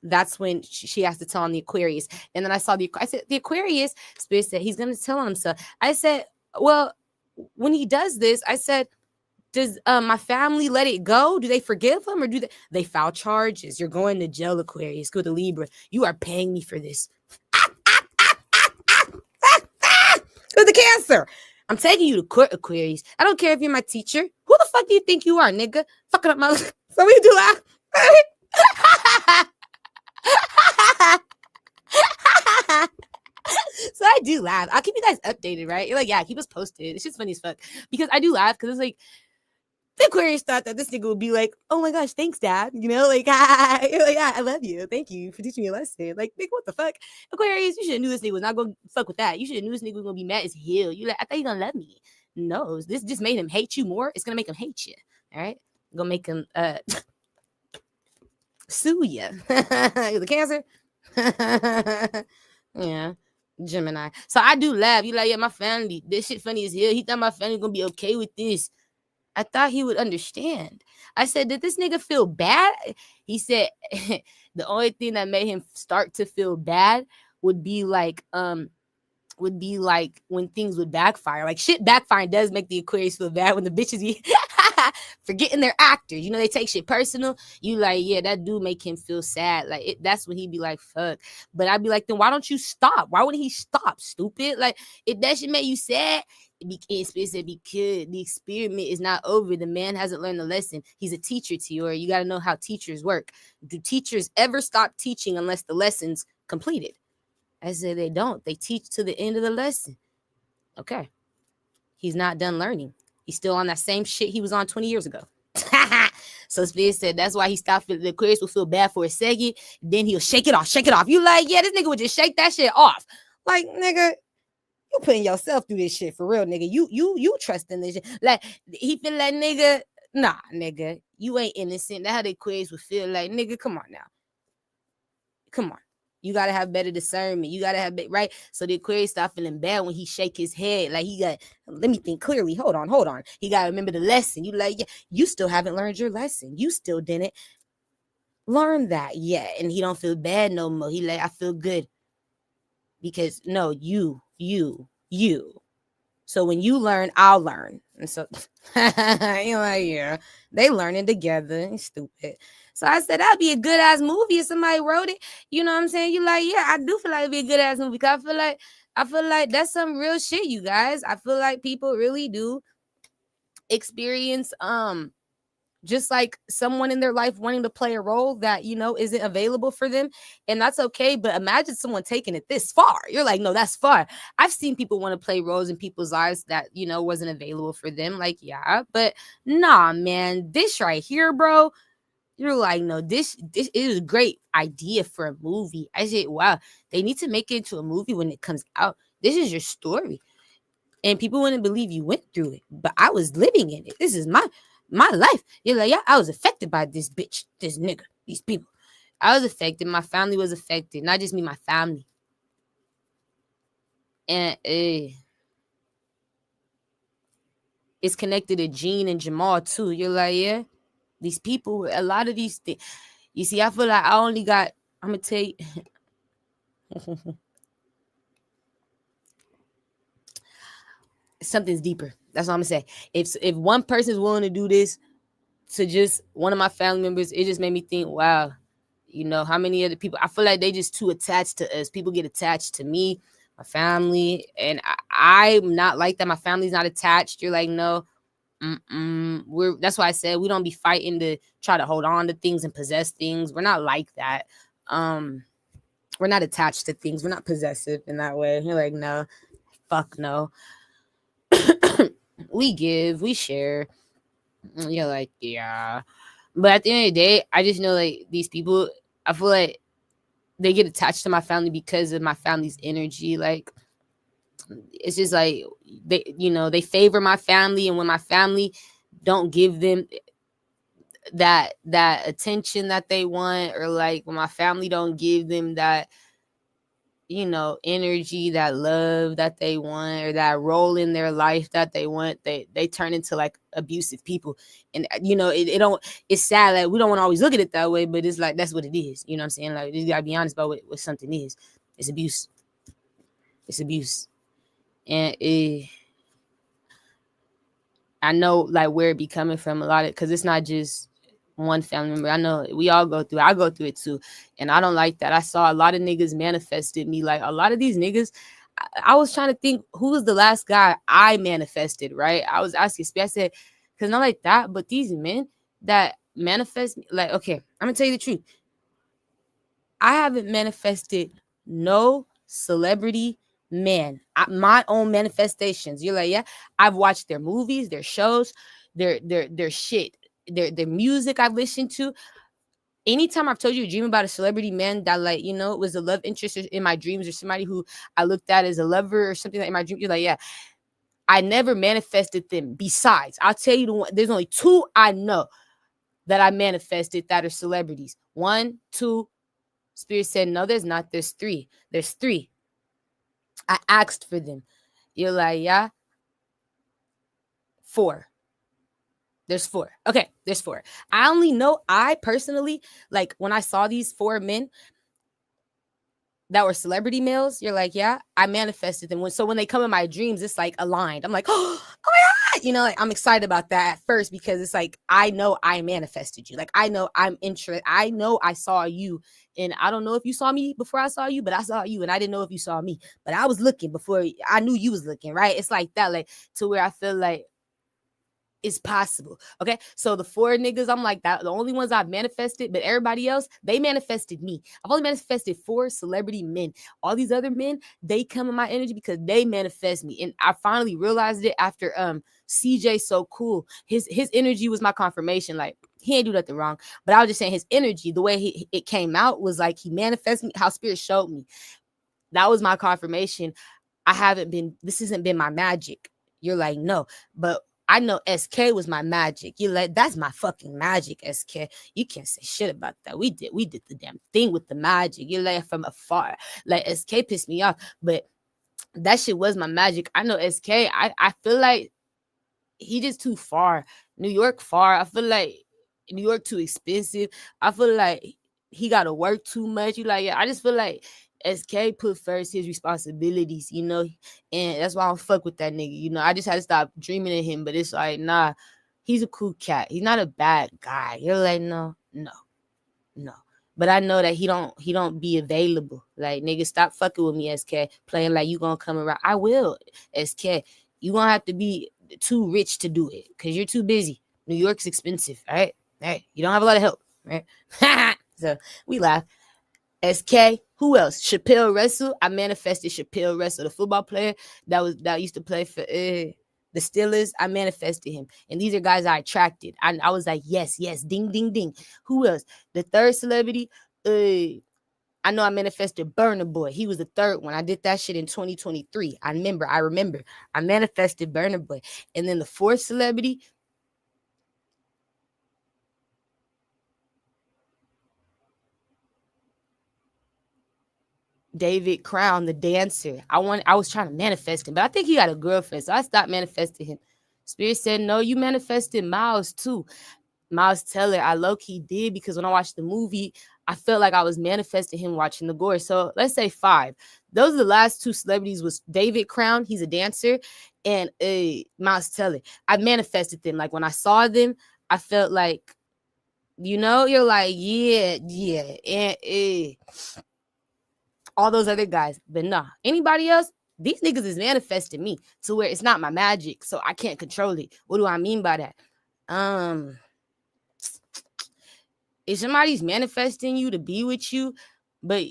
S1: that's when she has to tell on the Aquarius. And then I said, the Aquarius, Spirit said, he's going to tell on himself. I said, well, when he does this, I said, does my family let it go? Do they forgive him or do they file charges? You're going to jail, Aquarius. Go to Libra. You are paying me for this. With the Cancer. I'm taking you to court, Aquarius. I don't care if you're my teacher. Who the fuck do you think you are, nigga? Fucking up my life. So we do laugh. So I do laugh. I'll keep you guys updated, right? You're like, yeah, keep us posted. It's just funny as fuck. Because I do laugh because it's like the Aquarius thought that this nigga would be like, oh my gosh, thanks, Dad. You know, like, you're like, I love you. Thank you for teaching me a lesson. Like, nigga, what the fuck? Aquarius, you should have knew this nigga was not gonna fuck with that. You should have knew this nigga was gonna be mad as hell. You like, I thought you gonna love me. No, this just made him hate you more. It's gonna make him hate you. All right? Gonna make him sue you. The Cancer. Yeah. Gemini. So I do laugh. You like, yeah, my family. This shit funny as hell. He thought my family gonna be okay with this. I thought he would understand. I said, did this nigga feel bad? He said the only thing that made him start to feel bad would be like when things would backfire. Like shit backfiring does make the Aquarius feel bad when the bitches Forgetting they're actors. They take shit personal. You like, yeah, that dude make him feel sad. Like that's when he'd be like, fuck. But I'd be like, then why don't you stop? Why wouldn't he stop, stupid? Like, if that shit make you sad, because the experiment is not over. The man hasn't learned the lesson. He's a teacher to you, or you got to know how teachers work. Do teachers ever stop teaching unless the lesson's completed? I said they don't. They teach to the end of the lesson. Okay. He's not done learning. He's still on that same shit he was on 20 years ago. So Spears said that's why he stopped. The Aquarius will feel bad for a second. Then he'll shake it off. Shake it off. You like, yeah, this nigga would just shake that shit off. Like, nigga, you putting yourself through this shit for real, nigga. You trust in this shit. Like, he feel like, nigga, nah, nigga, you ain't innocent. That's how the Aquarius would feel like, nigga, come on now. Come on. You got to have better discernment. You got to have, right? So the Aquarius stop feeling bad when he shake his head. Like, he got, let me think clearly. Hold on. He got to remember the lesson. You like, yeah, you still haven't learned your lesson. You still didn't learn that yet. And he don't feel bad no more. He like, I feel good. Because, no, you. So when you learn, I'll learn. And so, you're like, yeah, they learning together. It's stupid. So I said, that'd be a good ass movie if somebody wrote it. You know what I'm saying? You like, yeah, I do feel like it'd be a good ass movie. Because I feel like that's some real shit, you guys. I feel like people really do experience just like someone in their life wanting to play a role that, isn't available for them. And that's okay. But imagine someone taking it this far. You're like, no, that's far. I've seen people want to play roles in people's lives that, wasn't available for them. Like, yeah, but nah, man, this right here, bro. You're like, no, this is a great idea for a movie. I said, wow, they need to make it into a movie when it comes out. This is your story. And people wouldn't believe you went through it. But I was living in it. This is my life. You're like, yeah, I was affected by this bitch, this nigga, these people. I was affected. My family was affected. Not just me, my family. And it's connected to Gene and Jamal too. You're like, yeah, these people, a lot of these things. You see, I feel like I'm going to tell you. Something's deeper. That's what I'm going to say. If one person is willing to do this to just one of my family members, it just made me think, wow, how many other people, I feel like they just too attached to us. People get attached to me, my family, and I'm not like that. My family's not attached. You're like, no, that's why I said we don't be fighting to try to hold on to things and possess things. We're not like that. We're not attached to things. We're not possessive in that way. You're like, no, fuck no. We give, we share. You're like, yeah. But at the end of the day, I just know like these people, I feel like they get attached to my family because of my family's energy. Like, it's just like they favor my family, and when my family don't give them that attention that they want, or like when my family don't give them that energy, that love that they want, or that role in their life that they want, they turn into like abusive people. And it's sad that we don't want to always look at it that way, but it's like that's what it is. You know what I'm saying? Like, you gotta be honest about what something is. It's abuse. It's abuse. And I know like where it be coming from a lot of, because it's not just one family member. I know we all go through it. I go through it too. And I don't like that. I saw a lot of niggas manifested me. Like, a lot of these niggas, I was trying to think who was the last guy I manifested, right? I was asking, I said, because not like that, but these men that manifest, like, okay, I'm going to tell you the truth. I haven't manifested no celebrity man. My own manifestations. You're like, yeah, I've watched their movies, their shows, their shit, their music I've listened to. Anytime I've told you a dream about a celebrity man that, like, it was a love interest in my dreams, or somebody who I looked at as a lover or something like in my dream, you're like, yeah, I never manifested them. Besides, I'll tell you there's only two I know that I manifested that are celebrities. 1, 2. Spirit said, no, there's not. There's 3. There's 3. I asked for them. You're like, yeah. 4. There's 4. Okay, there's 4. I only know, I personally, like, when I saw these 4 men that were celebrity males, you're like, yeah, I manifested them. So when they come in my dreams, it's like aligned. I'm like, oh my you know, like, I'm excited about that at first because it's like I know I manifested you. Like I know I'm interested. I know I saw you, and I don't know if you saw me before I saw you, but I saw you, and I didn't know if you saw me, but I was looking before I knew you was looking. Right? It's like that, like to where I feel like it's possible. Okay. So the four niggas, I'm like that. The only ones I've manifested, but everybody else, they manifested me. I've only manifested 4 celebrity men. All these other men, they come in my energy because they manifest me. And I finally realized it after CJ So Cool. His energy was my confirmation. Like he ain't do nothing wrong. But I was just saying his energy, the way it came out was like he manifested me, how spirit showed me. That was my confirmation. This hasn't been my magic. You're like, no, but I know SK was my magic. You're like, that's my fucking magic, SK. You can't say shit about that. We did the damn thing with the magic. You're like from afar. Like SK pissed me off, but that shit was my magic. I know SK. I feel like he just too far. New York far. I feel like New York too expensive. I feel like he gotta work too much. You like, yeah, I just feel like SK put first his responsibilities, you know, and that's why I don't fuck with that nigga. You know, I just had to stop dreaming of him. But it's like, nah, he's a cool cat. He's not a bad guy. You're like, no, no, no. But I know that he don't be available. Like, nigga, stop fucking with me, SK. Playing like you gonna come around. I will, SK. You gonna have to be too rich to do it because you're too busy. New York's expensive, all right? All right. You don't have a lot of help, right? So we laugh. SK, who else? Chappelle Russell. I manifested Chappelle Russell, the football player that used to play for the Steelers. I manifested him. And these are guys I attracted. I was like, yes, yes, ding, ding, ding. Who else? The third celebrity, I know I manifested Burna Boy. He was the third one. I did that shit in 2023. I remember. I manifested Burna Boy. And then the fourth celebrity, David Crown, the dancer. I was trying to manifest him, but I think he got a girlfriend, so I stopped manifesting him. Spirit said, no, you manifested Miles too. Miles Teller, I low-key did because when I watched the movie, I felt like I was manifesting him watching the gore. So let's say 5. Those are the last 2 celebrities was David Crown, he's a dancer, and Miles Teller. I manifested them. Like when I saw them, I felt like, you know, you're like, yeah, yeah, and all those other guys. But nah, anybody else, these niggas is manifesting me to where it's not my magic, so I can't control it. What do I mean by that? If somebody's manifesting you to be with you, but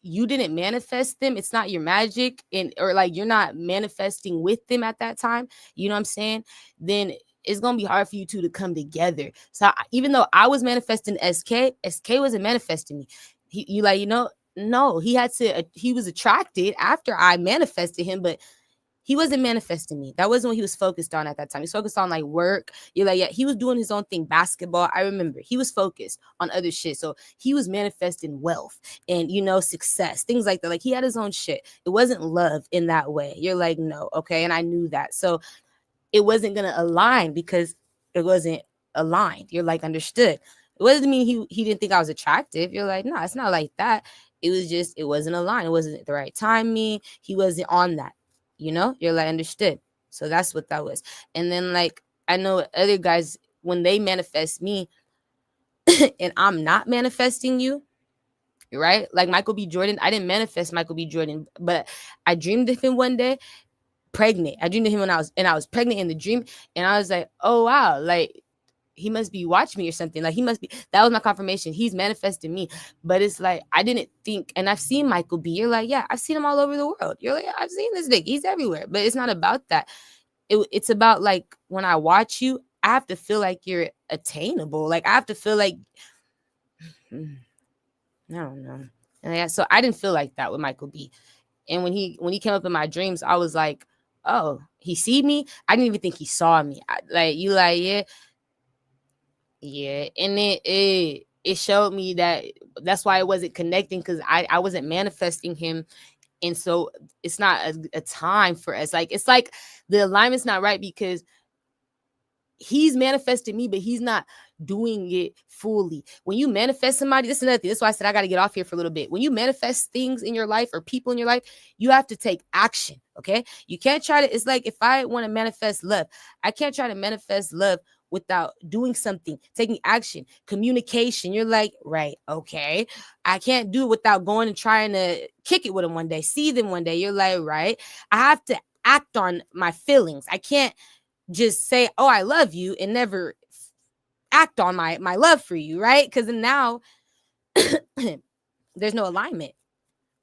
S1: you didn't manifest them, it's not your magic, and or like you're not manifesting with them at that time, you know what I'm saying? Then it's gonna be hard for you two to come together. So even though I was manifesting SK wasn't manifesting me. You like, you know, no, he was attracted after I manifested him, but he wasn't manifesting me. That wasn't what he was focused on at that time. He was focused on like work. You're like, yeah, he was doing his own thing, basketball. I remember he was focused on other shit. So he was manifesting wealth and, you know, success, things like that. Like he had his own shit. It wasn't love in that way. You're like, no, okay. And I knew that. So it wasn't going to align because it wasn't aligned. You're like, understood. It doesn't mean he didn't think I was attractive. You're like, no, it's not like that. It was just, it wasn't aligned. It wasn't the right timing. He wasn't on that. You know, you're like, understood. So that's what that was. And then like, I know other guys, when they manifest me and I'm not manifesting you, right? Like Michael B. Jordan, I didn't manifest Michael B. Jordan, but I dreamed of him one day, pregnant. I dreamed of him when I was pregnant in the dream, and I was like, oh wow, like he must be watching me or something. Like he must be. That was my confirmation. He's manifesting me. But it's like I didn't think, and I've seen Michael B. You're like, yeah, I've seen him all over the world. You're like, I've seen this nigga. He's everywhere. But it's not about that. It's about like when I watch you, I have to feel like you're attainable. Like I have to feel like I don't know. And so I didn't feel like that with Michael B. And when he came up in my dreams, I was like, oh, he see me? I didn't even think he saw me. Yeah. And it showed me that that's why it wasn't connecting, because I wasn't manifesting him. And so it's not a time for us. Like, it's like the alignment's not right because he's manifesting me, but he's not doing it fully. When you manifest somebody, this is another thing. That's why I said I got to get off here for a little bit. When you manifest things in your life or people in your life, you have to take action. Okay. You can't try to, it's like if I want to manifest love, I can't try to manifest love without doing something, taking action, communication. You're like, right, okay. I can't do it without going and trying to kick it with them one day, see them one day. You're like, right. I have to act on my feelings. I can't just say, oh, I love you and never act on my love for you, right? Because now there's no alignment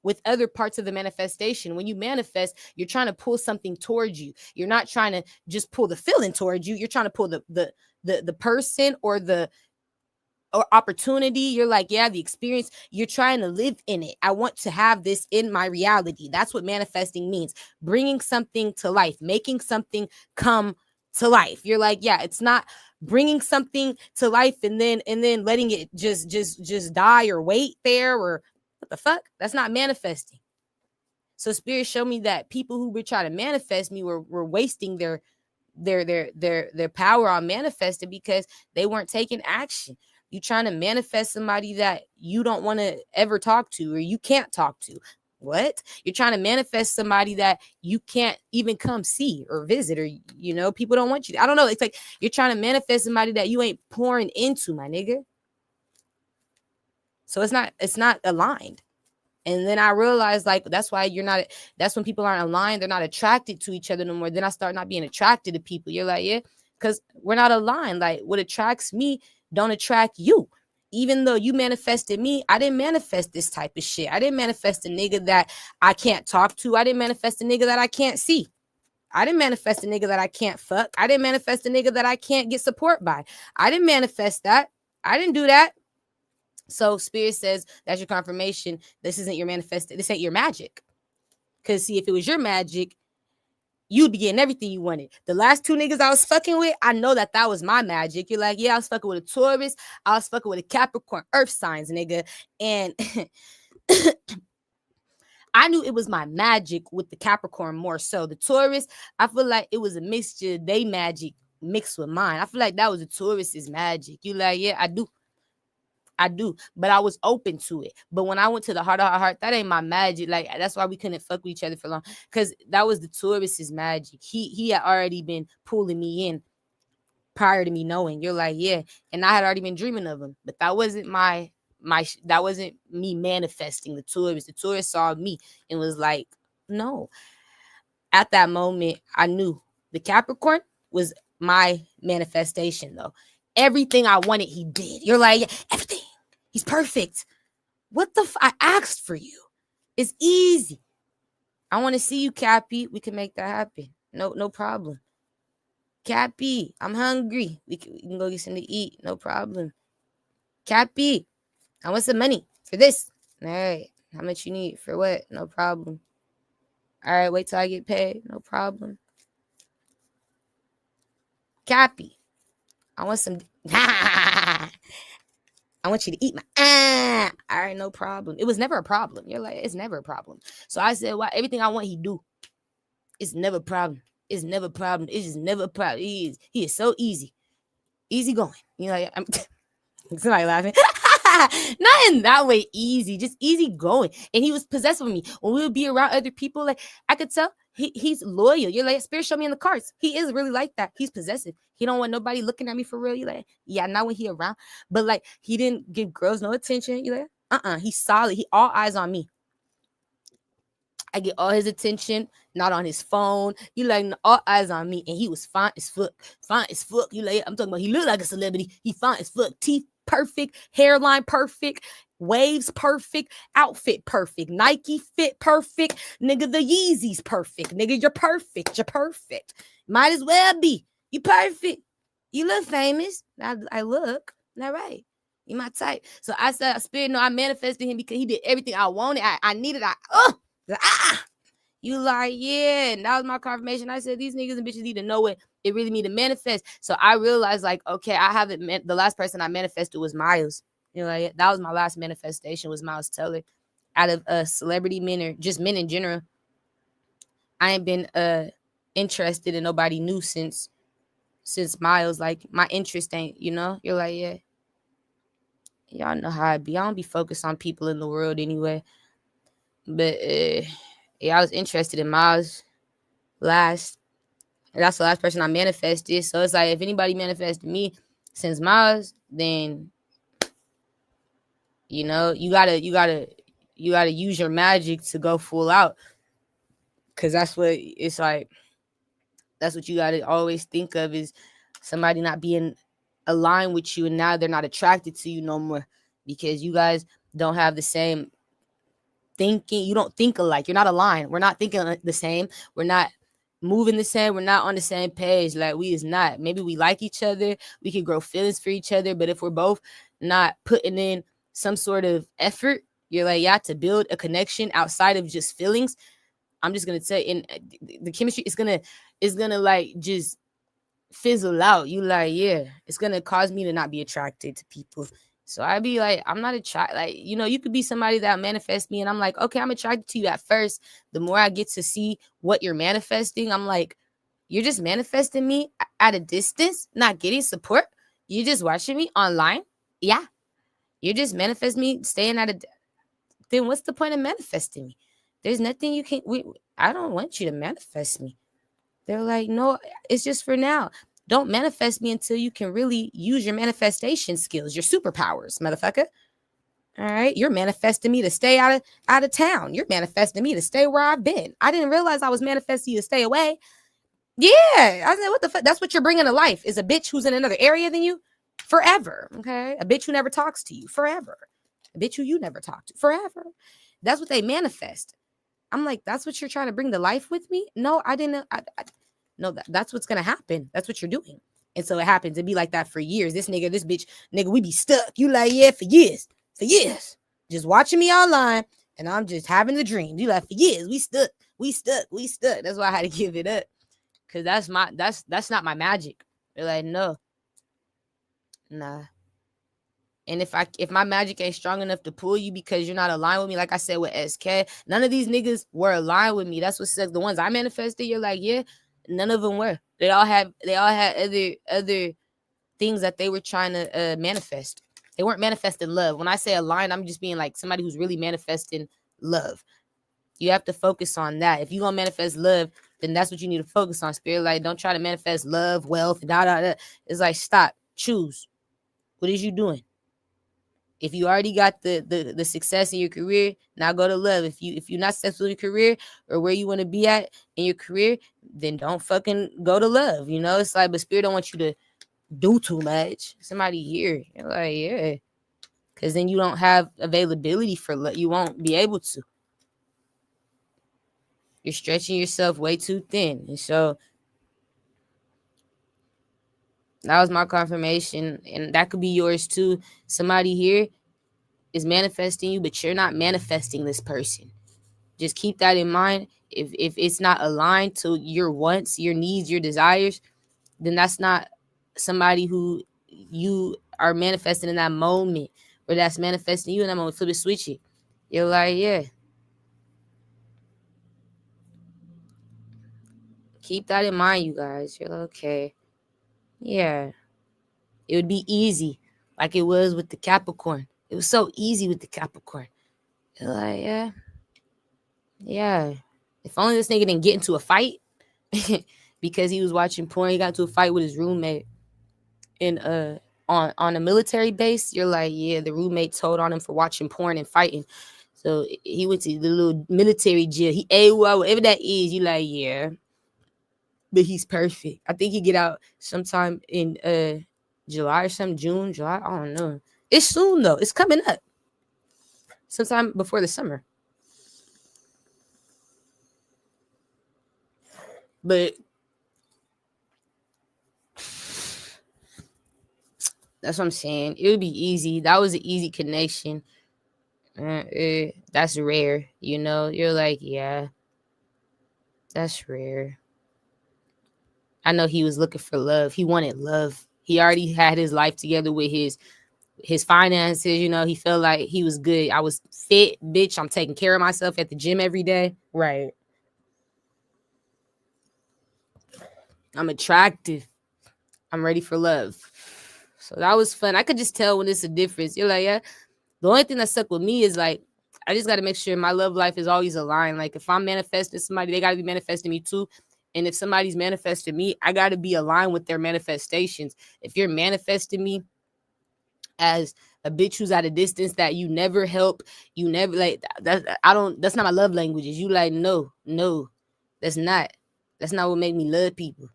S1: with other parts of the manifestation. When you manifest, you're trying to pull something towards you. You're not trying to just pull the feeling towards you. You're trying to pull the person or the opportunity. You're like, yeah, the experience. You're trying to live in it. I want to have this in my reality. That's what manifesting means. Bringing something to life, making something come to life. You're like, yeah, it's not bringing something to life and then letting it just die or wait there, or what the fuck? That's not manifesting. So spirit showed me that people who were trying to manifest me were wasting their power on manifesting because they weren't taking action. You trying to manifest somebody that you don't want to ever talk to or you can't talk to. What? You're trying to manifest somebody that you can't even come see or visit, or people don't want you to. I don't know. It's like you're trying to manifest somebody that you ain't pouring into, my nigga. So it's not aligned. And then I realized, like, that's why that's when people aren't aligned. They're not attracted to each other no more. Then I start not being attracted to people. You're like, yeah, because we're not aligned. Like, what attracts me don't attract you. Even though you manifested me, I didn't manifest this type of shit. I didn't manifest a nigga that I can't talk to. I didn't manifest a nigga that I can't see. I didn't manifest a nigga that I can't fuck. I didn't manifest a nigga that I can't get support by. I didn't manifest that. I didn't do that. So spirit says that's your confirmation. This isn't your manifest. This ain't your magic. Because see, if it was your magic, you'd be getting everything you wanted. The last two niggas I was fucking with, I know that was my magic. You're like, yeah, I was fucking with a Taurus. I was fucking with a Capricorn, earth signs, nigga. And I knew it was my magic with the Capricorn more so. The Taurus, I feel like it was a mixture. They magic mixed with mine. I feel like that was the Taurus's magic. You like, yeah, I do, but I was open to it. But when I went to the heart of heart, that ain't my magic. Like, that's why we couldn't fuck with each other for long, because that was the Taurus's magic. He had already been pulling me in prior to me knowing. You're like, yeah, and I had already been dreaming of him, but that wasn't that wasn't me manifesting the Taurus. The Taurus saw me and was like, no. At that moment, I knew the Capricorn was my manifestation, though. Everything I wanted, he did. You're like, yeah, everything. He's perfect. What the I asked for you. It's easy. I want to see you, Cappy. We can make that happen. No problem. Cappy, I'm hungry. We can go get something to eat. No problem. Cappy, I want some money for this. All right. How much you need? For what? No problem. All right. Wait till I get paid. No problem. Cappy, I want some. I want you to eat my. All right. No problem. It was never a problem. You're like, it's never a problem. So I said, well, everything I want, he do. It's never a problem. It's never a problem. It's just never a problem. He is so easy. Easy going. You know, I'm somebody laughing. Not in that way easy, just easy going. And he was possessive of me. When we would be around other people, like, I could tell he's loyal. You're like, spirit showed me in the cards. He is really like that. He's possessive. He don't want nobody looking at me for real. You're like, yeah, not when he around. But like, he didn't give girls no attention. You're like, he's solid. He all eyes on me. I get all his attention, not on his phone. You like, all eyes on me. And he was fine as fuck. Fine as fuck. You like, I'm talking about, he looked like a celebrity. He fine as fuck. Teeth perfect. Hairline perfect. Waves perfect. Outfit perfect. Nike fit perfect. Nigga, the Yeezys perfect. Nigga, you're perfect. You're perfect. Might as well be. You perfect. You look famous. I look. All right. You my type. So I said, spirit, no, I manifested him because he did everything I wanted. I needed. You like, yeah, and that was my confirmation. I said, these niggas and bitches need to know what it really means to manifest. So I realized, like, okay, I haven't met the last person I manifested was Miles. You know, like, that was my last manifestation was Miles Teller. Out of celebrity men or just men in general, I ain't been interested in nobody new since since Miles, like my interest ain't, you're like, yeah, y'all know how I be. I don't be focused on people in the world anyway. But yeah, I was interested in Miles last. That's the last person I manifested. So it's like if anybody manifested me since Miles, then you gotta use your magic to go full out. Cause that's what it's like. That's what you gotta always think of is somebody not being aligned with you, and now they're not attracted to you no more because you guys don't have the same thinking. You don't think alike. You're not aligned. We're not thinking the same. We're not moving the same. We're not on the same page. Like we is not. Maybe we like each other. We can grow feelings for each other. But if we're both not putting in some sort of effort, you're like, yeah, to build a connection outside of just feelings. I'm just gonna tell you, and the chemistry is gonna like just fizzle out. You like, yeah, it's gonna cause me to not be attracted to people. So I'd be like, I'm not attracted. Like, you could be somebody that manifests me, and I'm like, okay, I'm attracted to you at first. The more I get to see what you're manifesting, I'm like, you're just manifesting me at a distance, not getting support. You're just watching me online. Yeah, you're just manifesting me, staying at a. Then what's the point of manifesting me? There's nothing you can. I don't want you to manifest me. They're like, no, it's just for now. Don't manifest me until you can really use your manifestation skills, your superpowers, motherfucker. All right, you're manifesting me to stay out of town. You're manifesting me to stay where I've been. I didn't realize I was manifesting you to stay away. Yeah, I said, what the fuck? That's what you're bringing to life is a bitch who's in another area than you forever. Okay, a bitch who never talks to you forever. A bitch who you never talk to forever. That's what they manifest. I'm like, that's what you're trying to bring to life with me? No, I didn't. No, that's what's gonna happen. That's what you're doing. And so it happens. It'd be like that for years. This bitch, we be stuck. You like, yeah, for years. Just watching me online, and I'm just having the dream. You like, for years, we stuck. That's why I had to give it up. Cause that's not my magic. They're like, no. Nah. And if my magic ain't strong enough to pull you because you're not aligned with me, like I said with SK, none of these niggas were aligned with me. That's what says the ones I manifested. You're like, yeah, none of them were. They all had other things that they were trying to manifest. They weren't manifesting love. When I say aligned, I'm just being like somebody who's really manifesting love. You have to focus on that. If you're gonna manifest love, then that's what you need to focus on. Spirit, like, don't try to manifest love, wealth, da da da. It's like, stop, choose. What is you doing? If you already got the success in your career, now go to love. If you're not successful in your career or where you want to be at in your career, then don't fucking go to love. It's like, but Spirit don't want you to do too much. Somebody here, you're like, yeah, because then you don't have availability for love. You won't be able to. You're stretching yourself way too thin, and so that was my confirmation, and that could be yours too. Somebody here is manifesting you, but you're not manifesting this person. Just keep that in mind. If it's not aligned to your wants, your needs, your desires, then that's not somebody who you are manifesting in that moment, or that's manifesting you in that moment. Flip it, switch it. You're like, yeah. Keep that in mind, you guys. You're like, okay. Yeah. It would be easy, like it was with the Capricorn. It was so easy with the Capricorn. You're like, yeah. Yeah. If only this nigga didn't get into a fight because he was watching porn. He got into a fight with his roommate in on a military base. You're like, yeah, the roommate told on him for watching porn and fighting. So he went to the little military jail. He AWOL, whatever that is. You like, yeah. But he's perfect. I think he get out sometime in July or something, June, July. I don't know. It's soon though. It's coming up. Sometime before the summer. But that's what I'm saying. It would be easy. That was an easy connection. That's rare. You're like, yeah, that's rare. I know he was looking for love. He wanted love. He already had his life together with his finances. He felt like he was good. I was fit, bitch. I'm taking care of myself at the gym every day. Right. I'm attractive. I'm ready for love. So that was fun. I could just tell when it's a difference. You're like, yeah. The only thing that stuck with me is like, I just got to make sure my love life is always aligned. Like if I'm manifesting somebody, they got to be manifesting me too. And if somebody's manifesting me, I got to be aligned with their manifestations. If you're manifesting me as a bitch who's at a distance that you never help, you never like that. That's not my love languages. You like, no, that's not what make me love people.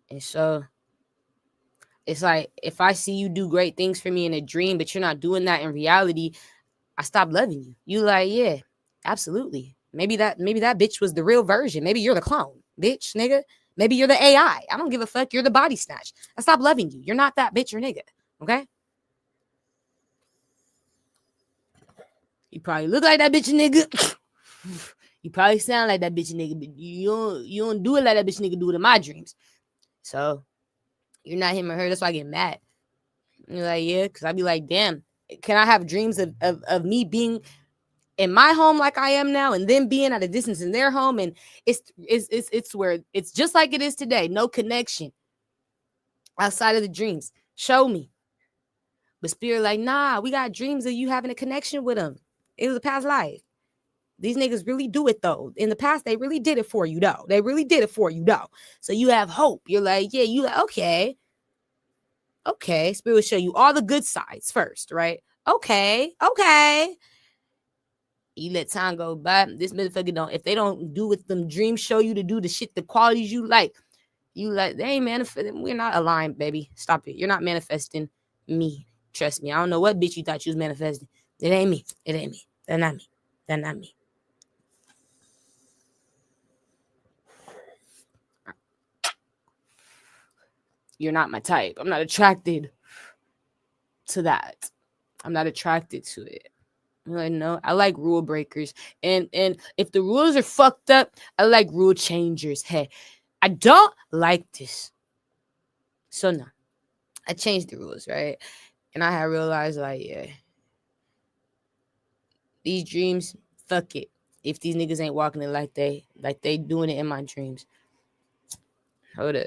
S1: And so it's like if I see you do great things for me in a dream, but you're not doing that in reality, I stop loving you. You like, yeah, absolutely. Maybe that bitch was the real version. Maybe you're the clone, bitch, nigga. Maybe you're the AI. I don't give a fuck. You're the body snatch. I stop loving you. You're not that bitch or nigga. Okay? You probably look like that bitch nigga. You probably sound like that bitch nigga, but you don't do it like that bitch nigga do it in my dreams. So you're not him or her. That's why I get mad. You're like, yeah, because I'd be like, damn, can I have dreams of me being in my home like I am now, and them being at a distance in their home, and it's where it's just like it is today, no connection outside of the dreams. Show me. But spirit like, nah, we got dreams of you having a connection with them. It was a past life. These niggas really do it though. In the past, they really did it for you though. They really did it for you though. So you have hope. You're like, yeah, you like, okay. Spirit will show you all the good sides first, right? Okay. You let time go by. This motherfucker don't. If they don't do what them dreams show you to do, the shit, the qualities you like, they ain't manifesting. We're not aligned, baby. Stop it. You're not manifesting me. Trust me. I don't know what bitch you thought you was manifesting. It ain't me. They're not me. You're not my type. I'm not attracted to that. I'm not attracted to it. Like, no, I like rule breakers. And if the rules are fucked up, I like rule changers. Hey, I don't like this. So no, I changed the rules, right? And I had realized, like, yeah, these dreams, fuck it. If these niggas ain't walking it like they doing it in my dreams. Hold up.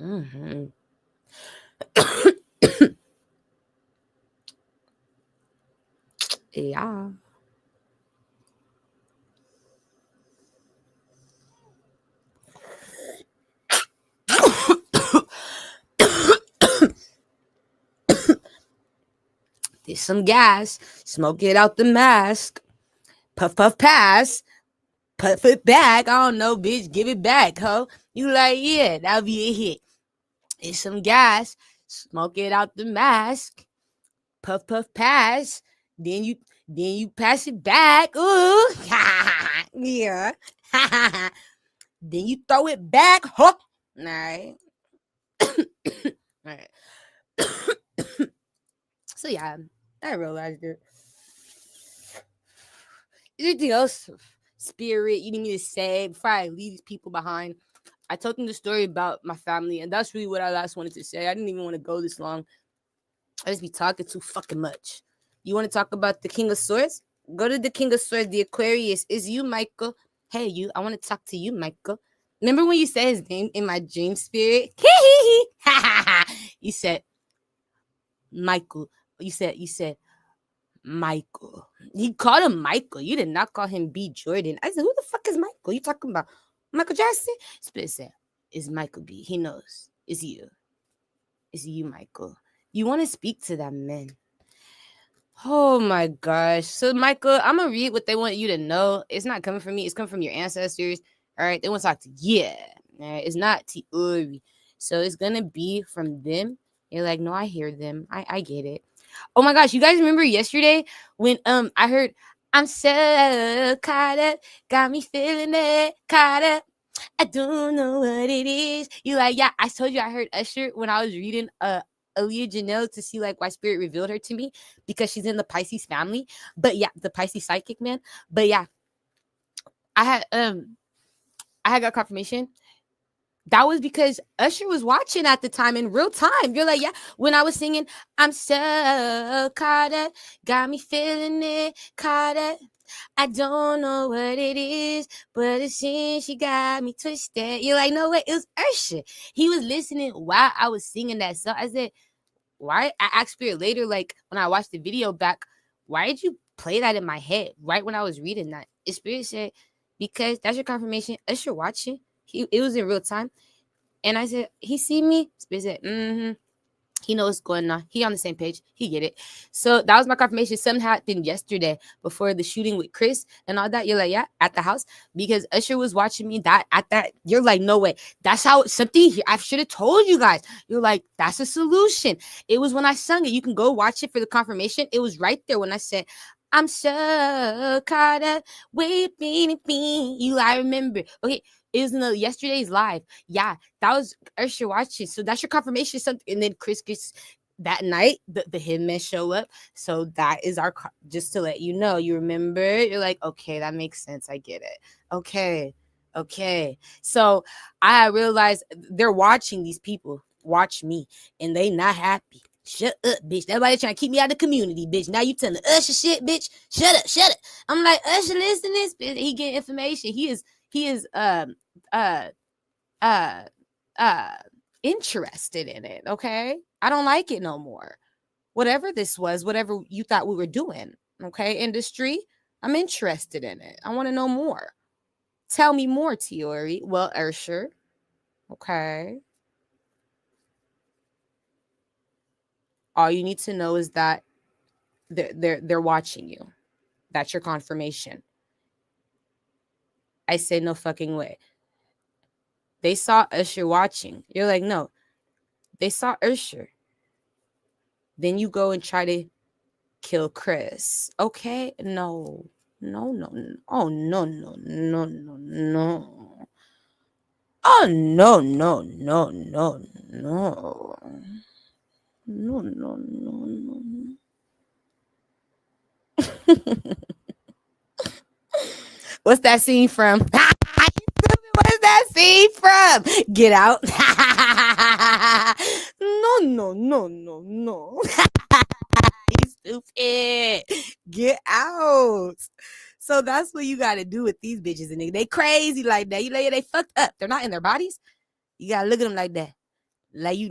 S1: Mm-hmm. Yeah. There's some gas. Smoke it out the mask. Puff, puff, pass. Puff it back. I don't know, bitch. Give it back, ho. You like, yeah, that'll be a hit. There's some gas. Smoke it out the mask. Puff, puff, pass. Then you pass it back. Ooh. Yeah. Then you throw it back. Huh. All right. All right. So yeah, I realized it. Anything else, spirit, you need me to say before I leave these people behind? I told them the story about my family, and that's really what I last wanted to say. I didn't even want to go this long. I just be talking too fucking much. You want to talk about the King of Swords? Go to the King of Swords. The Aquarius is you, Michael. Hey, you. I want to talk to you, Michael. Remember when you said his name in my dream, spirit? You said Michael. You said Michael. You called him Michael. You did not call him B. Jordan. I said, who the fuck is Michael? You talking about Michael Jackson? Spirit said, it's Michael B. He knows. It's you. It's you, Michael. You want to speak to that man. Oh my gosh. So, Michael, I'm going to read what they want you to know. It's not coming from me. It's coming from your ancestors. All right. They want to talk to you. All right. It's not theory. So, it's going to be from them. You're like, no, I hear them. I get it. Oh my gosh. You guys remember yesterday when I heard, I'm so caught up. Got me feeling it. Caught up. I don't know what it is. You like, yeah, I told you I heard Usher when I was reading Aaliyah Janelle to see like why spirit revealed her to me because she's in the Pisces family. But yeah, the Pisces psychic man. But yeah, I had got confirmation. That was because Usher was watching at the time in real time. You're like, yeah, when I was singing, I'm so caught up, got me feeling it, caught up. I don't know what it is, but it seems she got me twisted. You're like, no way, it was Usher. He was listening while I was singing that song. I said, why? I asked Spirit later, like when I watched the video back, why did you play that in my head right when I was reading that? And Spirit said, because that's your confirmation. Usher watching. It was in real time. And I said, he see me? Spirit said, mm-hmm. He knows what's going on. He on the same page. He get it. So that was my confirmation. Something happened yesterday before the shooting with Chris and all that. You're like, yeah, at the house. Because Usher was watching me that at that. You're like, no way. That's how something here. I should have told you guys. You're like, that's a solution. It was when I sung it. You can go watch it for the confirmation. It was right there when I said, I'm so caught up waiting for you. I remember. Okay. It was in yesterday's live. Yeah, that was Usher watching. So that's your confirmation. Something, and then Chris gets that night. The hitmen show up. So that is our just to let you know. You remember? You're like, okay, that makes sense. I get it. Okay, okay. So I realized they're watching these people watch me, and they not happy. Shut up, bitch. That's why they trying to keep me out of the community, bitch. Now you telling Usher shit, bitch. Shut up, shut up. I'm like, Usher, listen to this, bitch. He getting information. He is uh uh uh interested in it. Okay, I don't like it no more. Whatever this was, whatever you thought we were doing, okay, industry, I'm interested in it. I want to know more. Tell me more, Tiori. Well, Usher, okay, all you need to know is that they're watching you. That's your confirmation. I say no fucking way. They saw Usher watching. You're like, no, they saw Usher. Then you go and try to kill Chris. Okay? No. No, no, no. Oh, no, no, no, no, no. Oh, no, no, no, no, no. No, no, no, no. What's that scene from? What's that scene from? Get out. No, no, no, no, no. You stupid. Get out. So that's what you gotta do with these bitches and niggas. They crazy like that. You like they fucked up. They're not in their bodies. You gotta look at them like that. Like you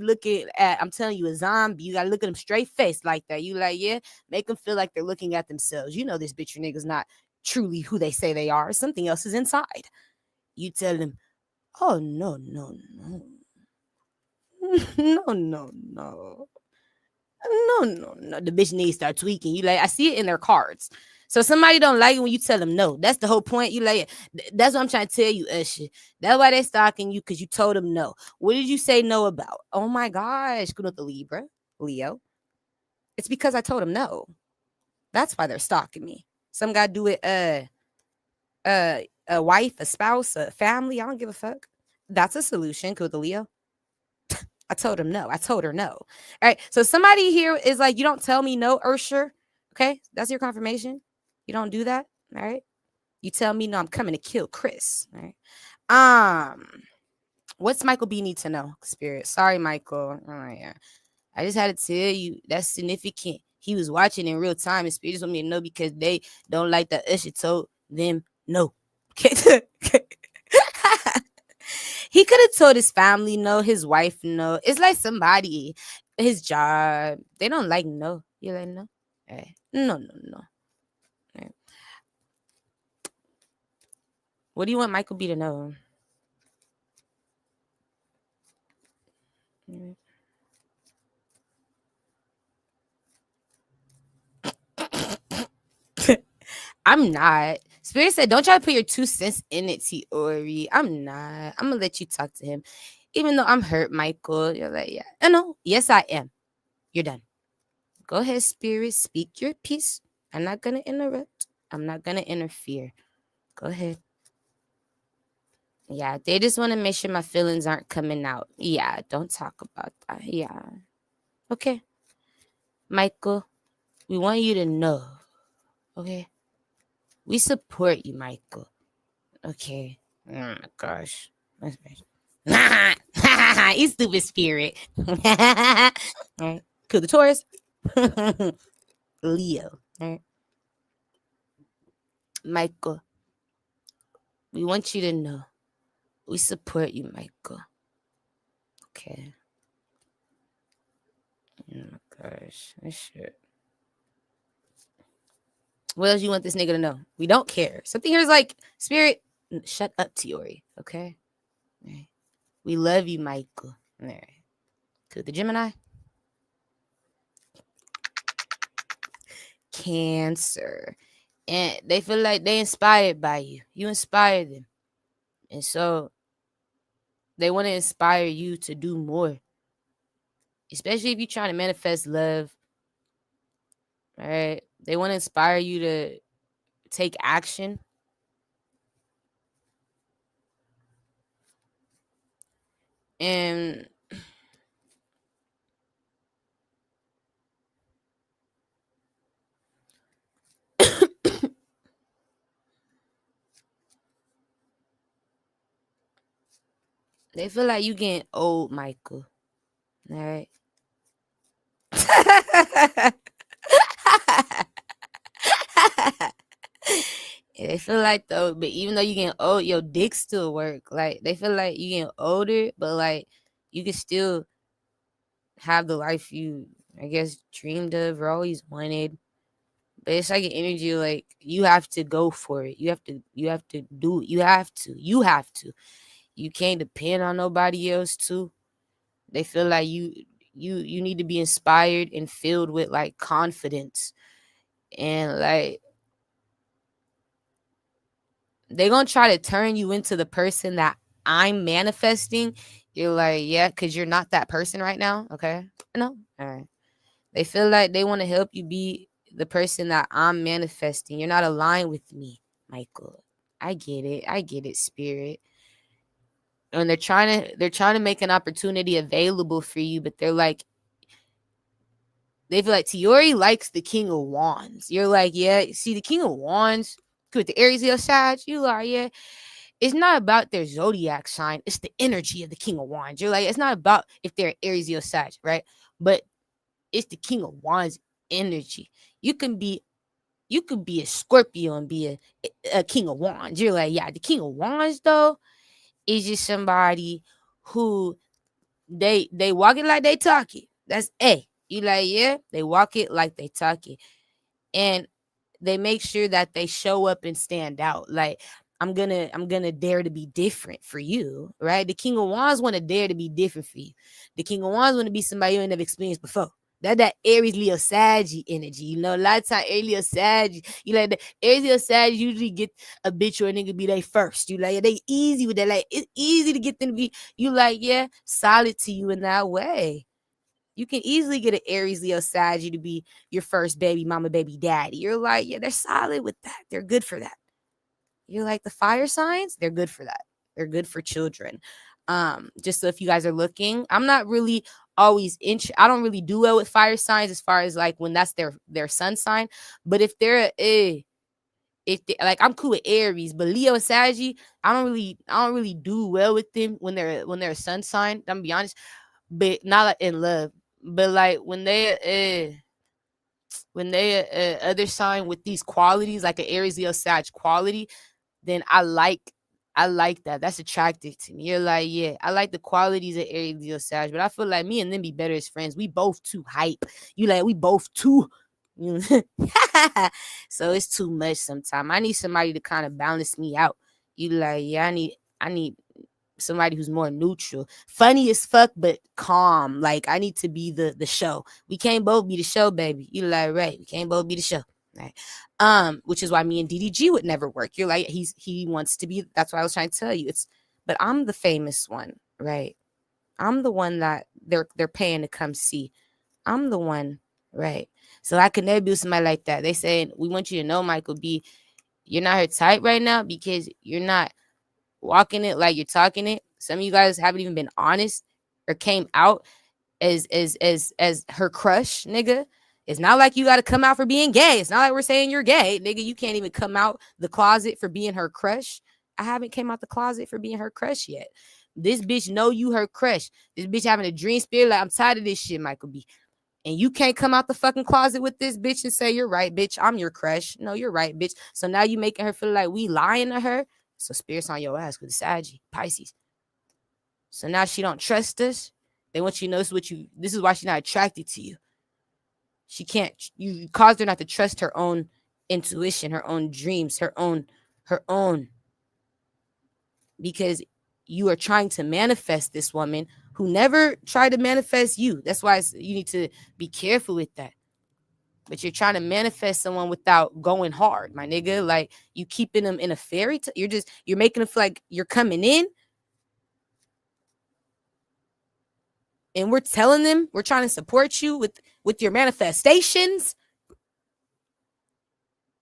S1: looking at, I'm telling you, a zombie. You gotta look at them straight face like that. You like, yeah, make them feel like they're looking at themselves. You know this bitch or nigga's not truly who they say they are. Something else is inside. You tell them, oh no, no, no. No, no, no. No, no, no. The bitch needs to start tweaking. You like, I see it in their cards. So somebody don't like it when you tell them no. That's the whole point. You like, that's what I'm trying to tell you, Usher. That's why they stalking you, because you told them no. What did you say no about? Oh my gosh, good with the Libra, Leo. It's because I told them no. That's why they're stalking me. Some guy do it. A wife, a spouse, a family. I don't give a fuck. That's a solution. Good with the Leo. I told him no. I told her no. All right. So somebody here is like, you don't tell me no, Ursher. Okay. That's your confirmation. You don't do that. All right. You tell me no, I'm coming to kill Chris. All right. What's Michael B need to know? Spirit. Sorry, Michael. Oh, yeah. I just had to tell you that's significant. He was watching in real time, and Spirit just want me to know because they don't like that Usher told them no. Okay. He could have told his family no, his wife no. It's like somebody, his job, they don't like no. You like no? Hey. No, no, no. Hey. What do you want Michael B to know? I'm not. Spirit said, don't try to put your 2 cents in it, Tiori. I'm not. I'm gonna let you talk to him. Even though I'm hurt, Michael. You're like, yeah. No. Yes, I am. You're done. Go ahead, Spirit. Speak your piece. I'm not gonna interrupt. I'm not gonna interfere. Go ahead. Yeah, they just want to make sure my feelings aren't coming out. Yeah, don't talk about that. Yeah. Okay. Michael, we want you to know. Okay. We support you, Michael. Okay. Oh my gosh. You stupid spirit. All right. Cool. The Taurus. Leo. All right. Michael, we want you to know we support you, Michael. Okay. Oh my gosh. This shit. What else you want this nigga to know? We don't care. Something here is like, spirit, shut up, Tiori. Okay? All right. We love you, Michael. All right. Cool. The Gemini. Cancer. And they feel like they inspired by you. You inspire them. And so they want to inspire you to do more. Especially if you're trying to manifest love. Right? They want to inspire you to take action. And they feel like you getting old, Michael. All right. They feel like though, but even though you getting old, your dick still work. Like they feel like you getting older, but like you can still have the life you, I guess, dreamed of or always wanted. But it's like an energy like you have to go for it. You have to do it. You have to. You can't depend on nobody else too. They feel like you need to be inspired and filled with like confidence. And like they're gonna try to turn you into the person that I'm manifesting. You're like, yeah, because you're not that person right now. Okay. No. All right. They feel like they want to help you be the person that I'm manifesting. You're not aligned with me, Michael. I get it. I get it, spirit. And they're trying to make an opportunity available for you, but they're like, they feel like Tiori likes the King of Wands. You're like, yeah, see the King of Wands with the Aries Leo side, you are, yeah. It's not about their zodiac sign. It's the energy of the King of Wands. You're like, it's not about if they're Aries Leo side, right? But it's the King of Wands energy. You could be a Scorpio and be a King of Wands. You're like, yeah, the King of Wands though is just somebody who they walk it like they talk it. That's A. You like, yeah, they walk it like they talk it. And they make sure that they show up and stand out. Like, I'm gonna dare to be different for you, right? The King of Wands want to dare to be different for you. The King of Wands want to be somebody you ain't never experienced before. That Aries Leo Saggy energy, you know. A lot of time Aries Leo Saggy, you like the Aries Leo Saggy usually get a bitch or a nigga be they first. You like, yeah, they easy with that. Like, it's easy to get them to be. You like, yeah, solid to you in that way. You can easily get an Aries Leo Saggy to be your first baby mama, baby daddy. You're like, yeah, they're solid with that. They're good for that. You're like the fire signs, they're good for that. They're good for children. Just so if you guys are looking, I'm not really always I don't really do well with fire signs as far as like when that's their sun sign. But if they're like I'm cool with Aries, but Leo and Saggy, I don't really do well with them when they're a sun sign. I'm gonna be honest, but not like in love. But like when they other sign with these qualities, like an Aries Leo Sag quality, then I like that. That's attractive to me. You're like, yeah, I like the qualities of Aries Leo Sag, but I feel like me and them be better as friends. We both too hype. You like, we both too. So it's too much sometimes. I need somebody to kind of balance me out. You like, yeah, I need somebody who's more neutral, funny as fuck, but calm. Like, I need to be the show. We can't both be the show, baby. You like, right? We can't both be the show, right? Which is why me and DDG would never work. You're like, he wants to be. That's what I was trying to tell you. But I'm the famous one, right? I'm the one that they're paying to come see. I'm the one, right? So I could never be with somebody like that. They saying, we want you to know, Michael B, you're not her type right now because you're not walking it like you're talking it. Some of you guys haven't even been honest or came out as her crush, nigga. It's not like you got to come out for being gay. It's not like we're saying you're gay, nigga. You can't even come out the closet for being her crush. I haven't came out the closet for being her crush yet. This bitch know you her crush. This bitch having a dream spirit like, I'm tired of this shit, Michael B. And you can't come out the fucking closet with this bitch and say, you're right, bitch, I'm your crush. No, you're right, bitch. So now you making her feel like we lying to her. So spirit's on your ass with the Saggy, Pisces. So now she don't trust us. They want you to notice this is why she's not attracted to you. She can't, you caused her not to trust her own intuition, her own dreams, her own, because you are trying to manifest this woman who never tried to manifest you. That's why you need to be careful with that. But you're trying to manifest someone without going hard, my nigga. Like, you keeping them in a fairy tale. You're making them feel like you're coming in. And we're telling them we're trying to support you with your manifestations.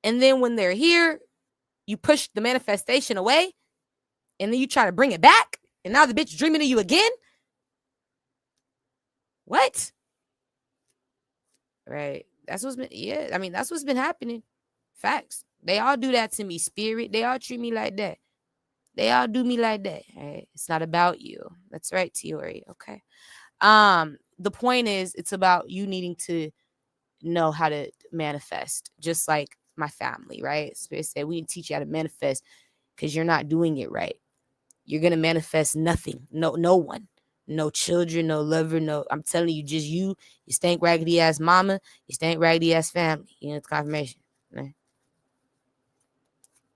S1: And then when they're here, you push the manifestation away. And then you try to bring it back. And now the bitch dreaming of you again. What? Right. That's what's been happening. Facts. They all do that to me, spirit. They all treat me like that. They all do me like that. Right? It's not about you. That's right, Tiori. Okay. The point is, it's about you needing to know how to manifest, just like my family, right? Spirit said we need to teach you how to manifest because you're not doing it right. You're gonna manifest nothing. No one. No children, no lover, no. I'm telling you, just you stank raggedy ass mama, you stank raggedy ass family. You know, it's confirmation. Right?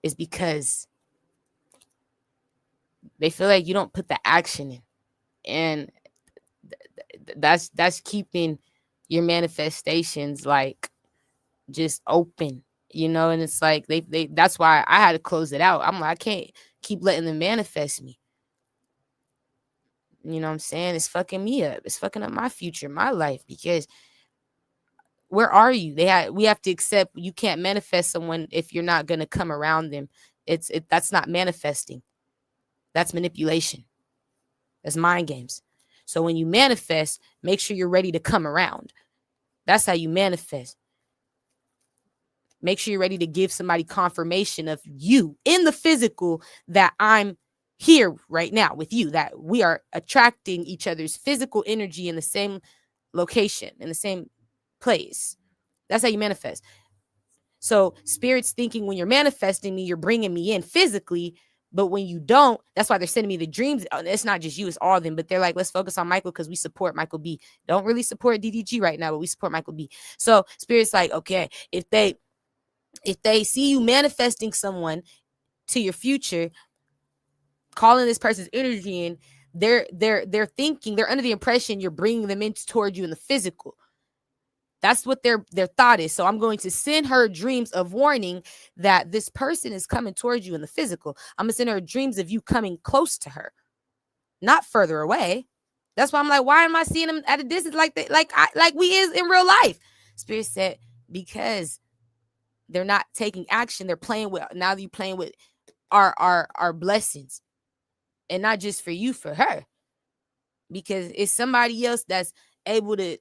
S1: It's because they feel like you don't put the action in, and that's keeping your manifestations like just open, you know. And it's like they that's why I had to close it out. I'm like, I can't keep letting them manifest me. You know what I'm saying? It's fucking me up. It's fucking up my future, my life, because where are you? We have to accept you can't manifest someone if you're not going to come around them. That's not manifesting. That's manipulation. That's mind games. So when you manifest, make sure you're ready to come around. That's how you manifest. Make sure you're ready to give somebody confirmation of you in the physical, that I'm here right now with you, that we are attracting each other's physical energy in the same location, in the same place. That's how you manifest. So spirit's thinking when you're manifesting me, you're bringing me in physically. But when you don't, that's why they're sending me the dreams. It's not just you, it's all of them. But they're like, let's focus on Michael because we support Michael B. Don't really support DDG right now, but we support Michael B. So spirit's like, okay, if they see you manifesting someone to your future, calling this person's energy in, they're thinking, they're under the impression you're bringing them in toward you in the physical. That's what their thought is. So I'm going to send her dreams of warning that this person is coming towards you in the physical. I'm going to send her dreams of you coming close to her, not further away. That's why I'm like, why am I seeing them at a distance like that? Like we is in real life. Spirit said, because they're not taking action. They're playing with, now you're playing with our blessings, and not just for you, for her, because it's somebody else that's able to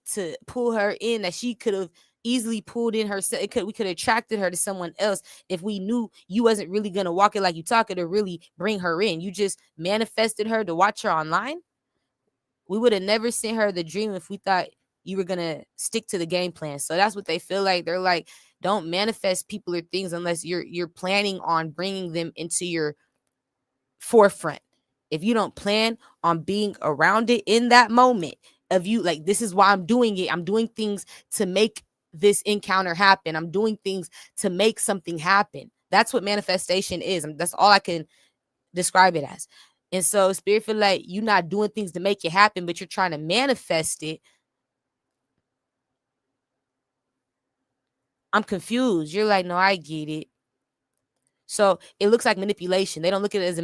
S1: pull her in that she could have easily pulled in herself. We could have attracted her to someone else if we knew you wasn't really gonna walk it like you talk it to really bring her in. You just manifested her to watch her online. We would have never sent her the dream if we thought you were gonna stick to the game plan. So that's what they feel like. They're like, don't manifest people or things unless you're planning on bringing them into your forefront. If you don't plan on being around it in that moment of you, like, this is why I'm doing it. I'm doing things to make this encounter happen. I'm doing things to make something happen. That's what manifestation is. That's all I can describe it as. And so spirit feel like you're not doing things to make it happen, but you're trying to manifest it. I'm confused. You're like, no, I get it. So it looks like manipulation. They don't look at it as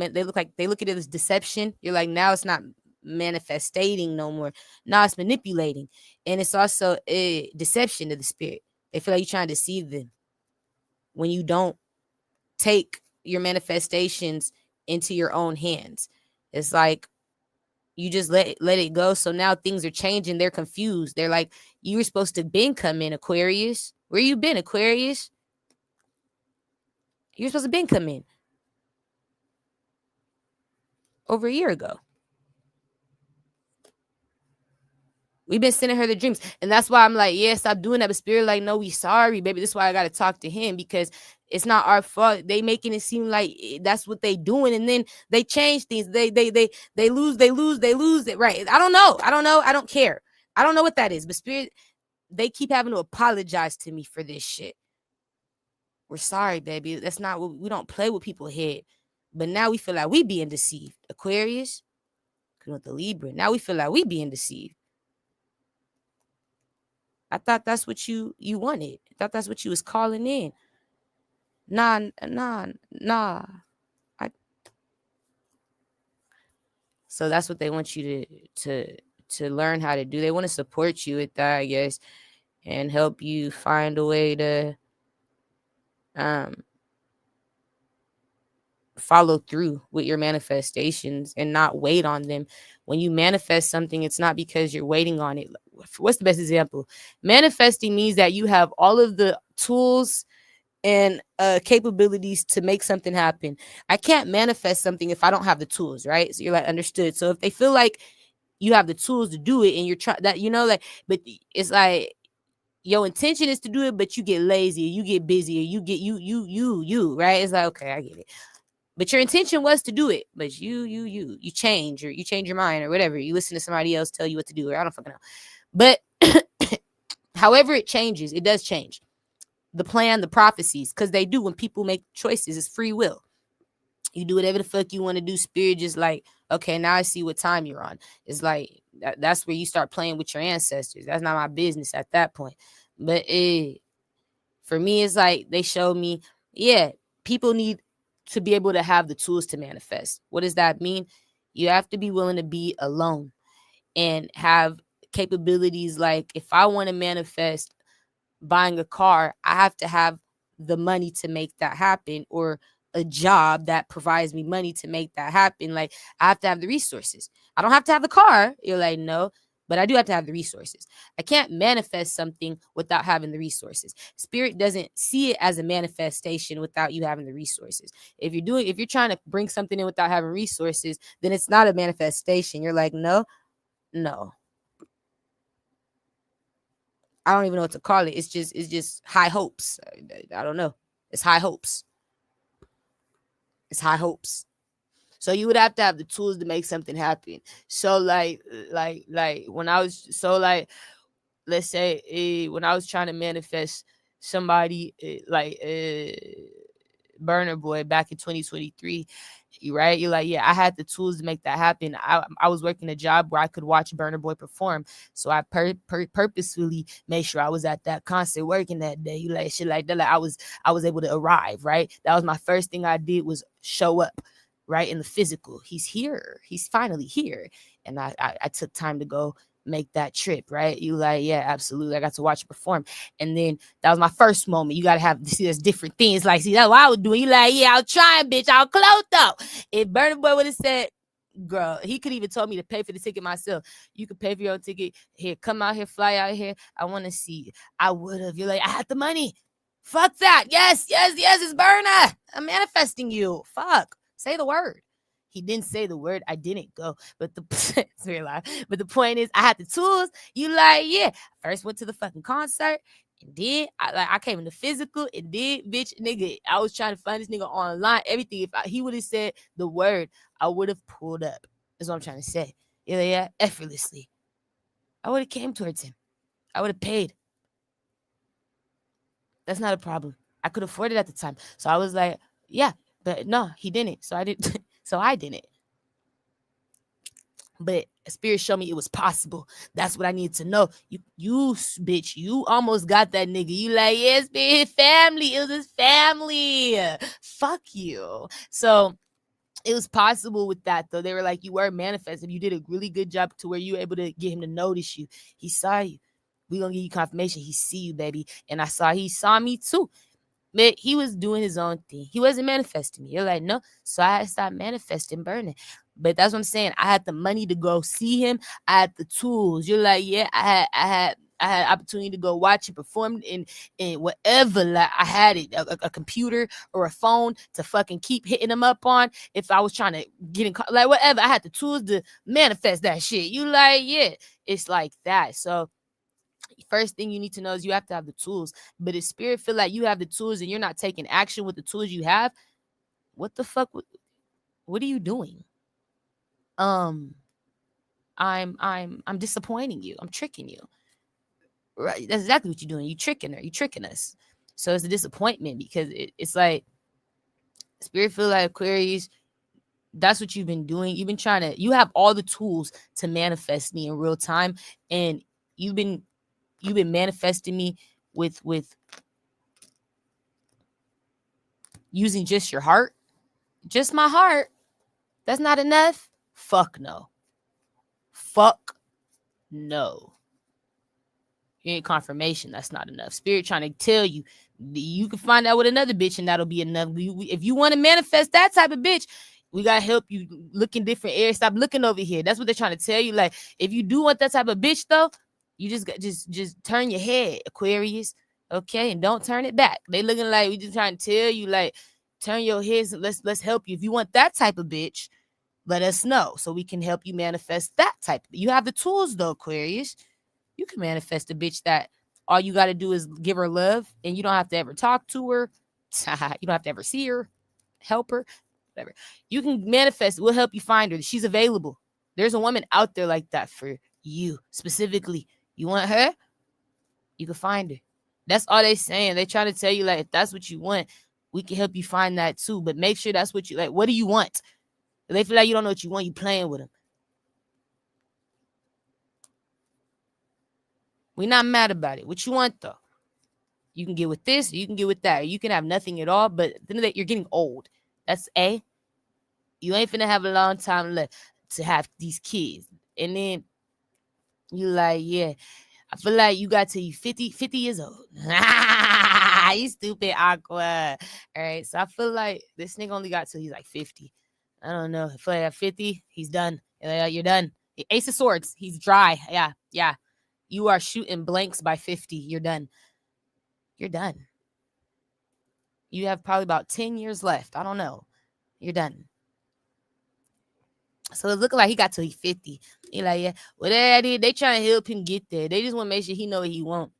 S1: they look at it as deception. You're like, now it's not manifesting no more. Now it's manipulating. And it's also a deception to the spirit. They feel like you're trying to deceive them when you don't take your manifestations into your own hands. It's like you just let it go. So now things are changing. They're confused. They're like, you were supposed to been come in, Aquarius. Where you been, Aquarius? You're supposed to been come in. over a year ago. We've been sending her the dreams. And that's why I'm like, yeah, stop doing that. But Spirit like, no, we sorry, baby. This is why I got to talk to him, because it's not our fault. They making it seem like that's what they doing. And then they change things. They lose it. Right. I don't know. I don't care. I don't know what that is. But Spirit, they keep having to apologize to me for this shit. We're sorry, baby. That's not what we don't play with people's head. But now we feel like we being deceived. Aquarius, with the Libra. Now we feel like we being deceived. I thought that's what you wanted. I thought that's what you was calling in. Nah. So that's what they want you to learn how to do. They want to support you with that, I guess, and help you find a way to follow through with your manifestations and not wait on them. When you manifest something, it's not because you're waiting on it. What's the best example? Manifesting means that you have all of the tools and capabilities to make something happen. I can't manifest something if I don't have the tools, right? So you're like, understood. So if they feel like you have the tools to do it and you're trying that, like, but it's like your intention is to do it, but you get lazy, or you get busy, or you get you, right? It's like, okay, I get it. But your intention was to do it, but you change, or you change your mind, or whatever. You listen to somebody else tell you what to do, or I don't fucking know. But however it changes, it does change. The plan, the prophecies, because they do. When people make choices, it's free will. You do whatever the fuck you want to do. Spirit just like, okay, now I see what time you're on. It's like, that's where you start playing with your ancestors. That's not my business at that point. But for me, it's like they showed me, yeah, people need to be able to have the tools to manifest. What does that mean? You have to be willing to be alone and have capabilities. Like, if I want to manifest buying a car, I have to have the money to make that happen, or a job that provides me money to make that happen. Like, I have to have the resources. I don't have to have the car. You're like, no, but I do have to have the resources. I can't manifest something without having the resources. Spirit doesn't see it as a manifestation without you having the resources. If you're trying to bring something in without having resources, then it's not a manifestation. You're like, no. I don't even know what to call it. It's just high hopes. I don't know. It's high hopes. So you would have to have the tools to make something happen. So like when I was, so like, let's say when I was trying to manifest somebody Burner Boy back in 2023, right? You're like, yeah, I had the tools to make that happen. I was working a job where I could watch Burner Boy perform. So I purposefully made sure I was at that concert working that day. You like shit like that. Like I was able to arrive, right? That was my first thing I did, was show up, right? In the physical. He's here. He's finally here. And I took time to go make that trip, right? You like, yeah, absolutely. I got to watch it perform. And then that was my first moment. You got to have, see, there's different things. Like, see, that's what I was doing. You like, yeah, I'll try, bitch. I'll close up. If Burna Boy would have said, girl, he could even told me to pay for the ticket myself. You could pay for your own ticket. Here, come out here, fly out here. I want to see you. I would have. You're like, I had the money. Fuck that. Yes, it's Burna. I'm manifesting you. Fuck. Say the word. He didn't say the word. I didn't go. But it's real life. But the point is, I had the tools. You like, yeah. First went to the fucking concert. And then I came in the physical. And then, bitch, nigga, I was trying to find this nigga online. Everything. If he would have said the word, I would have pulled up. That's what I'm trying to say. Yeah, effortlessly. I would have came towards him. I would have paid. That's not a problem. I could afford it at the time. So I was like, yeah. But no, he didn't. So I didn't. So I didn't. But Spirit showed me it was possible. That's what I need to know. You bitch, you almost got that nigga. You like, yes, bitch, family. It was his family. Fuck you. So it was possible with that, though. They were like, you were manifesting. You did a really good job to where you were able to get him to notice you. He saw you. We gonna give you confirmation. He see you, baby. And he saw me too. Man, he was doing his own thing. He wasn't manifesting me. You're like, no. So I had to start manifesting burning. But that's what I'm saying. I had the money to go see him. I had the tools. You're like, yeah, I I had opportunity to go watch and perform in whatever. Like I had it, a computer or a phone to fucking keep hitting them up on. If I was trying to get in, like whatever, I had the tools to manifest that shit. You like, yeah, it's like that. So first thing you need to know is you have to have the tools. But if spirit feel like you have the tools and you're not taking action with the tools you have, what the fuck? What are you doing? I'm disappointing you. I'm tricking you. Right? That's exactly what you're doing. You tricking her. You tricking us. So it's a disappointment because it's like spirit feel like Aquarius. That's what you've been doing. You've been trying to. You have all the tools to manifest me in real time, and you've been manifesting me with using just your heart, just my heart. That's not enough. Fuck no. Fuck no. You ain't confirmation. That's not enough. Spirit trying to tell you, you can find out with another bitch and that'll be enough. If you want to manifest that type of bitch, we got to help you look in different areas. Stop looking over here. That's what they're trying to tell you. Like, if you do want that type of bitch, though, you just turn your head, Aquarius. Okay? And don't turn it back. They looking like we just trying to tell you, like, turn your heads and let's help you. If you want that type of bitch, let us know so we can help you manifest that type. You have the tools, though, Aquarius. You can manifest a bitch that all you got to do is give her love and you don't have to ever talk to her. You don't have to ever see her, help her, whatever. You can manifest. We'll help you find her. She's available. There's a woman out there like that for you specifically. You want her? You can find her. That's all they saying. They try to tell you, like, if that's what you want, we can help you find that too. But make sure that's what you like. What do you want? If they feel like you don't know what you want, you playing with them. We're not mad about it. What you want, though? You can get with this, you can get with that. You can have nothing at all, but then that you're getting old. That's A. You ain't finna have a long time left to have these kids. And then you like, yeah, I feel like you got to you 50 years old. You stupid Aqua. All right, so I feel like this nigga only got till he's like 50. I don't know. I feel like at 50, he's done. You're done. Ace of Swords, he's dry. Yeah. You are shooting blanks by 50. You're done. You're done. You have probably about 10 years left. I don't know. You're done. So it's looking like he got till he's 50. He like, yeah, well, they trying to help him get there. They just want to make sure he know what he want.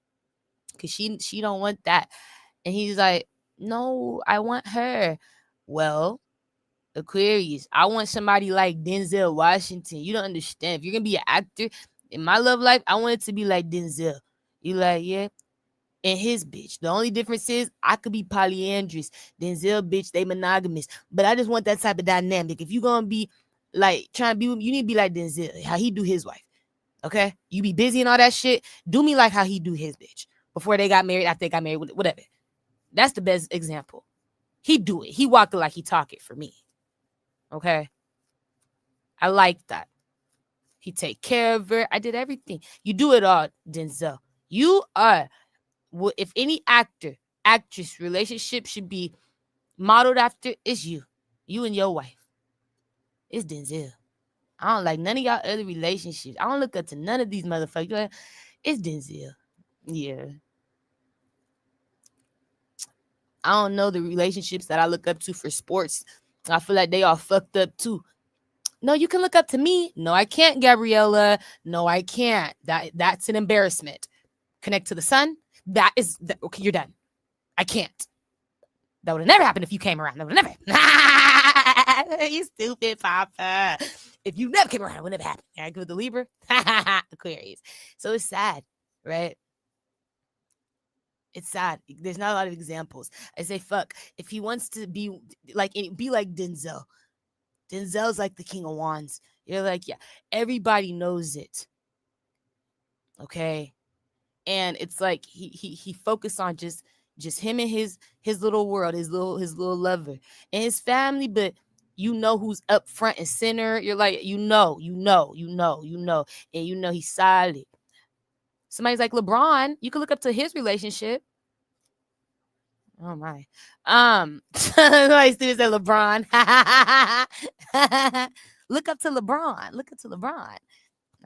S1: Because she don't want that. And he's like, no, I want her. Well, Aquarius, I want somebody like Denzel Washington. You don't understand. If you're going to be an actor, in my love life, I want it to be like Denzel. You like, yeah. And his bitch. The only difference is I could be polyandrous. Denzel bitch, they monogamous. But I just want that type of dynamic. If you're going to be like trying to be, you need to be like Denzel, how he do his wife. Okay? You be busy and all that shit. Do me like how he do his bitch. Before they got married, after they got married, whatever. That's the best example. He do it. He walk it like he talk it for me. Okay? I like that. He take care of her. I did everything. You do it all, Denzel. You are, if any actress relationship should be modeled after, it's you. You and your wife. It's Denzel. I don't like none of y'all other relationships. I don't look up to none of these motherfuckers. It's Denzel. Yeah. I don't know the relationships that I look up to for sports. I feel like they all fucked up too. No, you can look up to me. No, I can't, Gabriella. No, I can't. That's an embarrassment. Connect to the sun. Okay, you're done. I can't. That would have never happened if you came around. That would have never happened. You stupid Papa. If you never came around, it would never happen. I go with the Libra. Aquarius. So it's sad, right? It's sad. There's not a lot of examples. I say, fuck. If he wants to be like Denzel. Denzel's like the King of Wands. You're like, yeah, everybody knows it. Okay. And it's like he focused on just him and his little world, his little lover and his family, but you know who's up front and center. You're like, you know, and you know he's solid. Somebody's like LeBron, you can look up to his relationship. Oh my. Somebody students at LeBron. Look up to LeBron.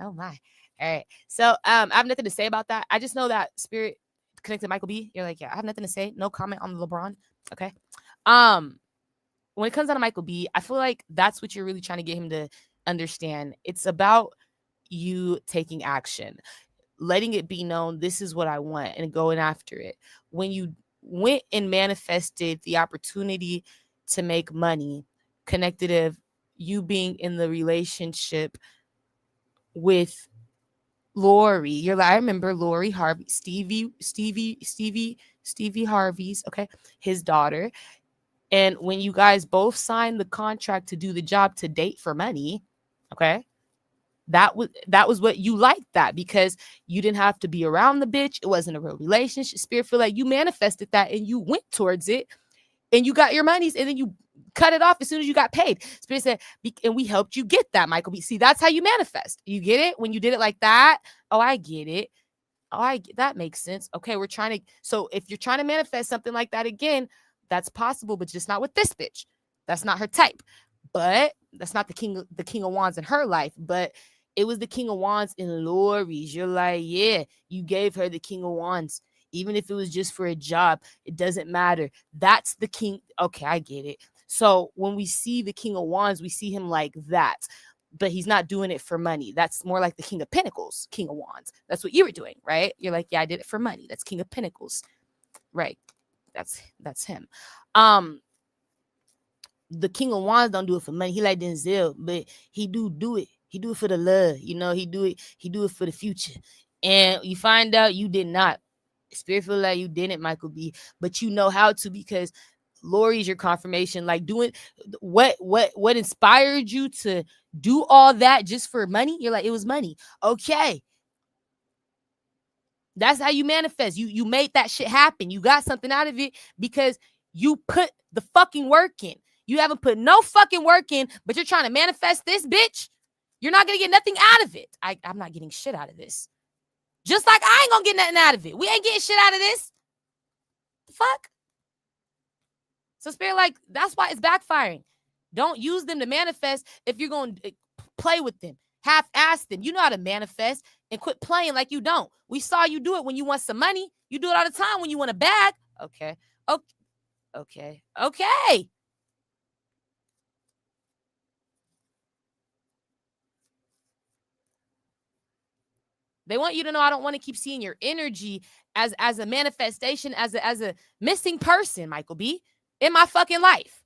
S1: Oh my. All right. So I have nothing to say about that. I just know that spirit connected to Michael B. You're like, yeah, I have nothing to say. No comment on the LeBron. Okay. Um, when it comes down to Michael B, I feel like that's what you're really trying to get him to understand. It's about you taking action, letting it be known this is what I want and going after it. When you went and manifested the opportunity to make money, connected of you being in the relationship with Lori, you're like, I remember Lori Harvey, Stevie Harvey's, okay, his daughter. And when you guys both signed the contract to do the job to date for money, okay, that was what you liked, that because you didn't have to be around the bitch. It wasn't a real relationship. Spirit feel like you manifested that and you went towards it and you got your monies and then you cut it off as soon as you got paid. Spirit said, and we helped you get that, Michael B. See, that's how you manifest. You get it? When you did it like that. Oh, I get it. Oh, that makes sense. Okay, we're trying to. So if you're trying to manifest something like that again, that's possible, but just not with this bitch. That's not her type. But that's not the king of wands in her life. But it was the king of wands in Lori's. You're like, yeah, you gave her the king of wands, even if it was just for a job. It doesn't matter. That's the king. Okay, I get it. So when we see the king of wands, we see him like that. But he's not doing it for money. That's more like the king of pentacles, king of wands. That's what you were doing, right? You're like, yeah, I did it for money. That's king of pentacles, right? That's him. The king of wands don't do it for money. He like Denzel, but he do it. He do it for the love. You know, he do it for the future. And you find out you did not. Spirit feel like you didn't, Michael B. But you know how to, because Lori's your confirmation. Like doing what inspired you to do all that just for money? You're like, it was money. Okay. That's how you manifest. You made that shit happen. You got something out of it because you put the fucking work in. You haven't put no fucking work in, but you're trying to manifest this, bitch. You're not gonna get nothing out of it. I'm not getting shit out of this. Just like I ain't gonna get nothing out of it. We ain't getting shit out of this. The fuck? So Spirit, like, that's why it's backfiring. Don't use them to manifest if you're going to play with them. Half-ass them. You know how to manifest and quit playing like you don't. We saw you do it when you want some money. You do it all the time when you want a bag. Okay. Okay. They want you to know I don't want to keep seeing your energy as a manifestation, as a missing person, Michael B, in my fucking life.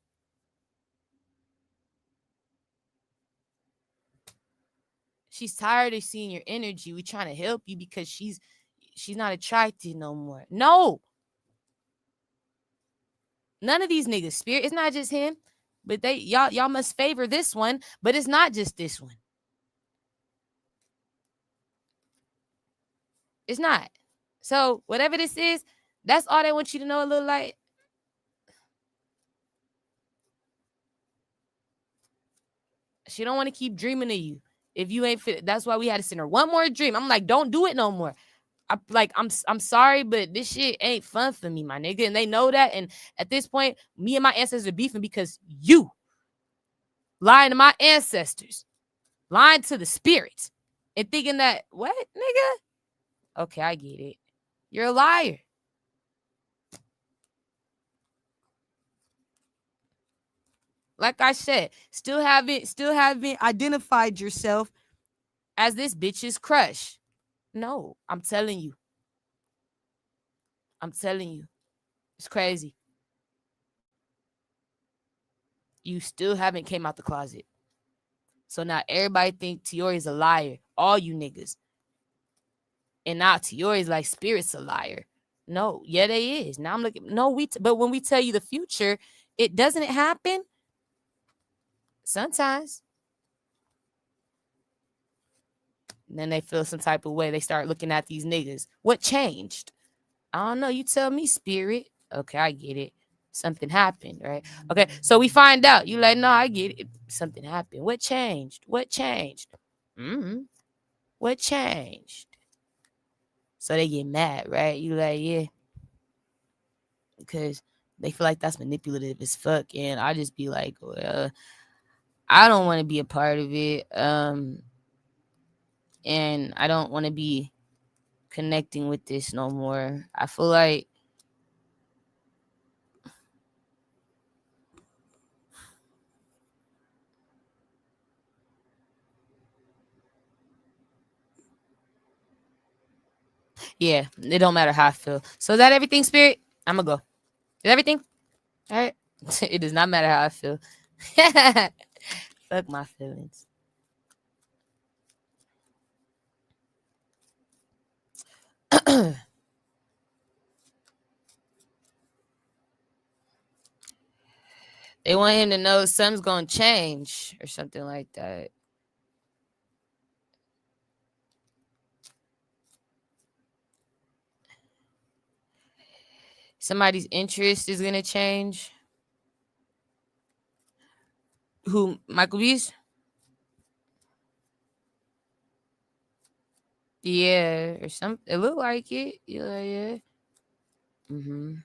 S1: She's tired of seeing your energy. We trying to help you because she's not attracted no more. No. None of these niggas, Spirit. It's not just him, but y'all must favor this one, but it's not just this one. It's not. So whatever this is, that's all they want you to know. A little like, she don't want to keep dreaming of you if you ain't fit. That's why we had to send her one more dream. I'm like, don't do it no more. I'm sorry, but this shit ain't fun for me, my nigga. And they know that. And at this point, me and my ancestors are beefing because you lying to my ancestors, lying to the spirits, and thinking that, what, nigga? Okay, I get it. You're a liar. Like I said, still haven't identified yourself as this bitch's crush. No, I'm telling you. It's crazy. You still haven't came out the closet. So now everybody think Tiori's a liar. All you niggas. And now Tiori's like, Spirit's a liar. No, yeah, they is. Now I'm looking. No, but when we tell you the future, it doesn't happen. Sometimes. And then they feel some type of way. They start looking at these niggas. What changed? I don't know. You tell me, Spirit. Okay, I get it. Something happened, right? Okay, so we find out. You like, no, I get it. Something happened. What changed? What changed? What changed? So they get mad, right? You like, yeah. Because they feel like that's manipulative as fuck. And I just be like, well, I don't want to be a part of it. and I don't want to be connecting with this no more. I feel like yeah, it don't matter how I feel. So is that everything, Spirit? I'm gonna go. Is everything? All right. It does not matter how I feel. Fuck my feelings. They want him to know something's gonna change or something like that. Somebody's interest is gonna change. Who? Michael B's? Yeah, or something. It looked like it. Yeah, yeah. Mm-hmm.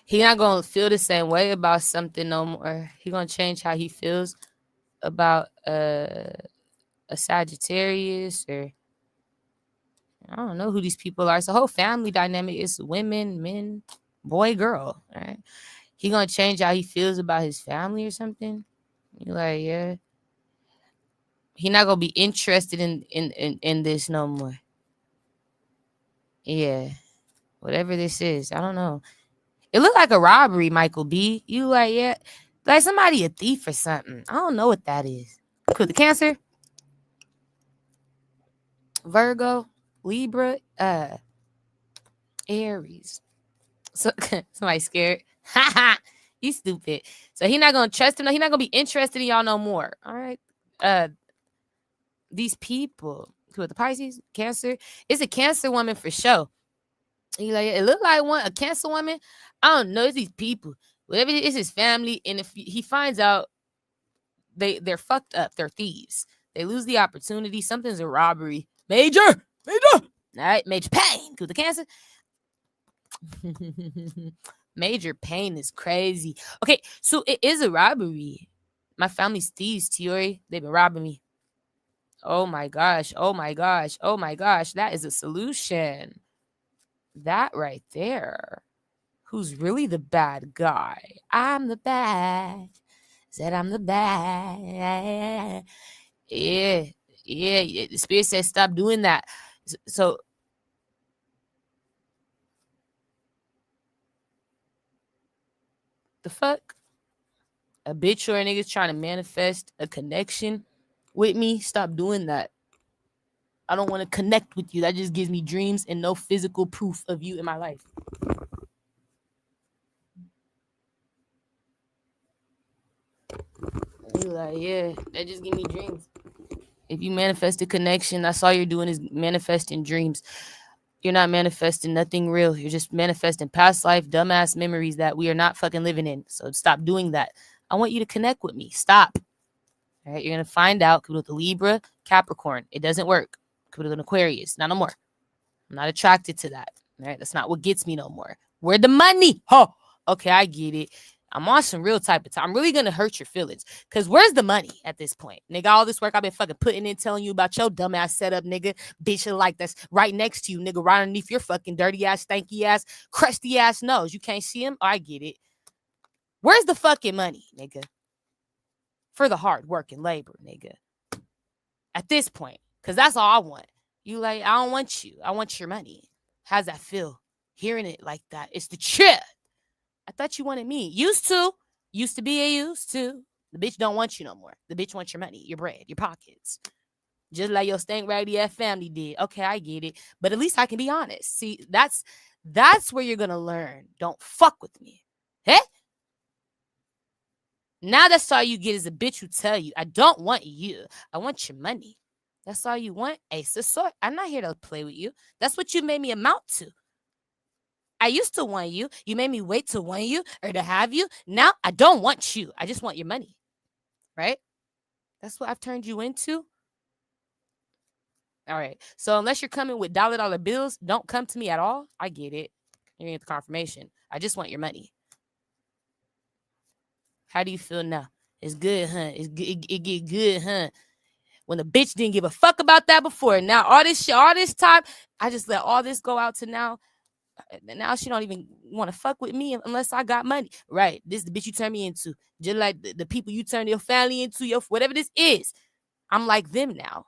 S1: He not gonna feel the same way about something no more. He gonna change how he feels about a Sagittarius, or I don't know who these people are. It's a whole family dynamic. It's women, men, boy, girl. Right? He gonna change how he feels about his family or something. You like, yeah. He not gonna be interested in this no more. Yeah. Whatever this is. I don't know. It looked like a robbery, Michael B. You like, yeah. Like somebody a thief or something. I don't know what that is. Could the Cancer, Virgo, Libra, Aries. So somebody scared. You stupid. So he not gonna trust him. No, he not gonna be interested in y'all no more. All right. These people who are the Pisces, Cancer. It's a Cancer woman for sure. He like, it looked like a Cancer woman. I don't know. It's these people. Whatever it is, his family. And if he finds out they're fucked up, they're thieves. They lose the opportunity. Something's a robbery. Major. All right, major pain. With the Cancer. Major pain is crazy. Okay, so it is a robbery. My family's thieves, Tiori. They've been robbing me. Oh my gosh. Oh my gosh. Oh my gosh. That is a solution. That right there. Who's really the bad guy? I'm the bad. Said I'm the bad. Yeah. Yeah. The spirit says stop doing that. So the fuck? A bitch or a nigga's trying to manifest a connection with me. Stop doing that. I don't want to connect with you. That just gives me dreams and no physical proof of you in my life. You like, yeah, that just give me dreams. If you manifest a connection, that's all you're doing is manifesting dreams. You're not manifesting nothing real. You're just manifesting past life, dumbass memories that we are not fucking living in. So stop doing that. I want you to connect with me. Stop. All right, you're gonna find out with the Libra, Capricorn. It doesn't work. With an Aquarius, not no more. I'm not attracted to that. All right, that's not what gets me no more. Where the money? Oh, okay, I get it. I'm on some real type of time. I'm really gonna hurt your feelings. Cause where's the money at this point? Nigga, all this work I've been fucking putting in, telling you about your dumbass setup, nigga. Bitch like that's right next to you, nigga, right underneath your fucking dirty ass, stanky ass, crusty ass nose. You can't see him? Oh, I get it. Where's the fucking money, nigga? For the hard work and labor, nigga. At this point, cause that's all I want. You like, I don't want you. I want your money. How's that feel? Hearing it like that. It's the truth. I thought you wanted me. Used to. Used to be a used to. The bitch don't want you no more. The bitch wants your money, your bread, your pockets. Just like your stank raggedy ass family did. Okay, I get it. But at least I can be honest. See, that's where you're gonna learn. Don't fuck with me. Hey? Now that's all you get is a bitch who tell you, I don't want you. I want your money. That's all you want? Ace of Swords. I'm not here to play with you. That's what you made me amount to. I used to want you. You made me wait to want you or to have you. Now I don't want you. I just want your money. Right? That's what I've turned you into. All right. So unless you're coming with dollar bills, don't come to me at all. I get it. You get the confirmation. I just want your money. How do you feel now? It's good, huh? It's good. It get good, huh? When the bitch didn't give a fuck about that before. Now all this shit, all this time, I just let all this go out to now. Now she don't even want to fuck with me unless I got money. Right. This is the bitch you turn me into. Just like the people you turn your family into, your whatever this is. I'm like them now.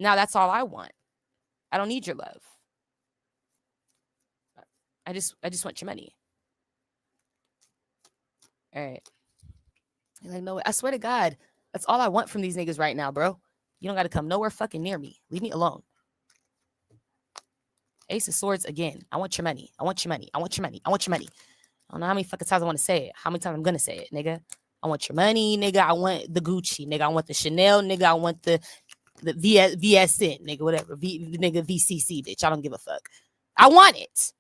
S1: Now that's all I want. I don't need your love. I just want your money. All right. You're like, no, I swear to God, that's all I want from these niggas right now, bro. You don't got to come nowhere fucking near me. Leave me alone. Ace of Swords again. I want your money. I want your money. I want your money. I want your money. I don't know how many fucking times I want to say it. How many times I'm gonna say it, nigga? I want your money, nigga. I want the Gucci, nigga. I want the Chanel, nigga. I want the VSN, nigga. Whatever, nigga VCC, bitch. I don't give a fuck. I want it.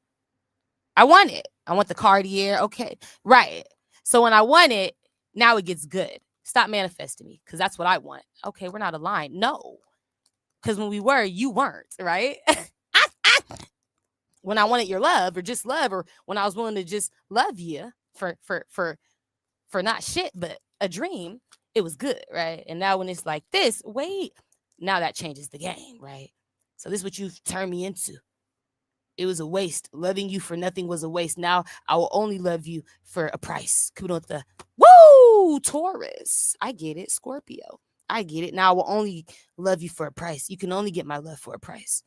S1: I want it. I want the Cartier. Okay, right. So when I want it, now it gets good. Stop manifesting me, because that's what I want. Okay, we're not aligned. No, because when we were, you weren't, right? When I wanted your love, or just love, or when I was willing to just love you for not shit, but a dream, it was good, right? And now when it's like this, wait, now that changes the game, right? So this is what you've turned me into. It was a waste. Loving you for nothing was a waste. Now I will only love you for a price. The woo, Taurus. I get it. Scorpio. I get it. Now I will only love you for a price. You can only get my love for a price.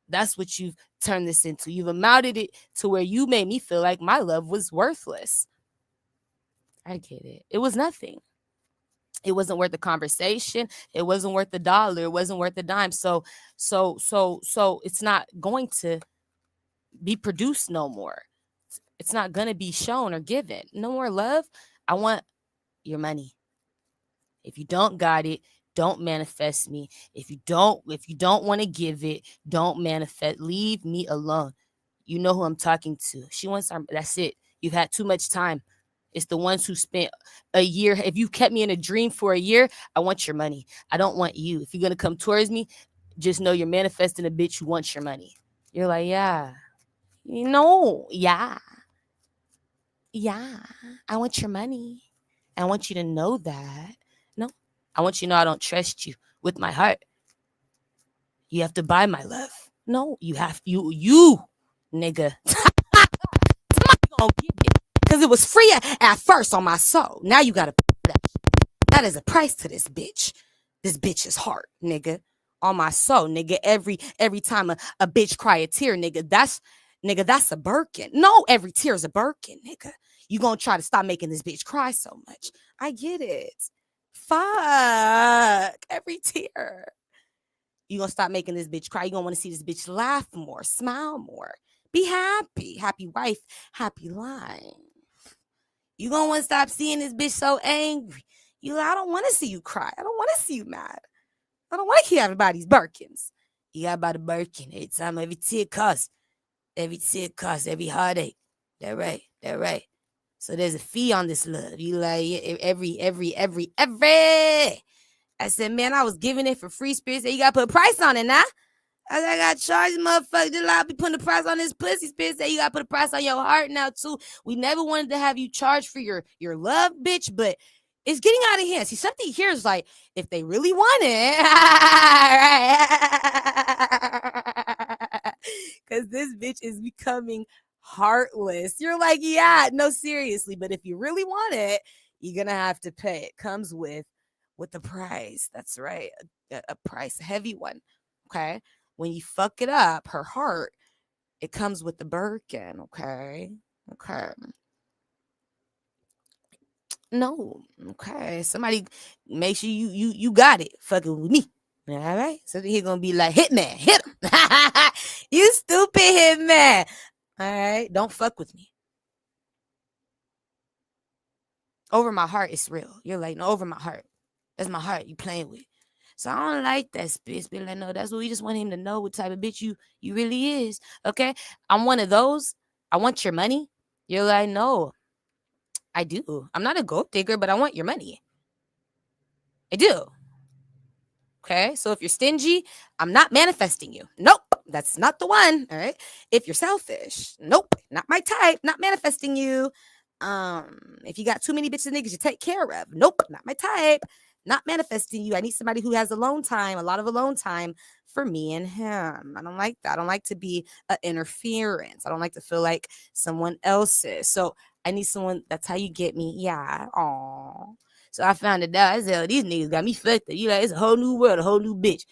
S1: That's what you've turned this into. You've amounted it to where you made me feel like my love was worthless. I get it. It was nothing. It wasn't worth the conversation. It wasn't worth the dollar. It wasn't worth the dime. So it's not going to be produced no more. It's not going to be shown or given. No more love. I want your money. If you don't got it, don't manifest me. If you don't want to give it, don't manifest. Leave me alone. You know who I'm talking to. She wants our, that's it. You've had too much time. It's the ones who spent a year. If you kept me in a dream for a year, I want your money. I don't want you. If you're going to come towards me, just know you're manifesting a bitch who wants your money. You're like, yeah. No, yeah. Yeah. I want your money. I want you to know that. No, I want you to know I don't trust you with my heart. You have to buy my love. No, you have, you, nigga. Somebody gonna give it. Because it was free at first on my soul. Now you gotta pay that. That is a price to this bitch. This bitch's heart, nigga. On my soul, nigga. Every time a bitch cry a tear, nigga, that's a Birkin. No, every tear is a Birkin, nigga. You gonna try to stop making this bitch cry so much. I get it. Fuck. Every tear. You gonna stop making this bitch cry. You gonna want to see this bitch laugh more, smile more. Be happy. Happy wife, happy life. You gonna want to stop seeing this bitch so angry. I don't want to see you cry. I don't want to see you mad. I don't want to keep everybody's Birkins. You got about a Birkin every time, every tear costs. Every tear costs, every heartache. That right. So there's a fee on this love. You like every. I said, man, I was giving it for free. Spirit said, you gotta put a price on it now. I got charged, motherfucker. Just like be putting a price on this pussy. Spirit said, you gotta put a price on your heart now too. We never wanted to have you charged for your love, bitch, but it's getting out of hand. See, something here is like, if they really want it, because this bitch is becoming heartless. You're like, yeah, no, seriously. But if you really want it, you're gonna have to pay. It comes with the price. That's right, a price, a heavy one. Okay, when you fuck it up, her heart, it comes with the Birkin. Okay. No. Okay. Somebody make sure you got it. Fucking with me. All right. So he's gonna be like, Hitman, hit him. You stupid Hitman. All right. Don't fuck with me. Over my heart, it's real. You're like, no, over my heart. That's my heart you playing with. So I don't like that bitch. Be like, no, that's what we just want him to know what type of bitch you really is. Okay. I'm one of those. I want your money. You're like, no, I do. I'm not a gold digger, but I want your money. I do. Okay, so if you're stingy, I'm not manifesting you. Nope, that's not the one. All right. If you're selfish, nope, not my type. Not manifesting you. If you got too many bitches and niggas you take care of, nope, not my type. Not manifesting you. I need somebody who has alone time, a lot of alone time for me and him. I don't like that. I don't like to be an interference. I don't like to feel like someone else's. So I need someone. That's how you get me. Yeah. Aww. So I found it out. I said, oh, these niggas got me fucked up. You like, it's a whole new world, a whole new bitch.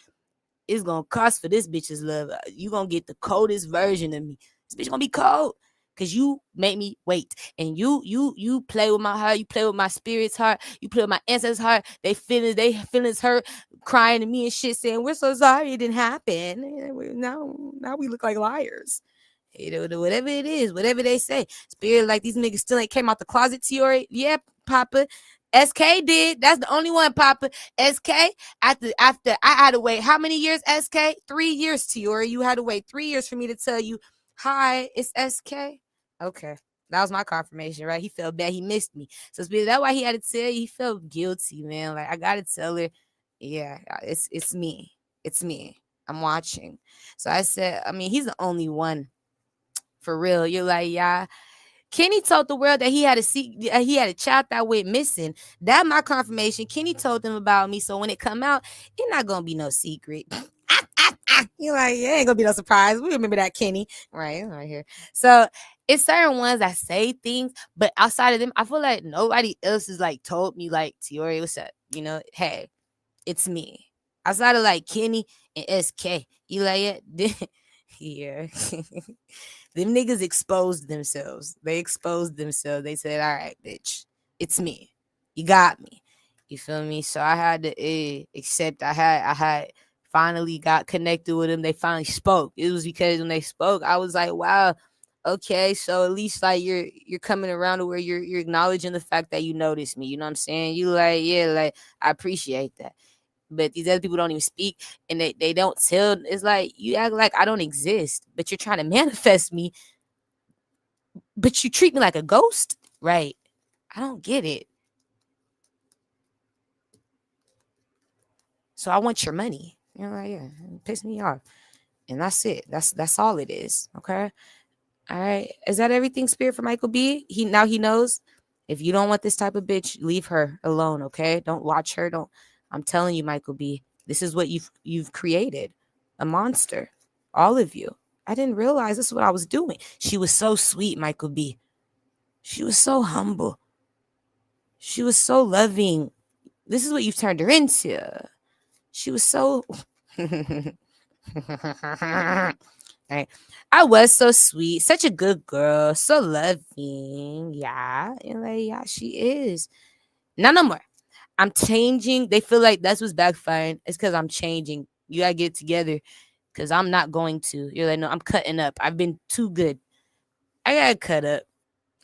S1: It's gonna cost for this bitch's love. You gonna get the coldest version of me. This bitch gonna be cold. Cause you make me wait. And you play with my heart, you play with my spirit's heart, you play with my ancestors' heart. They feelings hurt, crying to me and shit, saying, we're so sorry it didn't happen. Now we look like liars. You know, whatever it is, whatever they say. Spirit, like these niggas still ain't came out the closet to you. Yeah, Papa. SK did. That's the only one, Papa. SK, after I had to wait how many years, SK? 3 years, Tiora. You had to wait 3 years for me to tell you, hi, it's SK. Okay. That was my confirmation, right? He felt bad. He missed me. So that's why he had to tell you. He felt guilty, man. Like, I gotta tell her, yeah, it's me. It's me. I'm watching. So I said, I mean, he's the only one for real. You're like, yeah. Kenny told the world that he had a child that went missing. That my confirmation. Kenny told them about me. So when it come out, it's not gonna be no secret. You're like, yeah, ain't gonna be no surprise. We remember that, Kenny. Right here. So it's certain ones that say things, but outside of them, I feel like nobody else has like told me like, Tiori, what's up? You know, hey, it's me. Outside of like Kenny and SK. You like it? Yeah. Them niggas exposed themselves. They exposed themselves. They said, all right, bitch, it's me. You got me. You feel me? So I had to accept. I had finally got connected with them. They finally spoke. It was because when they spoke, I was like, wow, okay, so at least like you're coming around to where you're acknowledging the fact that you noticed me. You know what I'm saying? You like, yeah, like I appreciate that. But these other people don't even speak and they don't tell. It's like you act like I don't exist, but you're trying to manifest me, but you treat me like a ghost, right? I don't get it. So I want your money. You know, like, yeah, piss me off. And that's it. That's all it is. Okay. All right. Is that everything, Spirit, for Michael B? He knows. If you don't want this type of bitch, leave her alone. Okay. Don't watch her. Don't. I'm telling you, Michael B. This is what you've created. A monster. All of you. I didn't realize this is what I was doing. She was so sweet, Michael B. She was so humble. She was so loving. This is what you've turned her into. She was so. Right. I was so sweet, such a good girl, so loving. Yeah, and like, yeah, she is. No more. I'm changing. They feel like that's what's backfiring. It's because I'm changing. You gotta get it together, because I'm not going to. You're like, no, I'm cutting up. I've been too good. I gotta cut up.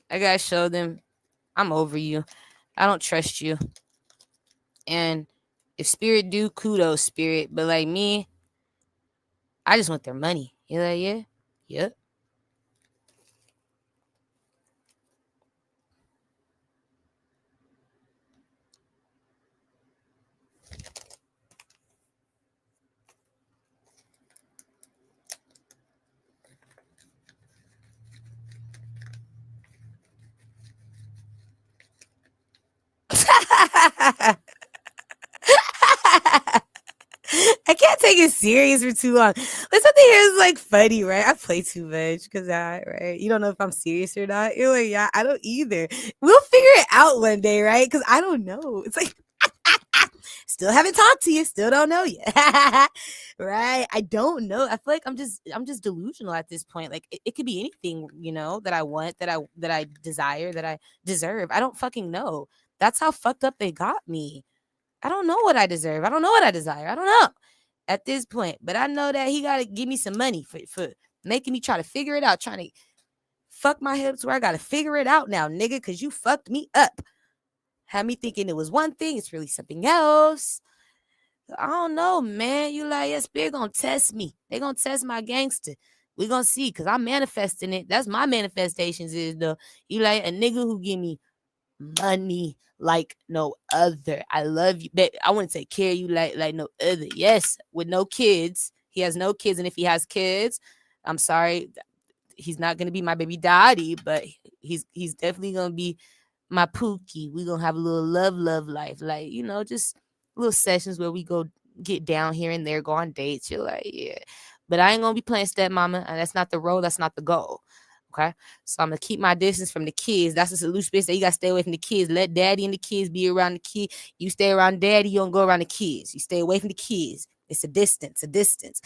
S1: I gotta show them I'm over you. I don't trust you. And if Spirit do, kudos, Spirit. But like me, I just want their money. You're like, yeah, yep. I can't take it serious for too long. But something here is like funny, right? I play too much because right? You don't know if I'm serious or not. You're like, yeah, I don't either. We'll figure it out one day, right? Because I don't know. It's like, still haven't talked to you, still don't know you. Right? I don't know. I feel like I'm just delusional at this point. Like it could be anything, that I want, that I desire, that I deserve. I don't fucking know. That's how fucked up they got me. I don't know what I deserve. I don't know what I desire. I don't know at this point. But I know that he got to give me some money for making me try to figure it out, trying to fuck my hips where I got to figure it out now, nigga, because you fucked me up. Had me thinking it was one thing. It's really something else. I don't know, man. You like, yes, they're going to test me. They're going to test my gangster. We going to see because I'm manifesting it. That's my manifestations is, though. You like a nigga who give me money like no other. I love you, but I want to take care of you like no other. Yes, with no kids. He has no kids, and if he has kids, I'm sorry, he's not gonna be my baby daddy, but he's definitely gonna be my Pookie. We gonna have a little love life, like just little sessions where we go get down here and there, go on dates. You're like, yeah, but I ain't gonna be playing stepmama, and that's not the role. That's not the goal. Okay, so I'm gonna keep my distance from the kids. That's a solution. That you gotta stay away from the kids. Let daddy and the kids be around the kid. You stay around daddy. You don't go around the kids. You stay away from the kids. It's a distance. A distance.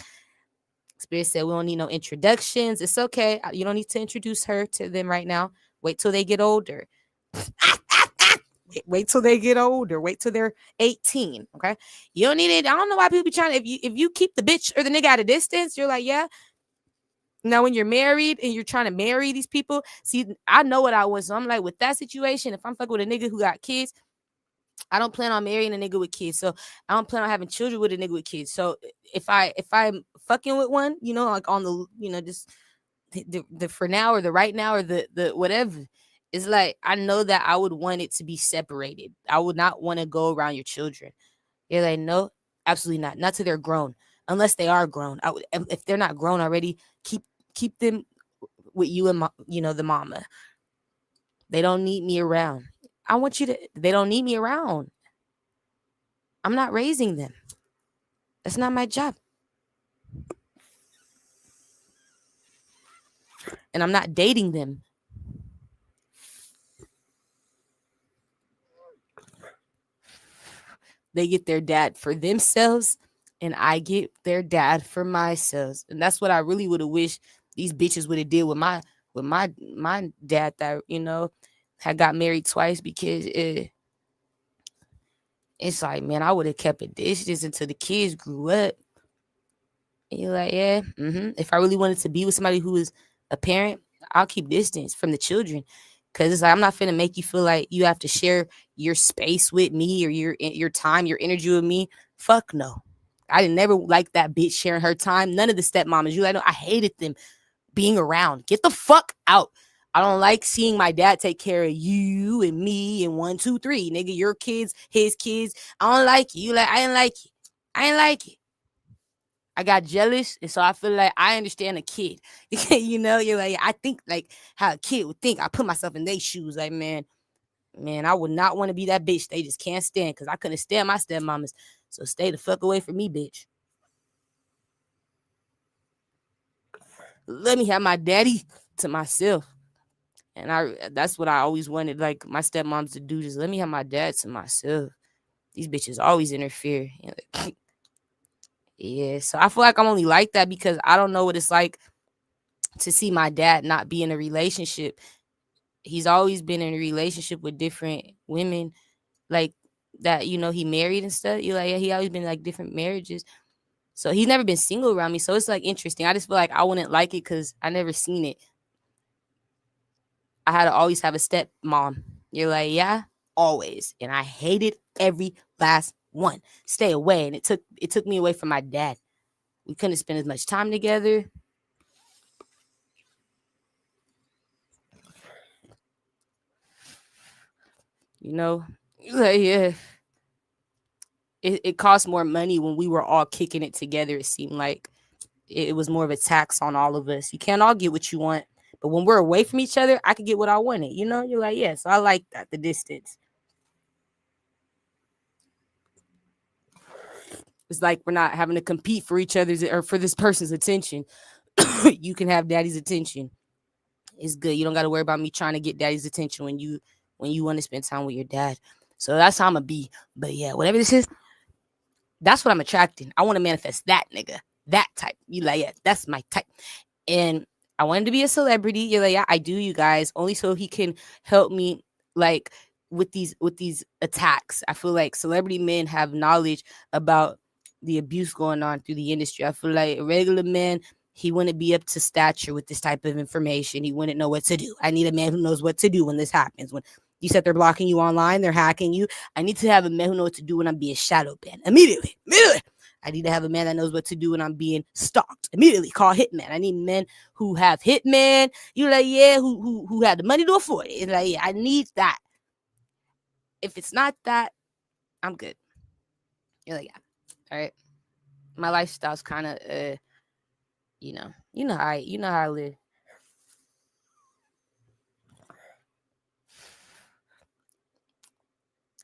S1: Spirit said we don't need no introductions. It's okay. You don't need to introduce her to them right now. Wait till they get older. Wait till they get older. Wait till they're 18. Okay. You don't need it. I don't know why people be trying to, if you keep the bitch or the nigga at a distance, you're like, yeah. Now, when you're married and you're trying to marry these people, see, I know what I was. So I'm like, with that situation, if I'm fucking with a nigga who got kids, I don't plan on marrying a nigga with kids. So I don't plan on having children with a nigga with kids. So if I'm fucking with one, like on the, just the for now or the right now or the whatever, it's like I know that I would want it to be separated. I would not want to go around your children. You're like, no, absolutely not. Not till they're grown. Unless they are grown. If they're not grown already, keep them with you and the mama. They don't need me around. I want you to. They don't need me around. I'm not raising them. That's not my job. And I'm not dating them. They get their dad for themselves, and I get their dad for myself. And that's what I really would have wished these bitches would have did with my dad that had got married twice, because it's like, man, I would have kept it distance until the kids grew up. And you're like, yeah, if I really wanted to be with somebody who is a parent, I'll keep distance from the children. Cause it's like, I'm not finna make you feel like you have to share your space with me or your time, your energy with me. Fuck no. I didn't never like that bitch sharing her time. None of the stepmamas. I hated them being around. Get the fuck out. I don't like seeing my dad take care of you and me and 1, 2, 3. Nigga, your kids, his kids. I don't like you. I didn't like it. I didn't like it. I got jealous, and so I feel like I understand a kid. You're like, I think like how a kid would think. I put myself in their shoes. Like, man, I would not want to be that bitch they just can't stand, because I couldn't stand my stepmamas. So stay the fuck away from me, bitch. Let me have my daddy to myself. And that's what I always wanted, like, my stepmoms to do. Just let me have my dad to myself. These bitches always interfere. Yeah, so I feel like I'm only like that because I don't know what it's like to see my dad not be in a relationship. He's always been in a relationship with different women, like that, he married and stuff. You're like, yeah, he always been like different marriages. So he's never been single around me. So it's like interesting. I just feel like I wouldn't like it because I never seen it. I had to always have a stepmom. You're like, yeah, always. And I hated every last one. Stay away. And it took me away from my dad. We couldn't spend as much time together. Like, yeah. It cost more money when we were all kicking it together. It seemed like it was more of a tax on all of us. You can't all get what you want. But when we're away from each other, I could get what I wanted. You're like, yeah. So I like that, the distance. It's like we're not having to compete for each other's or for this person's attention. You can have daddy's attention. It's good. You don't got to worry about me trying to get daddy's attention when you want to spend time with your dad. So that's how I'm gonna be. But yeah, whatever this is, that's what I'm attracting. I want to manifest that nigga, that type. You like, yeah, that's my type. And I want him to be a celebrity. You're like, yeah, I do, you guys, only so he can help me, like, with these attacks. I feel like celebrity men have knowledge about the abuse going on through the industry. I feel like a regular man, he wouldn't be up to stature with this type of information. He wouldn't know what to do. I need a man who knows what to do when this happens. When you said they're blocking you online, they're hacking you. I need to have a man who knows what to do when I'm being shadow banned. Immediately. I need to have a man that knows what to do when I'm being stalked. Immediately call hitman. I need men who have hitman. You like, yeah, who had the money to afford it. And like, yeah, I need that. If it's not that, I'm good. You're like, yeah, all right. My lifestyle's kind of, you know how I live.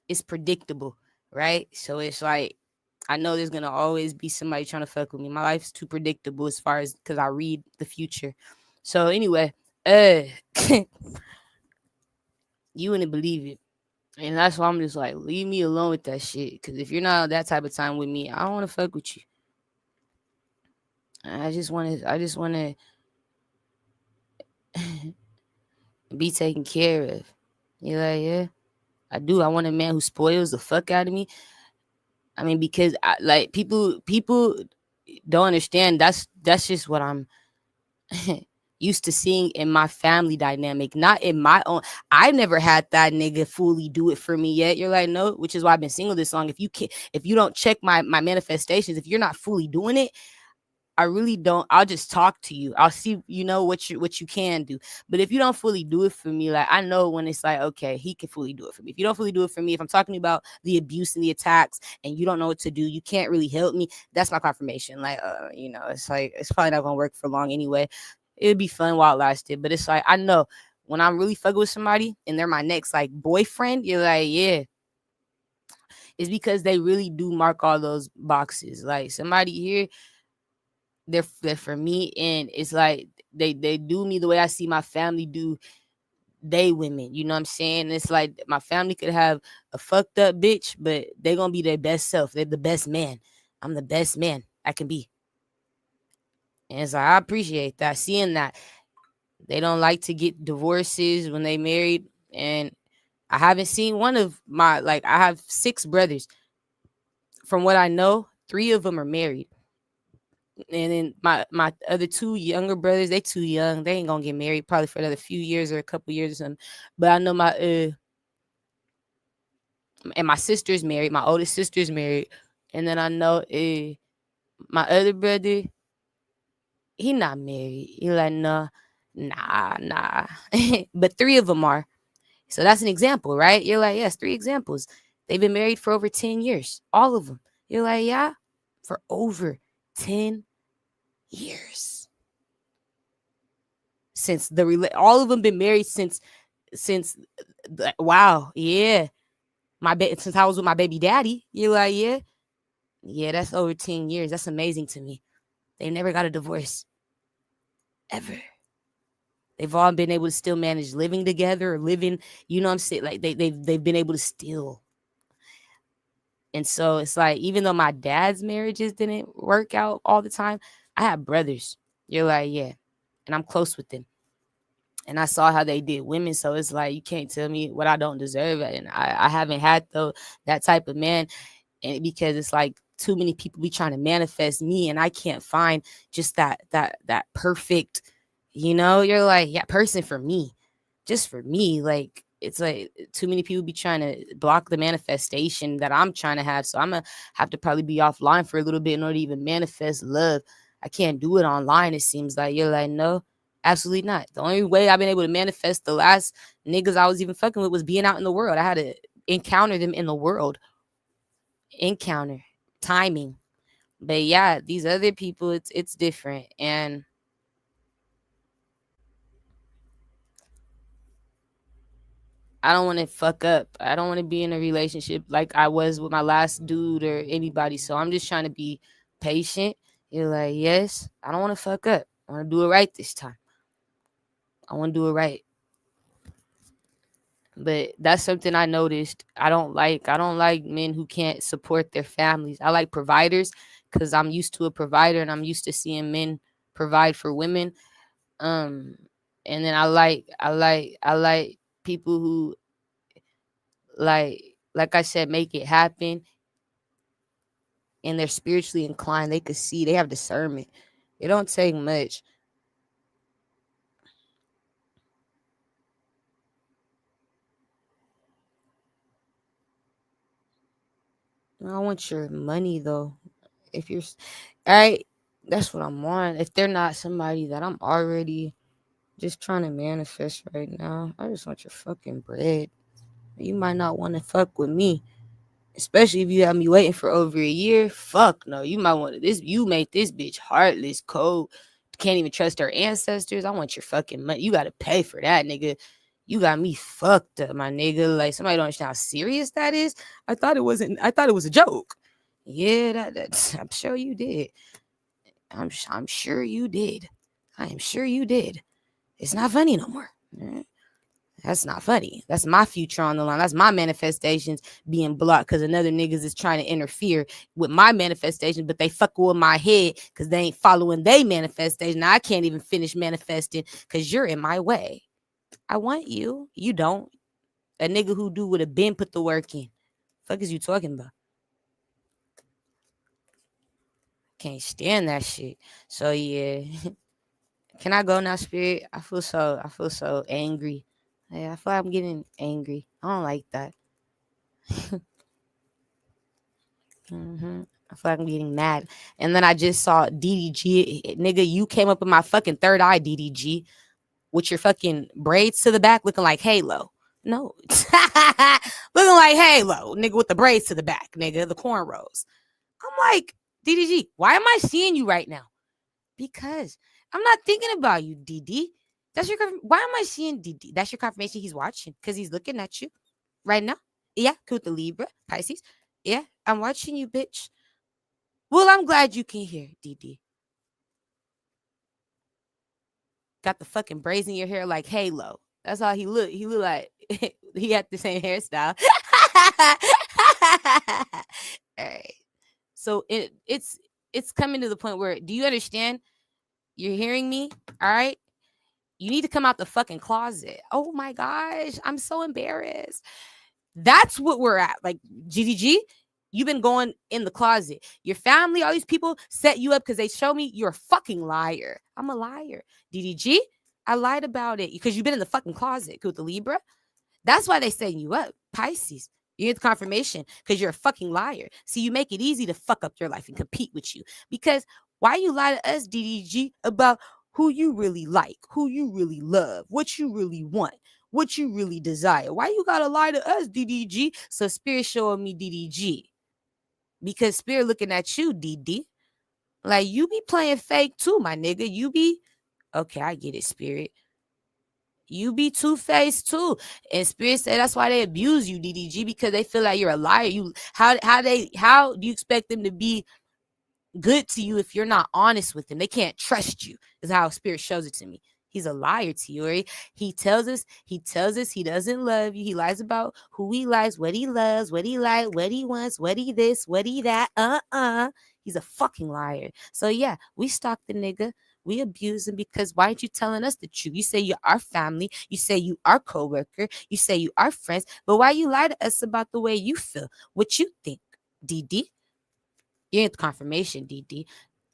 S1: It's predictable, right? So it's like I know there's gonna always be somebody trying to fuck with me. My life's too predictable as far as because I read the future. So anyway, uh, you wouldn't believe it, and that's why I'm just like, leave me alone with that shit. Because if you're not on that type of time with me, I don't want to fuck with you. I just want to be taken care of. You're like, yeah, I do. I want a man who spoils the fuck out of me. I mean, because like people don't understand. That's just what I'm used to seeing in my family dynamic, not in my own. I've never had that nigga fully do it for me yet. You're like, no, which is why I've been single this long. If you don't check my manifestations, if you're not fully doing it, I really don't. I'll just talk to you. I'll see, what you can do. But if you don't fully do it for me, like I know when it's like, okay, he can fully do it for me. If you don't fully do it for me, if I'm talking about the abuse and the attacks, and you don't know what to do, you can't really help me. That's my confirmation. Like, it's like it's probably not gonna work for long anyway. It'd be fun while it lasted, but it's like I know when I'm really fucking with somebody and they're my next like boyfriend, you're like, yeah, it's because they really do mark all those boxes. Like somebody here, they're for me, and it's like they do me the way I see my family do they women. You know what I'm saying? It's like my family could have a fucked up bitch, but they're gonna be their best self. They're the best man. I'm the best man I can be. And it's like I appreciate that, seeing that. They don't like to get divorces when they married. And I haven't seen one of my, like, I have 6 brothers. From what I know, 3 of them are married. And then my other 2 younger brothers, they too young. They ain't gonna get married probably for another few years or a couple years or something. But I know my sister's married. My oldest sister's married. And then I know my other brother, he not married. He like, nah. But 3 of them are. So that's an example, right? You're like, yes, 3 examples. They've been married for over 10 years. All of them. You're like, yeah, for over 10 years. Since all of them been married since wow, yeah. Since I was with my baby daddy. You're like, yeah. Yeah, that's over 10 years. That's amazing to me. They never got a divorce. Ever. They've all been able to still manage living together or living, you know what I'm saying? Like they've been able to still. And so it's like, even though my dad's marriages didn't work out all the time, I have brothers. You're like, yeah. And I'm close with them. And I saw how they did women. So it's like, you can't tell me what I don't deserve. And I haven't had that type of man. And because it's like too many people be trying to manifest me, and I can't find just that perfect, you're like, yeah, person for me, just for me. Like, it's like too many people be trying to block the manifestation that I'm trying to have. So I'm gonna have to probably be offline for a little bit in order to even manifest love. I can't do it online. It seems like. You're like, no, absolutely not. The only way I've been able to manifest the last niggas I was even fucking with was being out in the world. I had to encounter them in the world. Encounter timing. But yeah, these other people, it's different. And I don't want to fuck up. I don't want to be in a relationship like I was with my last dude or anybody. So I'm just trying to be patient. You're like, yes, I don't want to fuck up. I want to do it right this time. I want to do it right. But that's something I noticed. I don't like men who can't support their families. I like providers because I'm used to a provider, and I'm used to seeing men provide for women. Um, and then I like people who, like I said, make it happen, and they're spiritually inclined. They could see. They have discernment. It don't take much. I want your money though. If you're, all right, that's what I'm on. If they're not somebody that I'm already just trying to manifest right now, I just want your fucking bread. You might not want to fuck with me. Especially if you have me waiting for over a year. Fuck no. You might want to this. You make this bitch heartless, cold. Can't even trust her ancestors. I want your fucking money. You gotta pay for that, nigga. You got me fucked up, my nigga. Like somebody don't understand how serious that is. I thought it wasn't. I thought it was a joke. Yeah, that I'm sure you did. I'm sure you did. I am sure you did. It's not funny no more. That's not funny. That's my future on the line. That's my manifestations being blocked because another niggas is trying to interfere with my manifestation, but they fuck with my head because they ain't following they manifestation. Now I can't even finish manifesting because you're in my way. I want you. You don't. A nigga who do would have been put the work in. Fuck is you talking about? Can't stand that shit. So yeah. Can I go now, Spirit? I feel so angry. Yeah, I feel like I'm getting angry. I don't like that. I feel like I'm getting mad. And then I just saw DDG. Nigga, you came up in my fucking third eye, DDG, with your fucking braids to the back looking like Halo. No. Looking like Halo, nigga, with the braids to the back, nigga, the cornrows. I'm like, DDG, why am I seeing you right now? Because I'm not thinking about you, DD. That's your why am I seeing DD? That's your confirmation he's watching because he's looking at you right now. Yeah, with the Libra, Pisces. Yeah, I'm watching you, bitch. Well, I'm glad you can hear, DD. Got the fucking braids in your hair like Halo. That's how he look. He look like he had the same hairstyle. All right. So it's coming to the point where, do you understand? You're hearing me? All right. You need to come out the fucking closet. Oh my gosh, I'm so embarrassed. That's what we're at. Like, GDG, you've been going in the closet. Your family, all these people set you up because they show me you're a fucking liar. I'm a liar. DDG, I lied about it because you've been in the fucking closet with the Libra. That's why they setting you up. Pisces. You get the confirmation because you're a fucking liar. See, you make it easy to fuck up your life and compete with you. Because why you lie to us, DDG, about who you really like, who you really love, what you really want, what you really desire? Why you gotta lie to us, DDG? So Spirit showing me DDG. Because Spirit looking at you, DD. Like, you be playing fake too, my nigga. You be, okay, I get it, Spirit. You be two-faced too. And Spirit said that's why they abuse you, DDG, because they feel like you're a liar. How do you expect them to be good to you if you're not honest with them? They can't trust you, is how Spirit shows it to me. He's a liar to you, right? He tells us he doesn't love you. He lies about who he likes, what he loves, what he likes, what he wants, what he this, what he that. He's a fucking liar. So yeah, we stalk the nigga. We abuse him because why aren't you telling us the truth? You say you're our family. You say you are co-worker. You say you are friends. But why you lie to us about the way you feel, what you think, DD? You ain't the confirmation, DD.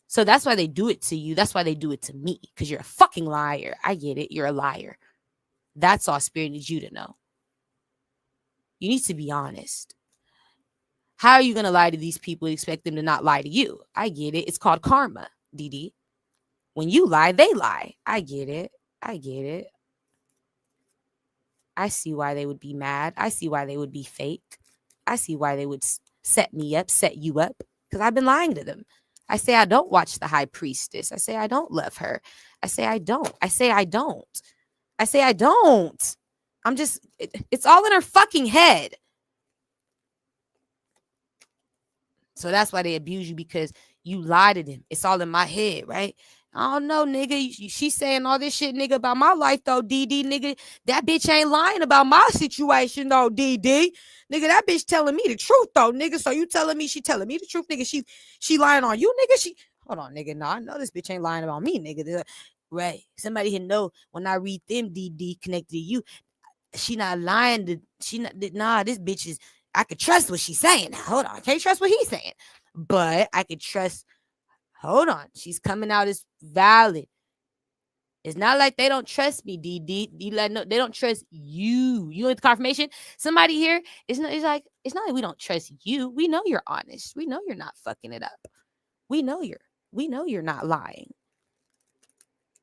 S1: So that's why they do it to you. That's why they do it to me, because you're a fucking liar. I get it. You're a liar. That's all Spirit needs you to know. You need to be honest. How are you going to lie to these people and expect them to not lie to you? I get it. It's called karma, DD. When you lie, they lie. I get it. I get it. I see why they would be mad. I see why they would be fake. I see why they would set me up, set you up, because I've been lying to them. I say I don't watch the high priestess. I say I don't love her. I say I don't. I say I don't. I say I don't. I'm just, it's all in her fucking head. So that's why they abuse you, because you lie to them. It's all in my head, right? I don't know, nigga. She's saying all this shit, nigga, about my life, though, DD, nigga. That bitch ain't lying about my situation, though, DD. Nigga, that bitch telling me the truth, though, nigga. So you telling me she telling me the truth, nigga? She lying on you, nigga? Hold on, nigga. No, I know this bitch ain't lying about me, nigga. Right. Somebody can know when I read them, DD, connected to you. She not lying. This bitch is, I could trust what she's saying. Now, hold on. I can't trust what he's saying. But I could trust, hold on. She's coming out as valid. It's not like they don't trust me, DD. They don't trust you. You want the confirmation? Somebody here, it's not like we don't trust you. We know you're honest. We know you're not fucking it up. We know you're not lying.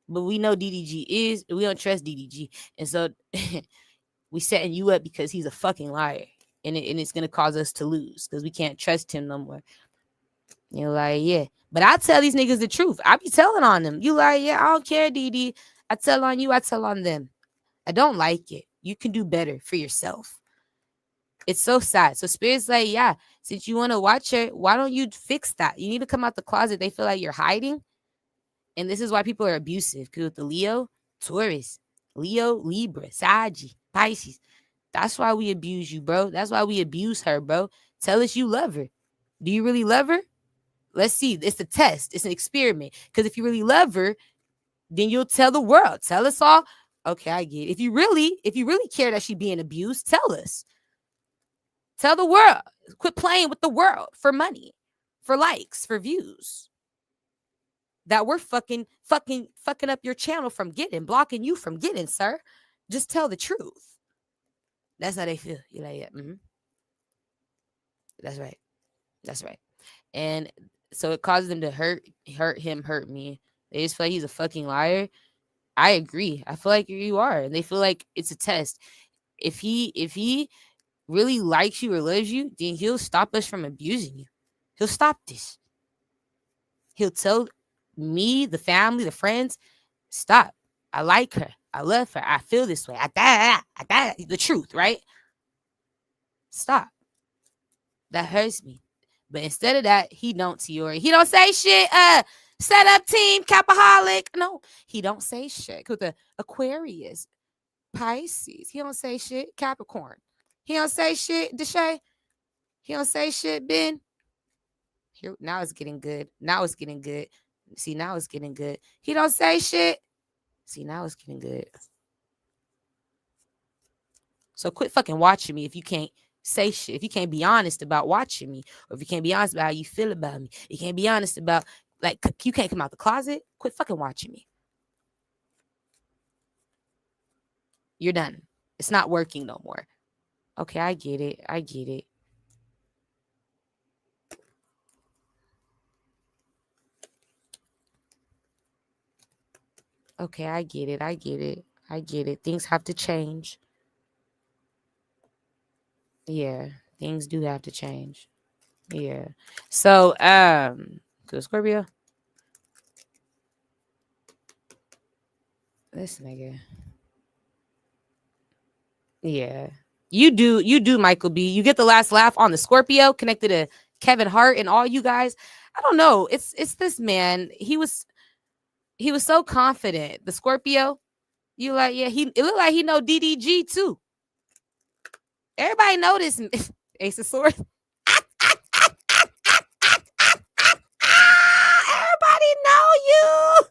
S1: But we know DDG is, we don't trust DDG. And so We setting you up because he's a fucking liar. And it's going to cause us to lose because we can't trust him no more. You're like, yeah. But I tell these niggas the truth. I be telling on them. You like, yeah, I don't care, DD. I tell on you, I tell on them. I don't like it. You can do better for yourself. It's so sad. So Spirit's like, yeah, since you want to watch her, why don't you fix that? You need to come out the closet. They feel like you're hiding. And this is why people are abusive. Because with the Leo, Taurus, Leo, Libra, Sag, Pisces. That's why we abuse you, bro. That's why we abuse her, bro. Tell us you love her. Do you really love her? Let's see. It's a test. It's an experiment. Because if you really love her, then you'll tell the world. Tell us all. Okay, I get it. If you really care that she's being abused, tell us. Tell the world. Quit playing with the world for money, for likes, for views. That we're fucking up your channel from getting, blocking you from getting, sir. Just tell the truth. That's how they feel. You're like, yeah, that's right. That's right. And so it causes them to hurt him, hurt me. They just feel like he's a fucking liar. I agree. I feel like you are. And they feel like it's a test. If he really likes you or loves you, then he'll stop us from abusing you. He'll stop this. He'll tell me, the family, the friends, stop. I like her. I love her. I feel this way. The truth, right? Stop. That hurts me. But instead of that, he don't, Tiori. He don't say shit. Set up team, Capaholic. No, he don't say shit. With the Aquarius, Pisces. He don't say shit. Capricorn. He don't say shit. Deshay. He don't say shit. Ben. Here, now it's getting good. Now it's getting good. See, now it's getting good. He don't say shit. See, now it's getting good. So quit fucking watching me if you can't say shit. If you can't be honest about watching me, or if you can't be honest about how you feel about me, you can't be honest about, like, you can't come out the closet, quit fucking watching me. You're done. It's not working no more. Okay, I get it. I get it. Okay, I get it. I get it. I get it. Things have to change. Yeah, things do have to change. Yeah. So, good Scorpio. This nigga. Yeah. You do, Michael B. You get the last laugh on the Scorpio connected to Kevin Hart and all you guys. I don't know. It's this man. He was so confident. The Scorpio. You like, yeah, it looked like he know DDG too. Everybody know this. Ace of Swords. Everybody know you.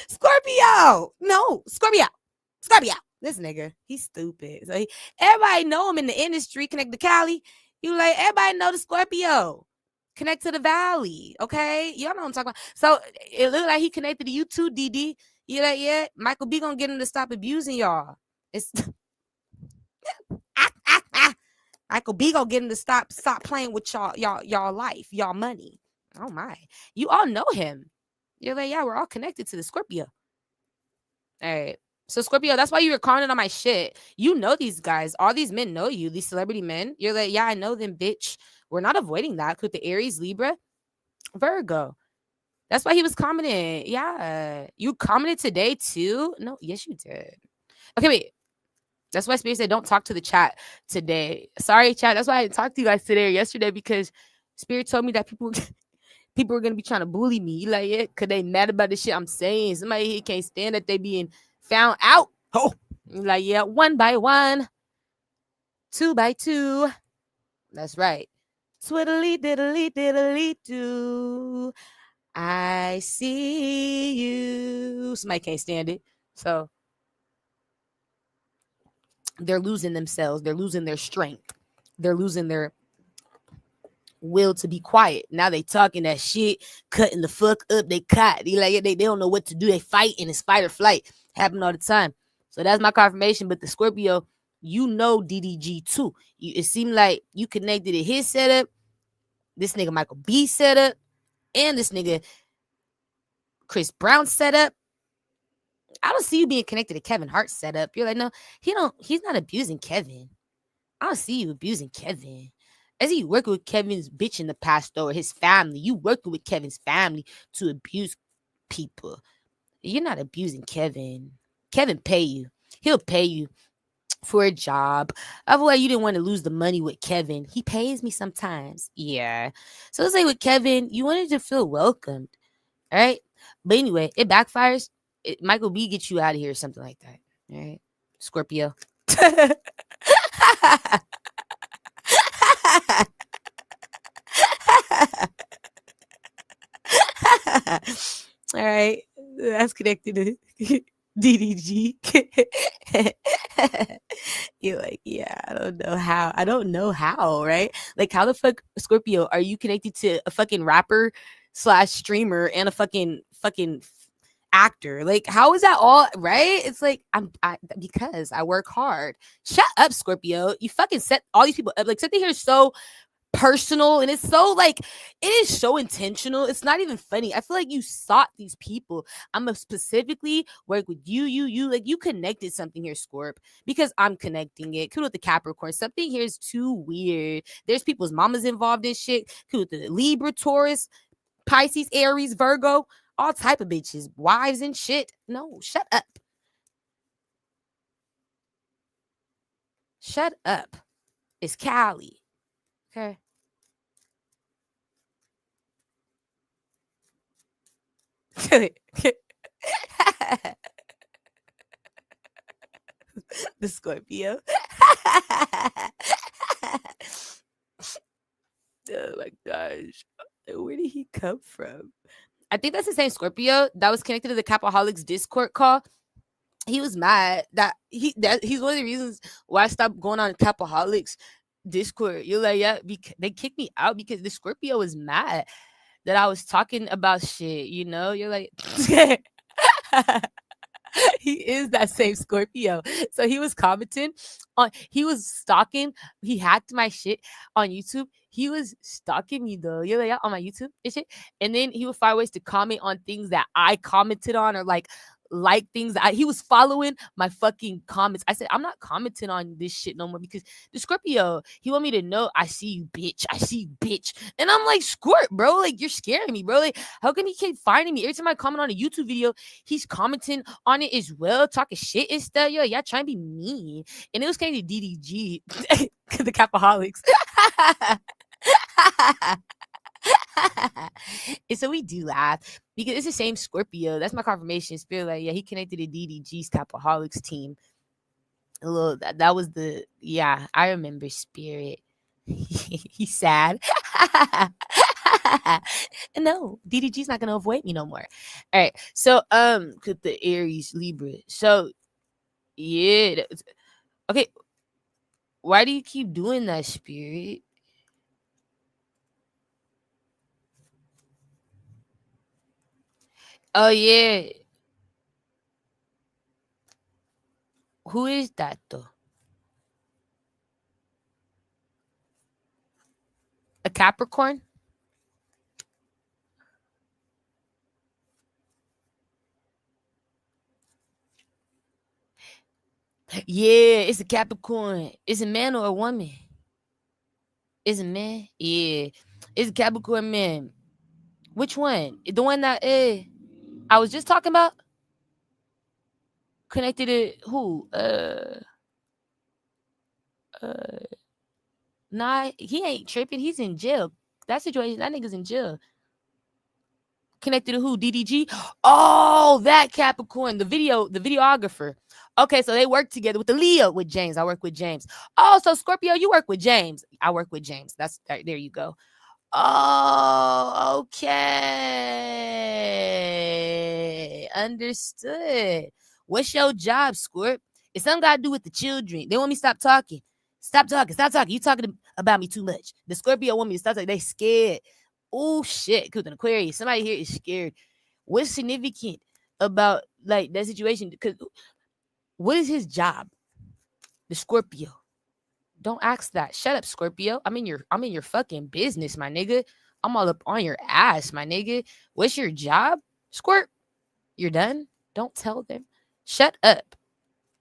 S1: Scorpio. No, Scorpio. This nigga, he's stupid. So everybody know him in the industry, connect to Cali. You like, everybody know the Scorpio. Connect to the Valley. Okay. Y'all know what I'm talking about. So it looked like he connected to you too, DD. You like, yeah, Michael B gonna get him to stop abusing y'all. It's Michael B gonna get him to stop playing with y'all life, y'all money. Oh my. You all know him. You're like, yeah, we're all connected to the Scorpio. All right. So Scorpio, that's why you were commenting on my shit. You know these guys. All these men know you. These celebrity men. You're like, yeah, I know them, bitch. We're not avoiding that with the Aries, Libra, Virgo. That's why he was commenting. Yeah. You commented today too? No, yes, you did. Okay, wait. That's why Spirit said don't talk to the chat today. Sorry, chat. That's why I didn't talk to you guys today or yesterday, because Spirit told me that people are gonna be trying to bully me. You like, yeah, cause they mad about the shit I'm saying. Somebody here can't stand that they being found out. Oh, like, yeah, 1 by 1, 2 by 2. That's right. Twiddly diddly diddly do. I see you. Somebody can't stand it. So they're losing themselves. They're losing their strength. They're losing their will to be quiet. Now they talking that shit, cutting the fuck up. They caught. They don't know what to do. They fight and it's fight or flight. Happen all the time. So that's my confirmation. But the Scorpio, you know DDG too. It seemed like you connected to his setup, this nigga Michael B setup, and this nigga Chris Brown setup. I don't see you being connected to Kevin Hart's setup. You're like, no, he's not abusing Kevin. I don't see you abusing Kevin. I see you working with Kevin's bitch in the past or his family. You working with Kevin's family to abuse people. You're not abusing Kevin. Kevin pay you. He'll pay you for a job. Otherwise, you didn't want to lose the money with Kevin. He pays me sometimes. Yeah. So let's say with Kevin, you wanted to feel welcomed. All right. But anyway, it backfires. Michael B gets you out of here or something like that. All right. Scorpio. All right. That's connected to DDG. You're like, yeah, I don't know how. I don't know how, right? Like, how the fuck, Scorpio, are you connected to a fucking rapper slash streamer and a fucking actor? Like, how is that all right? It's like, because I work hard. Shut up, Scorpio. You fucking set all these people up. Like, something here is so personal and it's so like it is so intentional. It's not even funny. I feel like you sought these people. I'm gonna specifically work with you like you connected something here, Scorp, because I'm connecting it. Cool with the Capricorn. Something here is too weird. There's people's mamas involved in shit. Cool with the Libra, Taurus, Pisces, Aries, Virgo, all type of bitches, wives and shit. No, shut up. Shut up. It's Callie. Okay. The Scorpio. Oh my gosh. Where did he come from? I think that's the same Scorpio that was connected to the Capaholics Discord call. He was mad that he's one of the reasons why I stopped going on Capaholics Discord. You're like, yeah, they kicked me out because the Scorpio was mad that I was talking about shit, you know? You're like he is that same Scorpio. So he was commenting on, he was stalking, he hacked my shit on YouTube. He was stalking me though. You're like, yeah, on my YouTube and shit. And then he would find ways to comment on things that I commented on or like things that he was following my fucking comments. I said, I'm not commenting on this shit no more because the Scorpio, he want me to know I see you, bitch. I see you, bitch. And I'm like, Squirt, bro. Like, you're scaring me, bro. Like, how come he keep finding me? Every time I comment on a YouTube video, he's commenting on it as well, talking shit and stuff. Yo, y'all trying to be mean. And it was kind of DDG, the Capaholics. And so we do laugh because it's the same Scorpio. That's my confirmation. Spirit, like, yeah, he connected to DDG's Capaholics team. A little that was the yeah, I remember Spirit. He's sad. No, DDG's not gonna avoid me no more. All right, so the Aries Libra. So yeah, okay. Why do you keep doing that, Spirit? Oh yeah, who is that though? A Capricorn? Yeah, it's a Capricorn. It's a man or a woman? It's a man. Yeah, it's a Capricorn man. Which one? The one that I was just talking about? Connected to who? Uh, nah, he ain't tripping. He's in jail. That situation, that nigga's in jail. Connected to who? DDG? Oh, that Capricorn, the videographer. Okay, so they work together with the Leo with James. I work with James. Oh, so Scorpio, you work with James. I work with James. That's right, there you go. Oh, okay. Understood. What's your job, Squirt? It's something got to do with the children. They want me to stop talking. Stop talking. Stop talking. You talking about me too much. The Scorpio want me to stop talking. They scared. Oh, shit. Because an Aquarius. Somebody here is scared. What's significant about like that situation? Because what is his job? The Scorpio. Don't ask that. Shut up, Scorpio. I'm in your fucking business, my nigga. I'm all up on your ass, my nigga. What's your job? Squirt. You're done. Don't tell them. Shut up.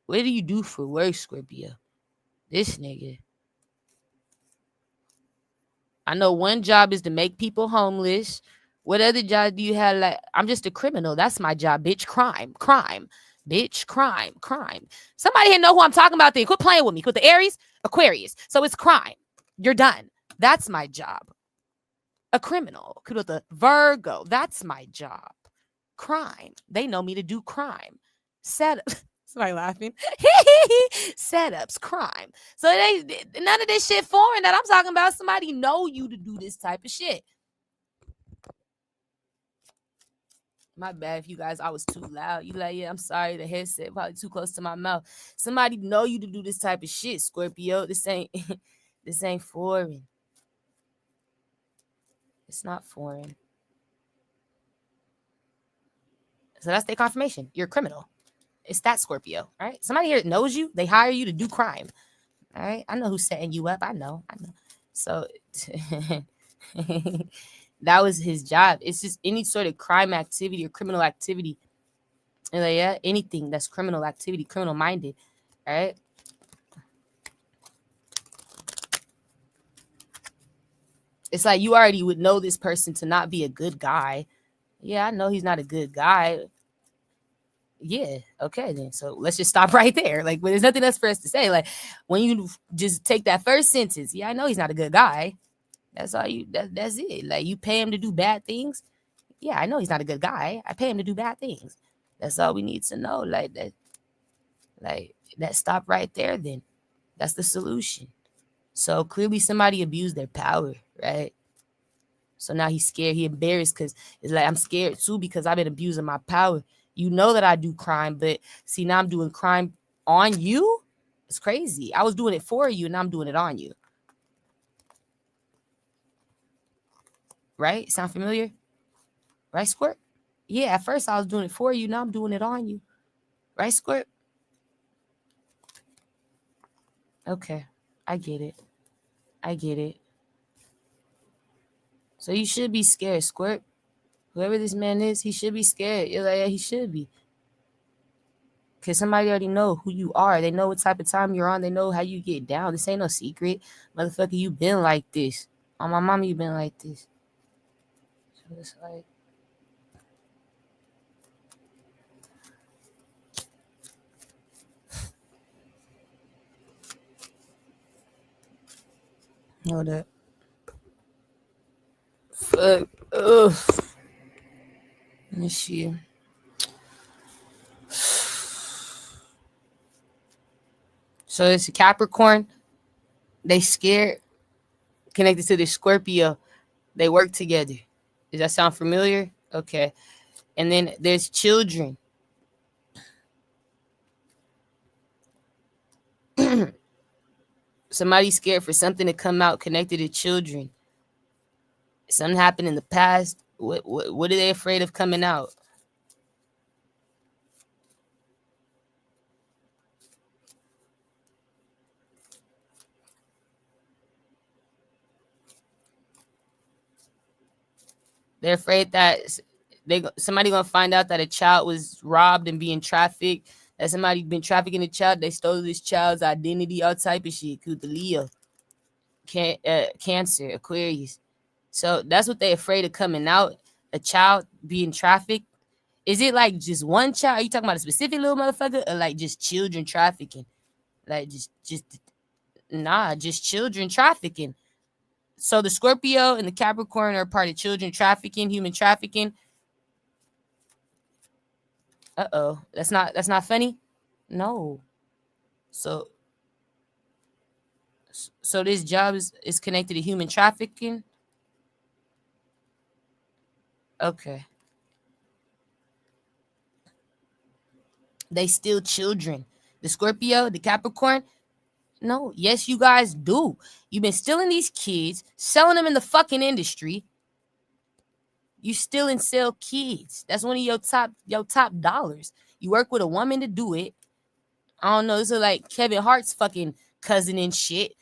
S1: What do you do for work, Scorpio? This nigga. I know one job is to make people homeless. What other job do you have? Like, I'm just a criminal. That's my job, bitch. Crime. Bitch. Crime. Somebody here know who I'm talking about then. Quit playing with me. Quit the Aries, Aquarius. So it's crime. You're done. That's my job. A criminal. Quit with the Virgo. That's my job. Crime. They know me to do crime. Somebody laughing. Setups, crime. So none of this shit foreign that I'm talking about. Somebody know you to do this type of shit. My bad if you guys, I was too loud. You like, yeah, I'm sorry. The headset probably too close to my mouth. Somebody know you to do this type of shit, Scorpio. This ain't foreign. It's not foreign. So that's their confirmation. You're a criminal. It's that, Scorpio. All right. Somebody here knows you. They hire you to do crime. All right. I know who's setting you up. I know. So that was his job. It's just any sort of crime activity or criminal activity. And like, yeah, anything that's criminal activity, criminal minded. All right. It's like you already would know this person to not be a good guy. Yeah, I know he's not a good guy. Yeah, okay then. So let's just stop right there. Like, well, there's nothing else for us to say. Like, when you just take that first sentence, yeah, I know he's not a good guy. That's all you. That's it. Like, you pay him to do bad things. Yeah, I know he's not a good guy. I pay him to do bad things. That's all we need to know. Like that. Like that. Stop right there. Then that's the solution. So clearly, somebody abused their power, right? So now he's scared. He embarrassed because it's like, I'm scared too because I've been abusing my power. You know that I do crime, but see, now I'm doing crime on you? It's crazy. I was doing it for you, and now I'm doing it on you. Right? Sound familiar? Right, Squirt? Yeah, at first I was doing it for you. Now I'm doing it on you. Right, Squirt? Okay. I get it. So you should be scared, Squirt. Whoever this man is, he should be scared. You're like, yeah, he should be. Because somebody already know who you are. They know what type of time you're on. They know how you get down. This ain't no secret. Motherfucker, you been like this. On my mama, you been like this. So it's like, hold up. Fuck. Ugh. Let me see. So it's a Capricorn. They scared. Connected to the Scorpio. They work together. Does that sound familiar? Okay. And then there's children. Somebody's scared for something to come out connected to children. Something happened in the past. What are they afraid of coming out? They're afraid that somebody gonna find out that a child was robbed and being trafficked. That somebody been trafficking a child. They stole this child's identity, all type of shit. Could the Leo, Cancer, Aquarius. So that's what they afraid of coming out. A child being trafficked. Is it like just one child? Are you talking about a specific little motherfucker, or like just children trafficking? Like just children trafficking. So the Scorpio and the Capricorn are part of children trafficking, human trafficking. That's not funny. No. So this job is connected to human trafficking. Okay. They steal children. The Scorpio, the Capricorn. No, yes, you guys do. You've been stealing these kids, selling them in the fucking industry. You still and sell kids. That's one of your top dollars. You work with a woman to do it. I don't know. This is like Kevin Hart's fucking cousin and shit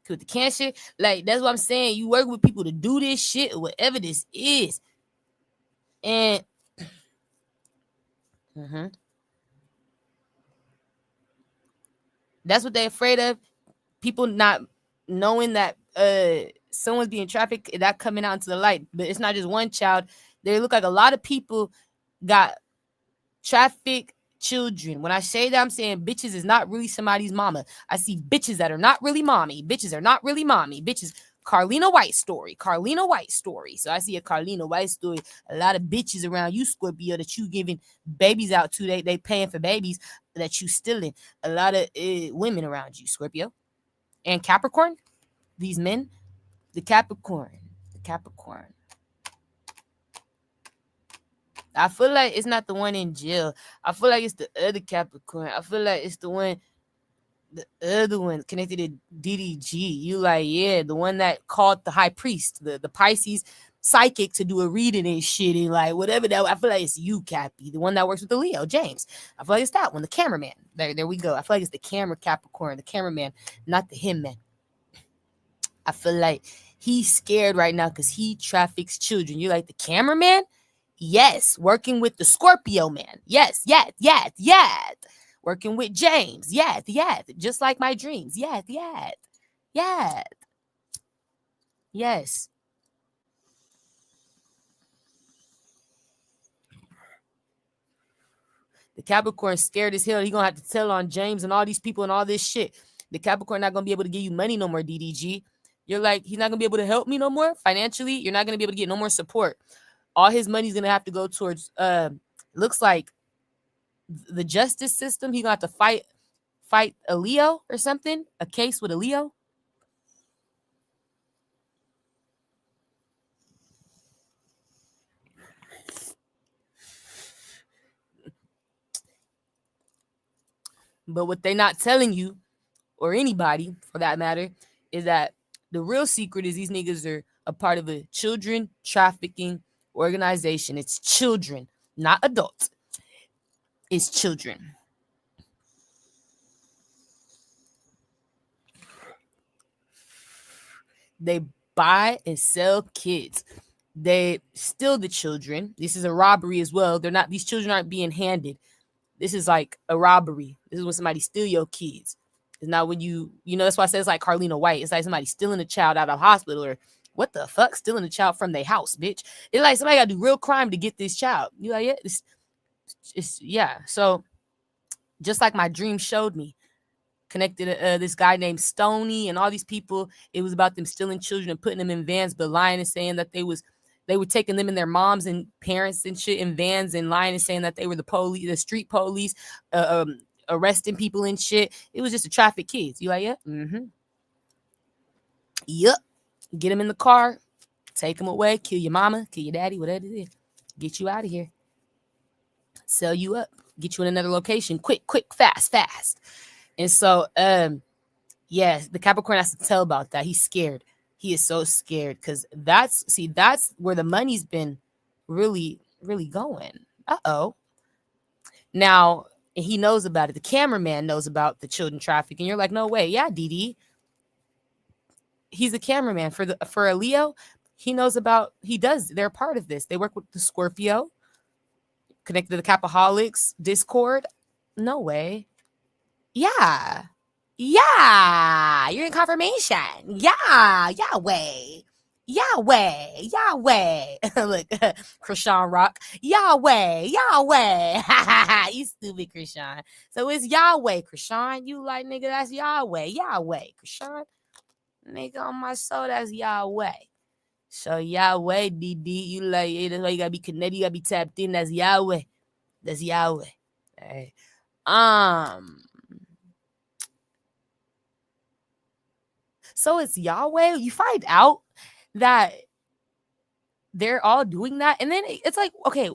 S1: with the cancer. Like, that's what I'm saying. You work with people to do this shit or whatever this is. And That's what they're afraid of. People not knowing that someone's being trafficked, that coming out into the light. But it's not just one child. They look like a lot of people got trafficked children. When I say that, I'm saying bitches is not really somebody's mama. I see bitches that are not really mommy. Bitches are not really mommy. Bitches. Carlina White story. Carlina White story. So I see a Carlina White story. A lot of bitches around you, Scorpio, that you giving babies out to. They paying for babies that you stealing. A lot of women around you, Scorpio. And Capricorn, these men, the Capricorn. I feel like it's not the one in jail. I feel like it's the other Capricorn. I feel like it's the other one connected to DDG. You like, yeah, the one that called the high priest, the Pisces psychic to do a reading and shit and like whatever that. I feel like it's you, Cappy, the one that works with the Leo, James. I feel like it's that one, the cameraman. There we go. I feel like it's the camera Capricorn, the cameraman, not the him man. I feel like he's scared right now because he traffics children. You're like the cameraman? Yes. Working with the Scorpio man. Yes. Working with James. Just like my dreams. Yes. The Capricorn scared as hell. He gonna have to tell on James and all these people and all this shit. The Capricorn not gonna be able to give you money no more, DDG. You're like, he's not gonna be able to help me no more financially. You're not gonna be able to get no more support. All his money's gonna have to go towards looks like the justice system. He's gonna have to fight a Leo or something, a case with a Leo. But what they not telling you, or anybody for that matter, is that the real secret is these niggas are a part of a children trafficking organization. It's children, not adults. It's children. They buy and sell kids. They steal the children. This is a robbery as well. These children aren't being handed. This is like a robbery. This is when somebody steal your kids. It's not when that's why I say it's like Carlina White. It's like somebody stealing a child out of hospital, or what the fuck? Stealing a child from their house, bitch. It's like somebody gotta do real crime to get this child. You like, yeah, it's yeah. So just like my dream showed me, connected this guy named Stoney and all these people. It was about them stealing children and putting them in vans, but lying and saying that they were taking them and their moms and parents and shit in vans, and lying and saying that they were the police, the street police, arresting people and shit. It was just a traffic kids. You like, yeah? Mm-hmm. Yep. Get them in the car, take them away, kill your mama, kill your daddy, whatever it is. Get you out of here. Sell you up. Get you in another location. Quick, fast. And so, yes, the Capricorn has to tell about that. He's scared. He is so scared because that's where the money's been really, really going. Uh-oh. Now, he knows about it. The cameraman knows about the children trafficking. You're like, no way. Yeah, Dee. He's a cameraman for a Leo. He knows about, they're part of this. They work with the Scorpio, connected to the Capaholics, Discord. No way. Yeah. You're in confirmation. Yeah. Yahweh. Look, Krishan Rock. Yahweh. You stupid Krishan. So it's Yahweh, Krishan. You like, nigga, that's Yahweh. Krishan. Nigga, on my soul, that's Yahweh. So Yahweh, DD, you like, hey, that's why you gotta be connected. You gotta be tapped in. That's Yahweh. Hey. So it's Yahweh. You find out that they're all doing that, and then it's like, okay,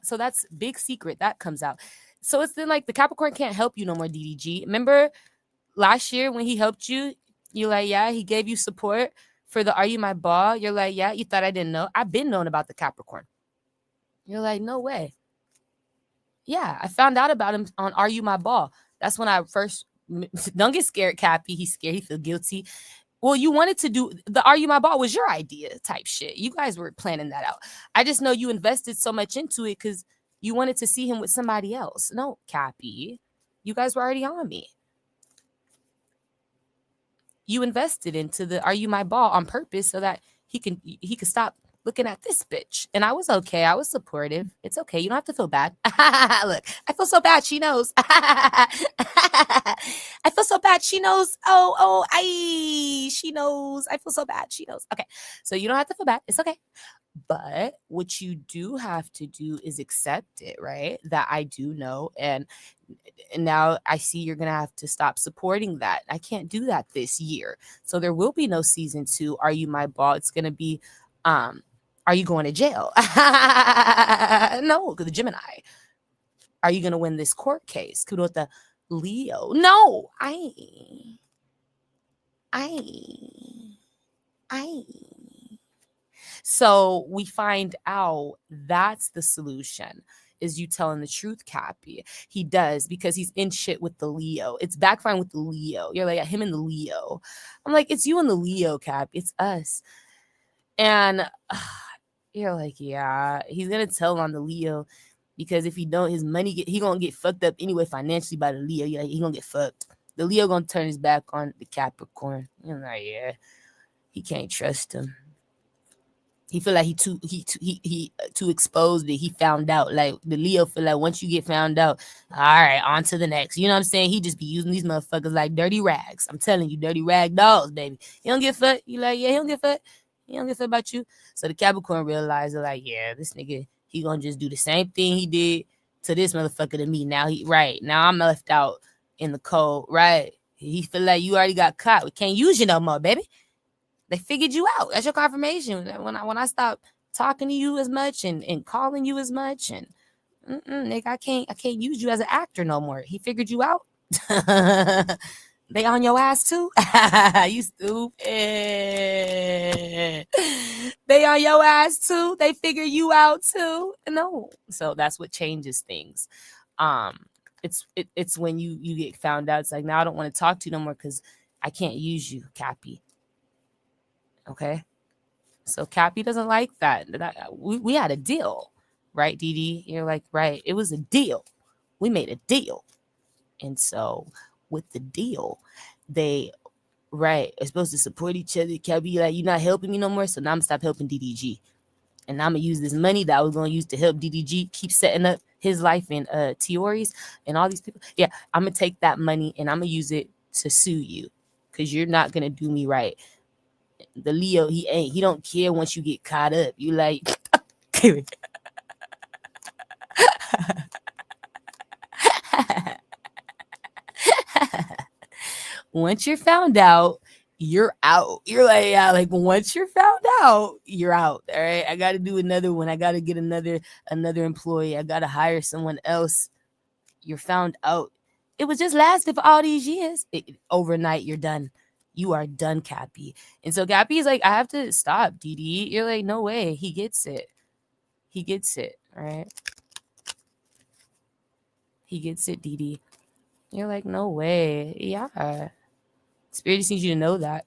S1: so that's big secret that comes out. So it's then like the Capricorn can't help you no more, DDG. Remember last year when he helped you? You're like, yeah, he gave you support for the Are You My Ball? You're like, yeah, you thought I didn't know. I've been known about the Capricorn. You're like, no way. Yeah, I found out about him on Are You My Ball. That's when I first, don't get scared, Cappy. He's scared. He feel guilty. Well, you wanted to do the Are You My Ball was your idea type shit. You guys were planning that out. I just know you invested so much into it because you wanted to see him with somebody else. No, Cappy. You guys were already on me. you invested into the Are You My Ball on purpose so that he could stop looking at this bitch. And I was okay. I was supportive. It's okay. You don't have to feel bad. Look, I feel so bad. She knows. I feel so bad. She knows. She knows. I feel so bad. She knows. Okay. So you don't have to feel bad. It's okay. But what you do have to do is accept it, right? That I do know. And now I see you're going to have to stop supporting that. I can't do that this year. So there will be no season 2. Are You My Ball? It's going to be, are you going to jail? No, because the Gemini. Are you going to win this court case? With the Leo. No, I. So we find out that's the solution, is you telling the truth, Cappy. He does, because he's in shit with the Leo. It's backfiring with the Leo. You're like, him and the Leo. I'm like, it's you and the Leo, Cap. It's us. And you're like, yeah, he's going to tell on the Leo, because if he don't, his money, he going to get fucked up anyway financially by the Leo. You're like, he going to get fucked. The Leo going to turn his back on the Capricorn. You're like, yeah, he can't trust him. He feel like he too exposed, that he found out. Like the Leo feel like once you get found out, all right, on to the next. You know what I'm saying? He just be using these motherfuckers like dirty rags. I'm telling you, dirty rag dolls, baby. He don't give a fuck. You like, yeah, he don't give a fuck. He don't give a fuck about you. So the Capricorn realized, like, yeah, this nigga, he gonna just do the same thing he did to this motherfucker to me. Now now I'm left out in the cold, right? He feel like you already got caught. We can't use you no more, baby. They figured you out. That's your confirmation. When I stop talking to you as much and calling you as much, and nigga, I can't use you as an actor no more. He figured you out. They on your ass too. You stupid. They on your ass too. They figure you out too. No. So that's what changes things. It's when you get found out. It's like, now I don't want to talk to you no more because I can't use you, Cappy. Okay, so Cappy doesn't like that. We had a deal, right, Dee? You're like, right, it was a deal. We made a deal. And so with the deal, they, right, are supposed to support each other. Cappy, like, you're not helping me no more, so now I'm going to stop helping DDG. And I'm going to use this money that I was going to use to help DDG keep setting up his life and Tiori's and all these people. Yeah, I'm going to take that money and I'm going to use it to sue you because you're not going to do me right. The Leo, he don't care once you get caught up. You like, once you're found out, you're out. You're like, yeah, like once you're found out, you're out. All right, I got to do another one. I got to get another employee. I got to hire someone else. You're found out. It was just lasted for all these years. Overnight, you're done. You are done, Cappy. And so Cappy is like, I have to stop, DD. You're like, no way. He gets it. He gets it, all right? He gets it, DD. You're like, no way. Yeah. Spirit just needs you to know that.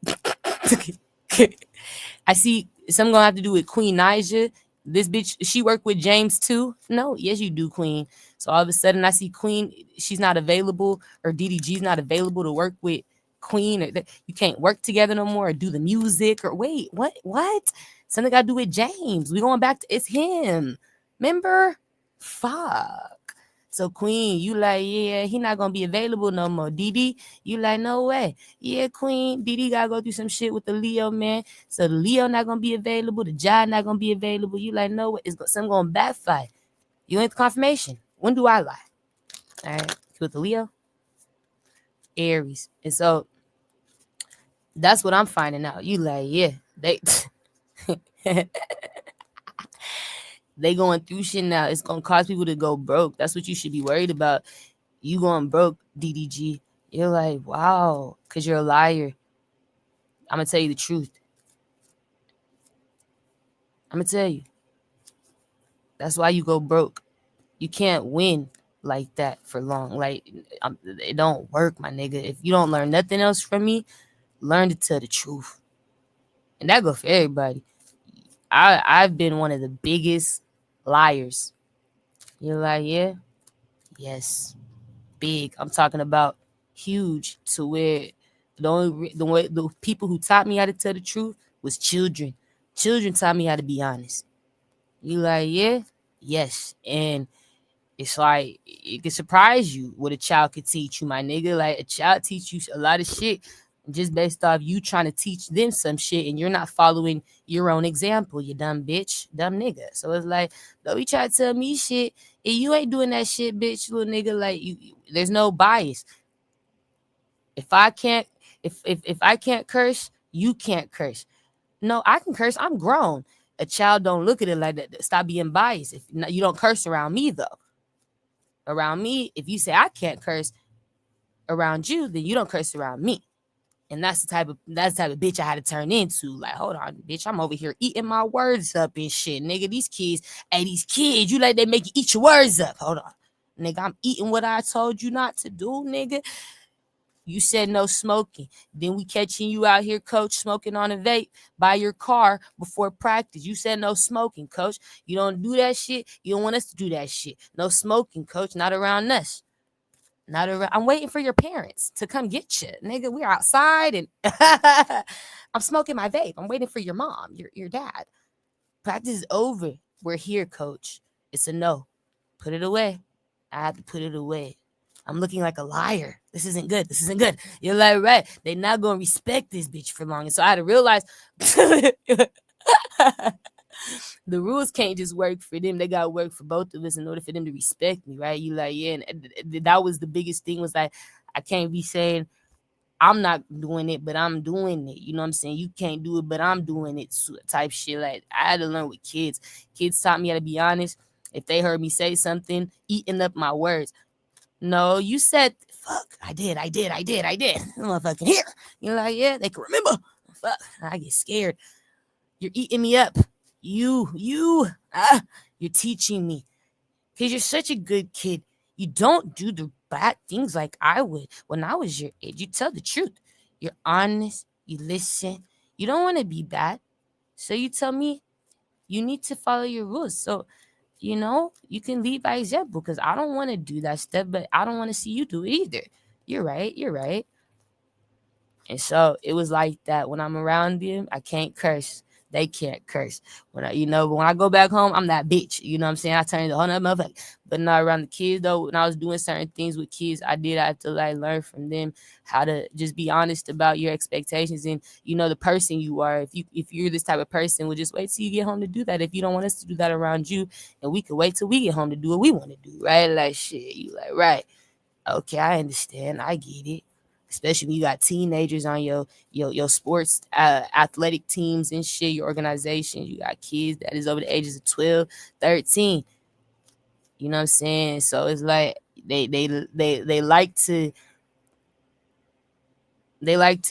S1: I see something gonna have to do with Queen Naija. This bitch, she worked with James too. No, yes, you do, Queen. So all of a sudden I see Queen, she's not available, or DDG's not available to work with Queen, or you can't work together no more, or do the music, or wait, what? Something got to do with James. We going back to, it's him. Remember? Fuck. So Queen, you like, yeah, he not gonna be available no more. DD, you like, no way. Yeah, Queen, DD gotta go through some shit with the Leo, man. So the Leo not gonna be available, the Jai not gonna be available. You like, no way, something gonna backfire. You ain't the confirmation. When do I lie? All right, with the Leo, Aries. And so that's what I'm finding out. You like, yeah, they going through shit now. It's gonna cause people to go broke. That's what you should be worried about. You going broke, DDG. You're like, wow, because you're a liar. I'm gonna tell you the truth. I'm gonna tell you. That's why you go broke. You can't win like that for long. Like, it don't work, my nigga. If you don't learn nothing else from me, learn to tell the truth. And that goes for everybody. I've been one of the biggest liars. You're like, yeah? Yes. Big. I'm talking about huge, to where The people who taught me how to tell the truth was children. Children taught me how to be honest. You like, yeah? Yes. And it's like, it can surprise you what a child could teach you, my nigga. Like, a child teach you a lot of shit just based off you trying to teach them some shit and you're not following your own example, you dumb bitch, dumb nigga. So it's like, don't be trying to tell me shit and you ain't doing that shit, bitch, little nigga. Like, there's no bias. If I can't, if I can't curse, you can't curse. No, I can curse. I'm grown. A child don't look at it like that. Stop being biased. If you don't curse around me, though. Around me, if you say I can't curse around you, then you don't curse around me. And that's the type of bitch I had to turn into. Like, hold on, bitch, I'm over here eating my words up and shit, nigga. These kids, you like they make you eat your words up. Hold on, nigga, I'm eating what I told you not to do, nigga. You said no smoking. Then we catching you out here, coach, smoking on a vape by your car before practice. You said no smoking, coach. You don't do that shit. You don't want us to do that shit. No smoking, coach. Not around us. Not around. I'm waiting for your parents to come get you, nigga. We're outside and I'm smoking my vape. I'm waiting for your mom, your dad. Practice is over. We're here, coach. It's a no. Put it away. I have to put it away. I'm looking like a liar. This isn't good. This isn't good. You're like, right. They not going to respect this bitch for long. And so I had to realize the rules can't just work for them. They got to work for both of us in order for them to respect me, right? You like, yeah. And that was the biggest thing was like, I can't be saying I'm not doing it, but I'm doing it. You know what I'm saying? You can't do it, but I'm doing it type shit. Like, I had to learn with kids. Kids taught me how to be honest. If they heard me say something, eating up my words. No, you said, fuck, I did. Motherfucking here. You're like, yeah, they can remember. Fuck, I get scared. You're eating me up. You're teaching me. Because you're such a good kid. You don't do the bad things like I would when I was your age. You tell the truth. You're honest. You listen. You don't want to be bad. So you tell me you need to follow your rules. So, you can lead by example because I don't want to do that stuff, but I don't want to see you do it either. You're right. And so it was like that. When I'm around them, I can't curse. They can't curse. When I go back home, I'm that bitch. You know what I'm saying? I turn into a whole nother motherfucker. But not around the kids, though. When I was doing certain things with kids, I have to learn from them how to just be honest about your expectations and the person you are. If you're this type of person, we'll just wait till you get home to do that. If you don't want us to do that around you, and we can wait till we get home to do what we want to do, right? Like shit, you like right? Okay, I understand. I get it. Especially when you got teenagers on your sports athletic teams and shit, your organization. You got kids that is over the ages of 12, 13. You know what I'm saying? So it's like they like to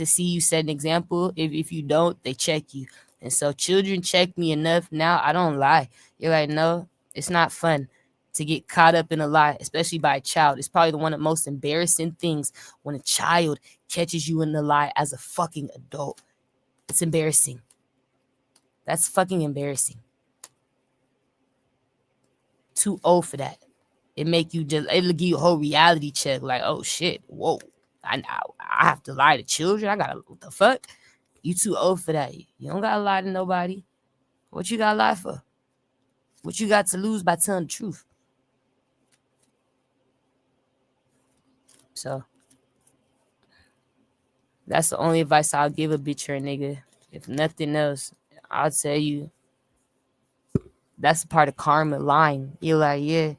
S1: see you set an example. If you don't, they check you. And so children check me enough now. I don't lie. You're like, no, it's not fun to get caught up in a lie, especially by a child. It's probably one of the most embarrassing things when a child catches you in the lie as a fucking adult. It's embarrassing. That's fucking embarrassing. Too old for that. It'll give you a whole reality check. Like, oh shit, whoa, I have to lie to children. What the fuck? You too old for that. You don't gotta lie to nobody. What you gotta lie for? What you got to lose by telling the truth? So that's the only advice I'll give a bitch or a nigga. If nothing else, I'll tell you that's a part of karma lying. You're like, yeah,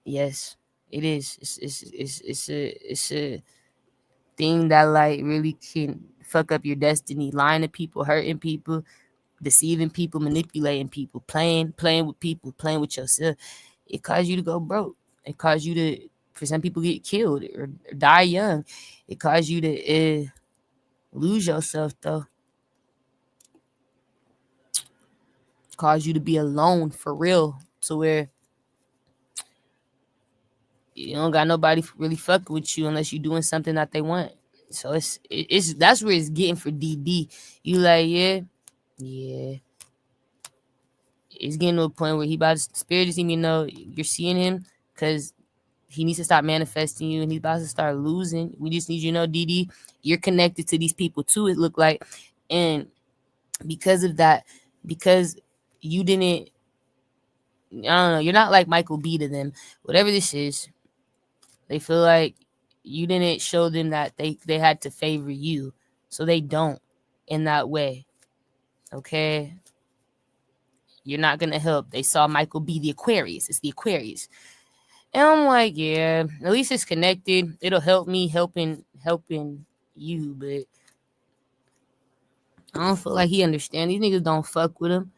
S1: yes, it is. It's a thing that really can fuck up your destiny. Lying to people, hurting people, deceiving people, manipulating people, playing with people, playing with yourself. It caused you to go broke. It caused you to, for some people, get killed or die young. It caused you to lose yourself, though. Cause you to be alone for real, to where you don't got nobody really fucking with you unless you're doing something that they want. So it's that's where it's getting for DB. You like, yeah. It's getting to a point where he about to spirit is even know you're seeing him because He needs to stop manifesting you, and he's about to start losing. We just need you to know, DD, you're connected to these people too, it looked like. And because of that, because you didn't, I don't know, you're not like Michael B to them. Whatever this is, they feel like you didn't show them that they had to favor you. So they don't in that way. Okay? You're not going to help. They saw Michael B the Aquarius. It's the Aquarius. And I'm like, yeah, at least it's connected. It'll help me helping you, but I don't feel like he understands. These niggas don't fuck with him.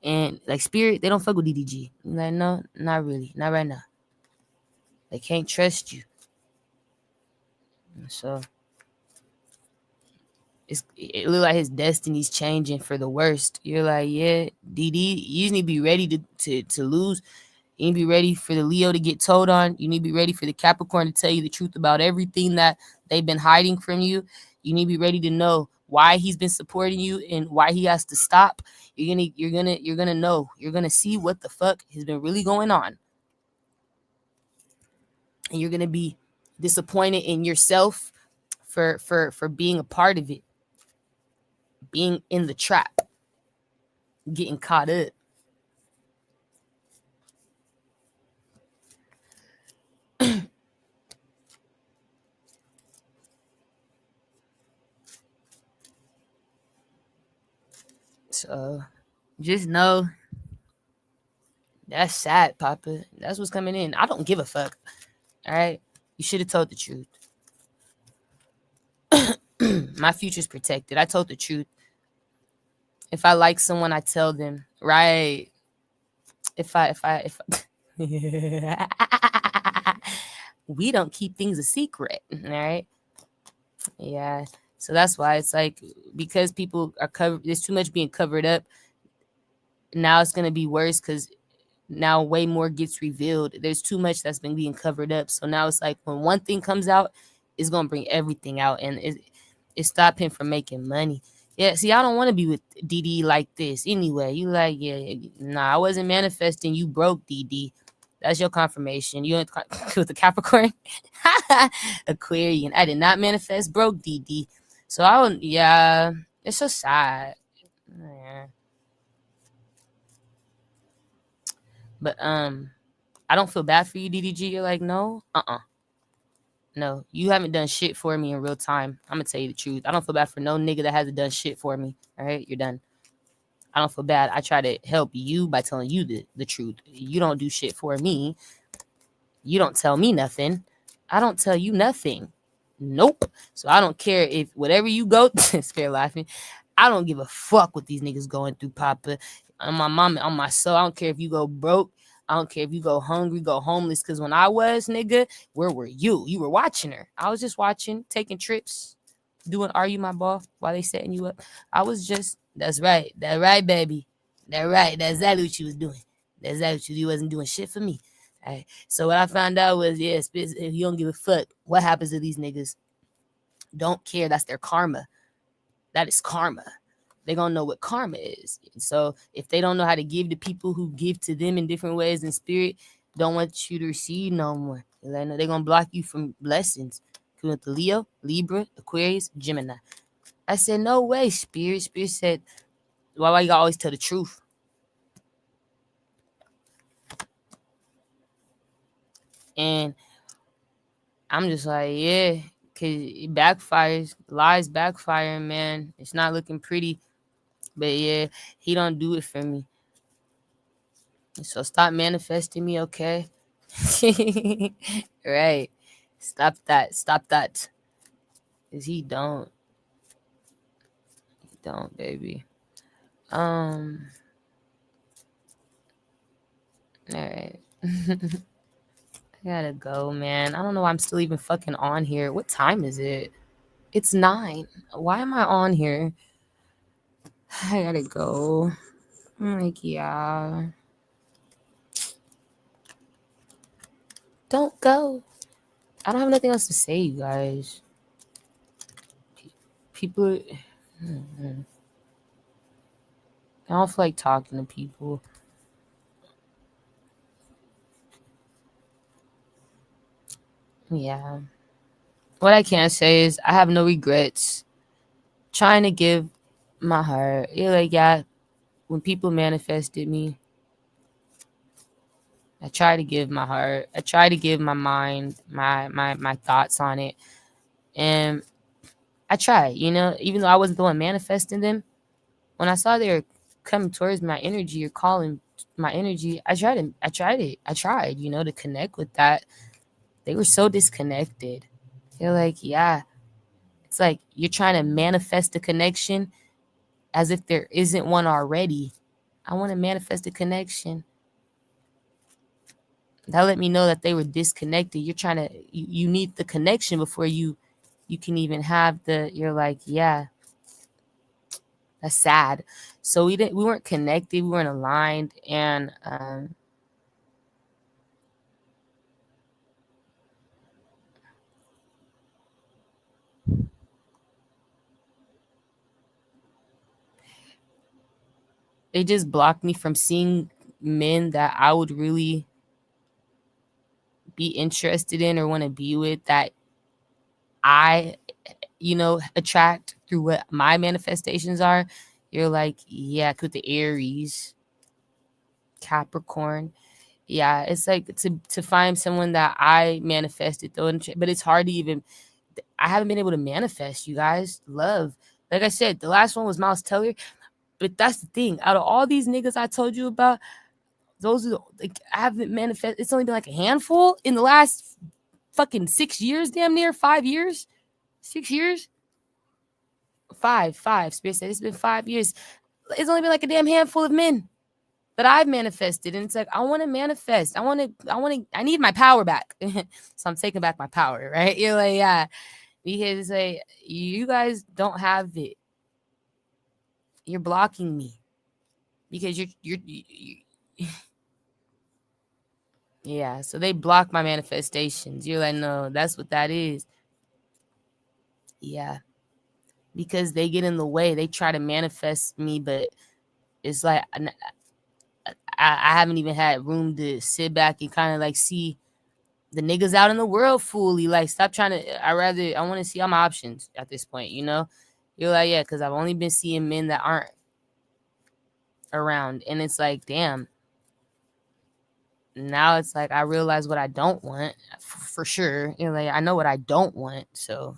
S1: And like Spirit, they don't fuck with DDG. I'm like, no, not really. Not right now. They can't trust you. So it look like his destiny's changing for the worst. You're like, yeah, DD, you just need to be ready to lose. You need to be ready for the Leo to get told on. You need to be ready for the Capricorn to tell you the truth about everything that they've been hiding from you. You need to be ready to know why he's been supporting you and why he has to stop. You're gonna know. You're gonna see what the fuck has been really going on. And you're gonna be disappointed in yourself for being a part of it. Being in the trap. Getting caught up. So just know that's sad, Papa. That's what's coming in. I don't give a fuck. All right? You should have told the truth. My future's protected. I told the truth. If I like someone, I tell them. Right. If we don't keep things a secret. All right. Yeah. So that's why it's like, because people are covered, there's too much being covered up. Now it's gonna be worse because now way more gets revealed. There's too much that's been being covered up. So now it's like when one thing comes out, it's gonna bring everything out, and it stopped him from making money. Yeah, see, I don't want to be with DD like this anyway. You like, yeah, nah, I wasn't manifesting. You broke, DD. That's your confirmation. You with the Capricorn, Aquarian. I did not manifest broke, DD. So I don't. Yeah, it's so sad. Yeah. But I don't feel bad for you, DDG. You're like, no, no, you haven't done shit for me in real time. I'm gonna tell you the truth. I don't feel bad for no nigga that hasn't done shit for me. All right, you're done. I don't feel bad. I try to help you by telling you the truth. You don't do shit for me. You don't tell me nothing. I don't tell you nothing. Nope. So I don't care if whatever you go, Spirit laughing. I don't give a fuck what these niggas going through, Papa. On my mama, on my soul. I don't care if you go broke. I don't care if you go hungry, go homeless. Because when I was, nigga, where were you? You were watching her. I was just watching, taking trips, doing Are You My Ball while they setting you up. I was just, that's right. That right, baby. That right. That's exactly what you was doing. That's exactly what you wasn't doing shit for me. All right. So what I found out was, yeah, if you don't give a fuck, what happens to these niggas? Don't care. That's their karma. That is karma. They're going to know what karma is. So if they don't know how to give to people who give to them in different ways in spirit, don't want you to receive no more. They're going to block you from blessings. With the Leo, Libra, Aquarius, Gemini. I said, no way, Spirit. Spirit said, why you gotta always tell the truth? And I'm just like, yeah, because it backfires. Lies backfire, man. It's not looking pretty. But yeah, he don't do it for me. So stop manifesting me, okay? Right. Stop that. Stop that. Because he don't. He don't, baby. All right. I gotta go, man. I don't know why I'm still even fucking on here. What time is it? It's 9. Why am I on here? I gotta go. I'm like, yeah. Don't go. I don't have nothing else to say, you guys. People. I don't feel like talking to people. Yeah. What I can say is I have no regrets trying to give my heart. You're like, yeah, when people manifested me, I try to give my heart. I try to give my mind, my thoughts on it. And I tried, even though I wasn't the one manifesting them, when I saw they were coming towards my energy or calling my energy, I tried, to connect with that. They were so disconnected. They're like, yeah, it's like you're trying to manifest a connection as if there isn't one already. I want to manifest a connection. That let me know that they were disconnected. You're trying to, you need the connection before you can even have you're like, yeah, that's sad. So we weren't connected, we weren't aligned, and it just blocked me from seeing men that I would really be interested in or want to be with, that I, attract through what my manifestations are. You're like, yeah, with the Aries, Capricorn. Yeah, it's like to find someone that I manifested though, but it's hard to even. I haven't been able to manifest, you guys. Love, like I said, the last one was Miles Teller, but that's the thing. Out of all these niggas I told you about, those are like I haven't manifest. It's only been like a handful in the last fucking 6 years, damn near 5 years, 6 years, five. Spirit said it's been 5 years. It's only been like a damn handful of men that I've manifested. And it's like, I want to manifest. I need my power back. So I'm taking back my power, right? You're like, yeah. Because it's like, you guys don't have it. You're blocking me. Because yeah. So they block my manifestations. You're like, no, that's what that is. Yeah. Because they get in the way. They try to manifest me, but it's like I haven't even had room to sit back and kind of like see the niggas out in the world fully. Like, stop trying to. I want to see all my options at this point. You're like, yeah, because I've only been seeing men that aren't around, and it's like, damn. Now it's like I realize what I don't want for sure. Like, I know what I don't want, so.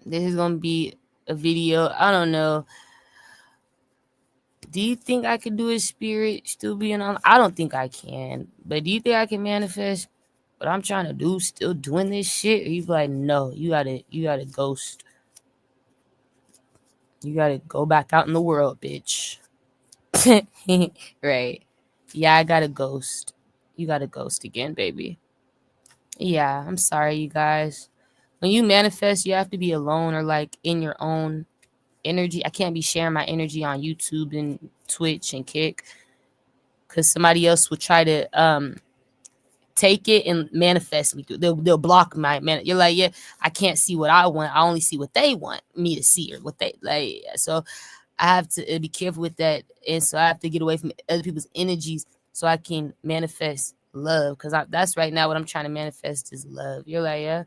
S1: This is gonna be a video. I don't know. Do you think I could do a spirit still being on? I don't think I can. But do you think I can manifest what I'm trying to do still doing this shit? Or you be like, no, you gotta ghost. You gotta go back out in the world, bitch. Right. Yeah, I gotta ghost. You gotta ghost again, baby. Yeah, I'm sorry, you guys. When you manifest, you have to be alone or like in your own energy. I can't be sharing my energy on YouTube and Twitch and Kick, because somebody else will try to take it and manifest me through. They'll block my man. You're like, yeah, I can't see what I want. I only see what they want me to see, or what they like. So I have to be careful with that, and so I have to get away from other people's energies so I can manifest love. Because that's right now what I'm trying to manifest is love. You're like, yeah.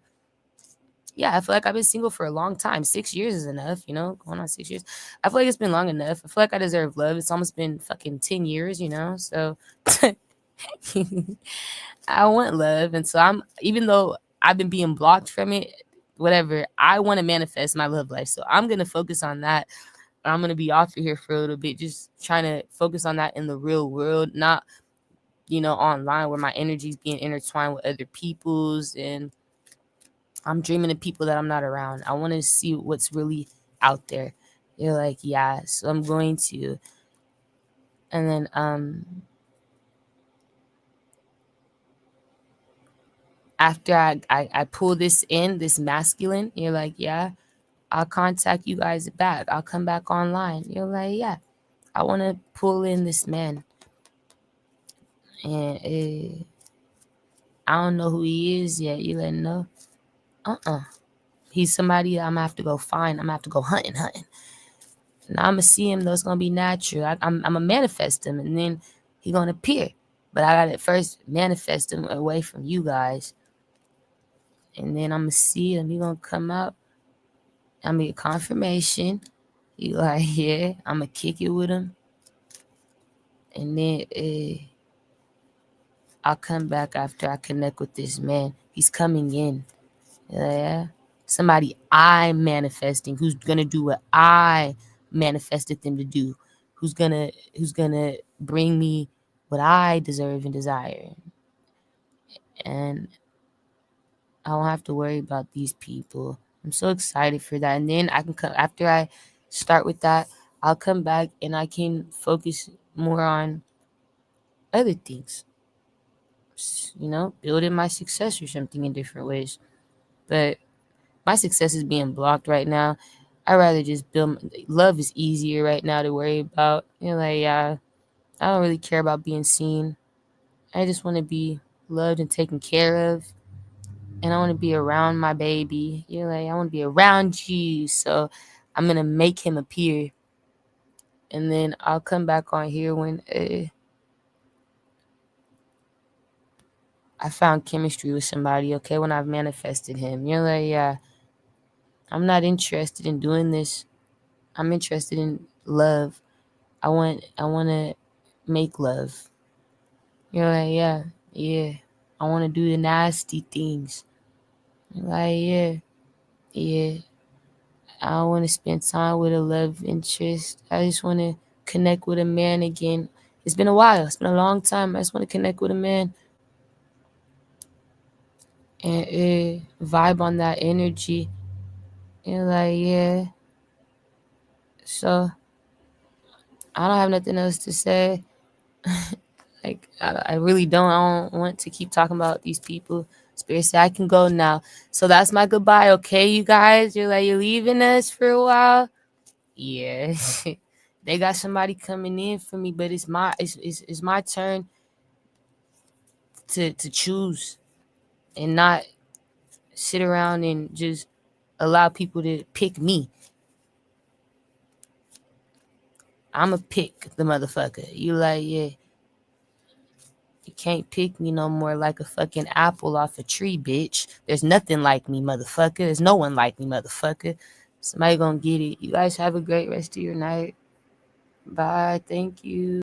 S1: Yeah, I feel like I've been single for a long time. 6 years is enough, going on 6 years. I feel like it's been long enough. I feel like I deserve love. It's almost been fucking 10 years, so I want love. And so even though I've been being blocked from it, whatever, I want to manifest my love life. So I'm going to focus on that. I'm going to be off of here for a little bit, just trying to focus on that in the real world, not, online where my energy is being intertwined with other people's, and I'm dreaming of people that I'm not around. I want to see what's really out there. You're like, yeah, so I'm going to. And then after I pull this masculine, you're like, yeah, I'll contact you guys back. I'll come back online. You're like, yeah, I want to pull in this man. And I don't know who he is yet. You let him know. He's somebody I'm going to have to go find. I'm going to have to go hunting. Now I'm gonna see him though. It's gonna be natural. I'm gonna manifest him, and then he gonna appear. But I gotta first manifest him away from you guys, and then I'm gonna see him. He gonna come out. I'm gonna get confirmation. You like, yeah. I'm gonna kick it with him, and then I'll come back after I connect with this man. He's coming in. Yeah. Somebody I'm manifesting who's gonna do what I manifested them to do. Who's gonna bring me what I deserve and desire. And I don't have to worry about these people. I'm so excited for that. And then I can come after I start with that, I'll come back and I can focus more on other things. Building my success or something in different ways. But my success is being blocked right now. I rather just build. Love is easier right now to worry about. I don't really care about being seen. I just want to be loved and taken care of, and I want to be around my baby. I want to be around you. So I'm gonna make him appear, and then I'll come back on here when I found chemistry with somebody. Okay, when I've manifested him. I'm not interested in doing this. I'm interested in love. I want to make love. Yeah. I want to do the nasty things. Yeah. I want to spend time with a love interest. I just want to connect with a man again. It's been a while. It's been a long time. I just want to connect with a man and vibe on that energy. Yeah. So I don't have nothing else to say. I really don't. I don't want to keep talking about these people. Spirit said I can go now. So that's my goodbye. Okay, you guys. You're leaving us for a while. Yeah. They got somebody coming in for me, but it's my turn to choose and not sit around and just allow people to pick me. I'ma pick the motherfucker. Yeah. You can't pick me no more like a fucking apple off a tree, bitch. There's nothing like me, motherfucker. There's no one like me, motherfucker. Somebody gonna get it. You guys have a great rest of your night. Bye. Thank you.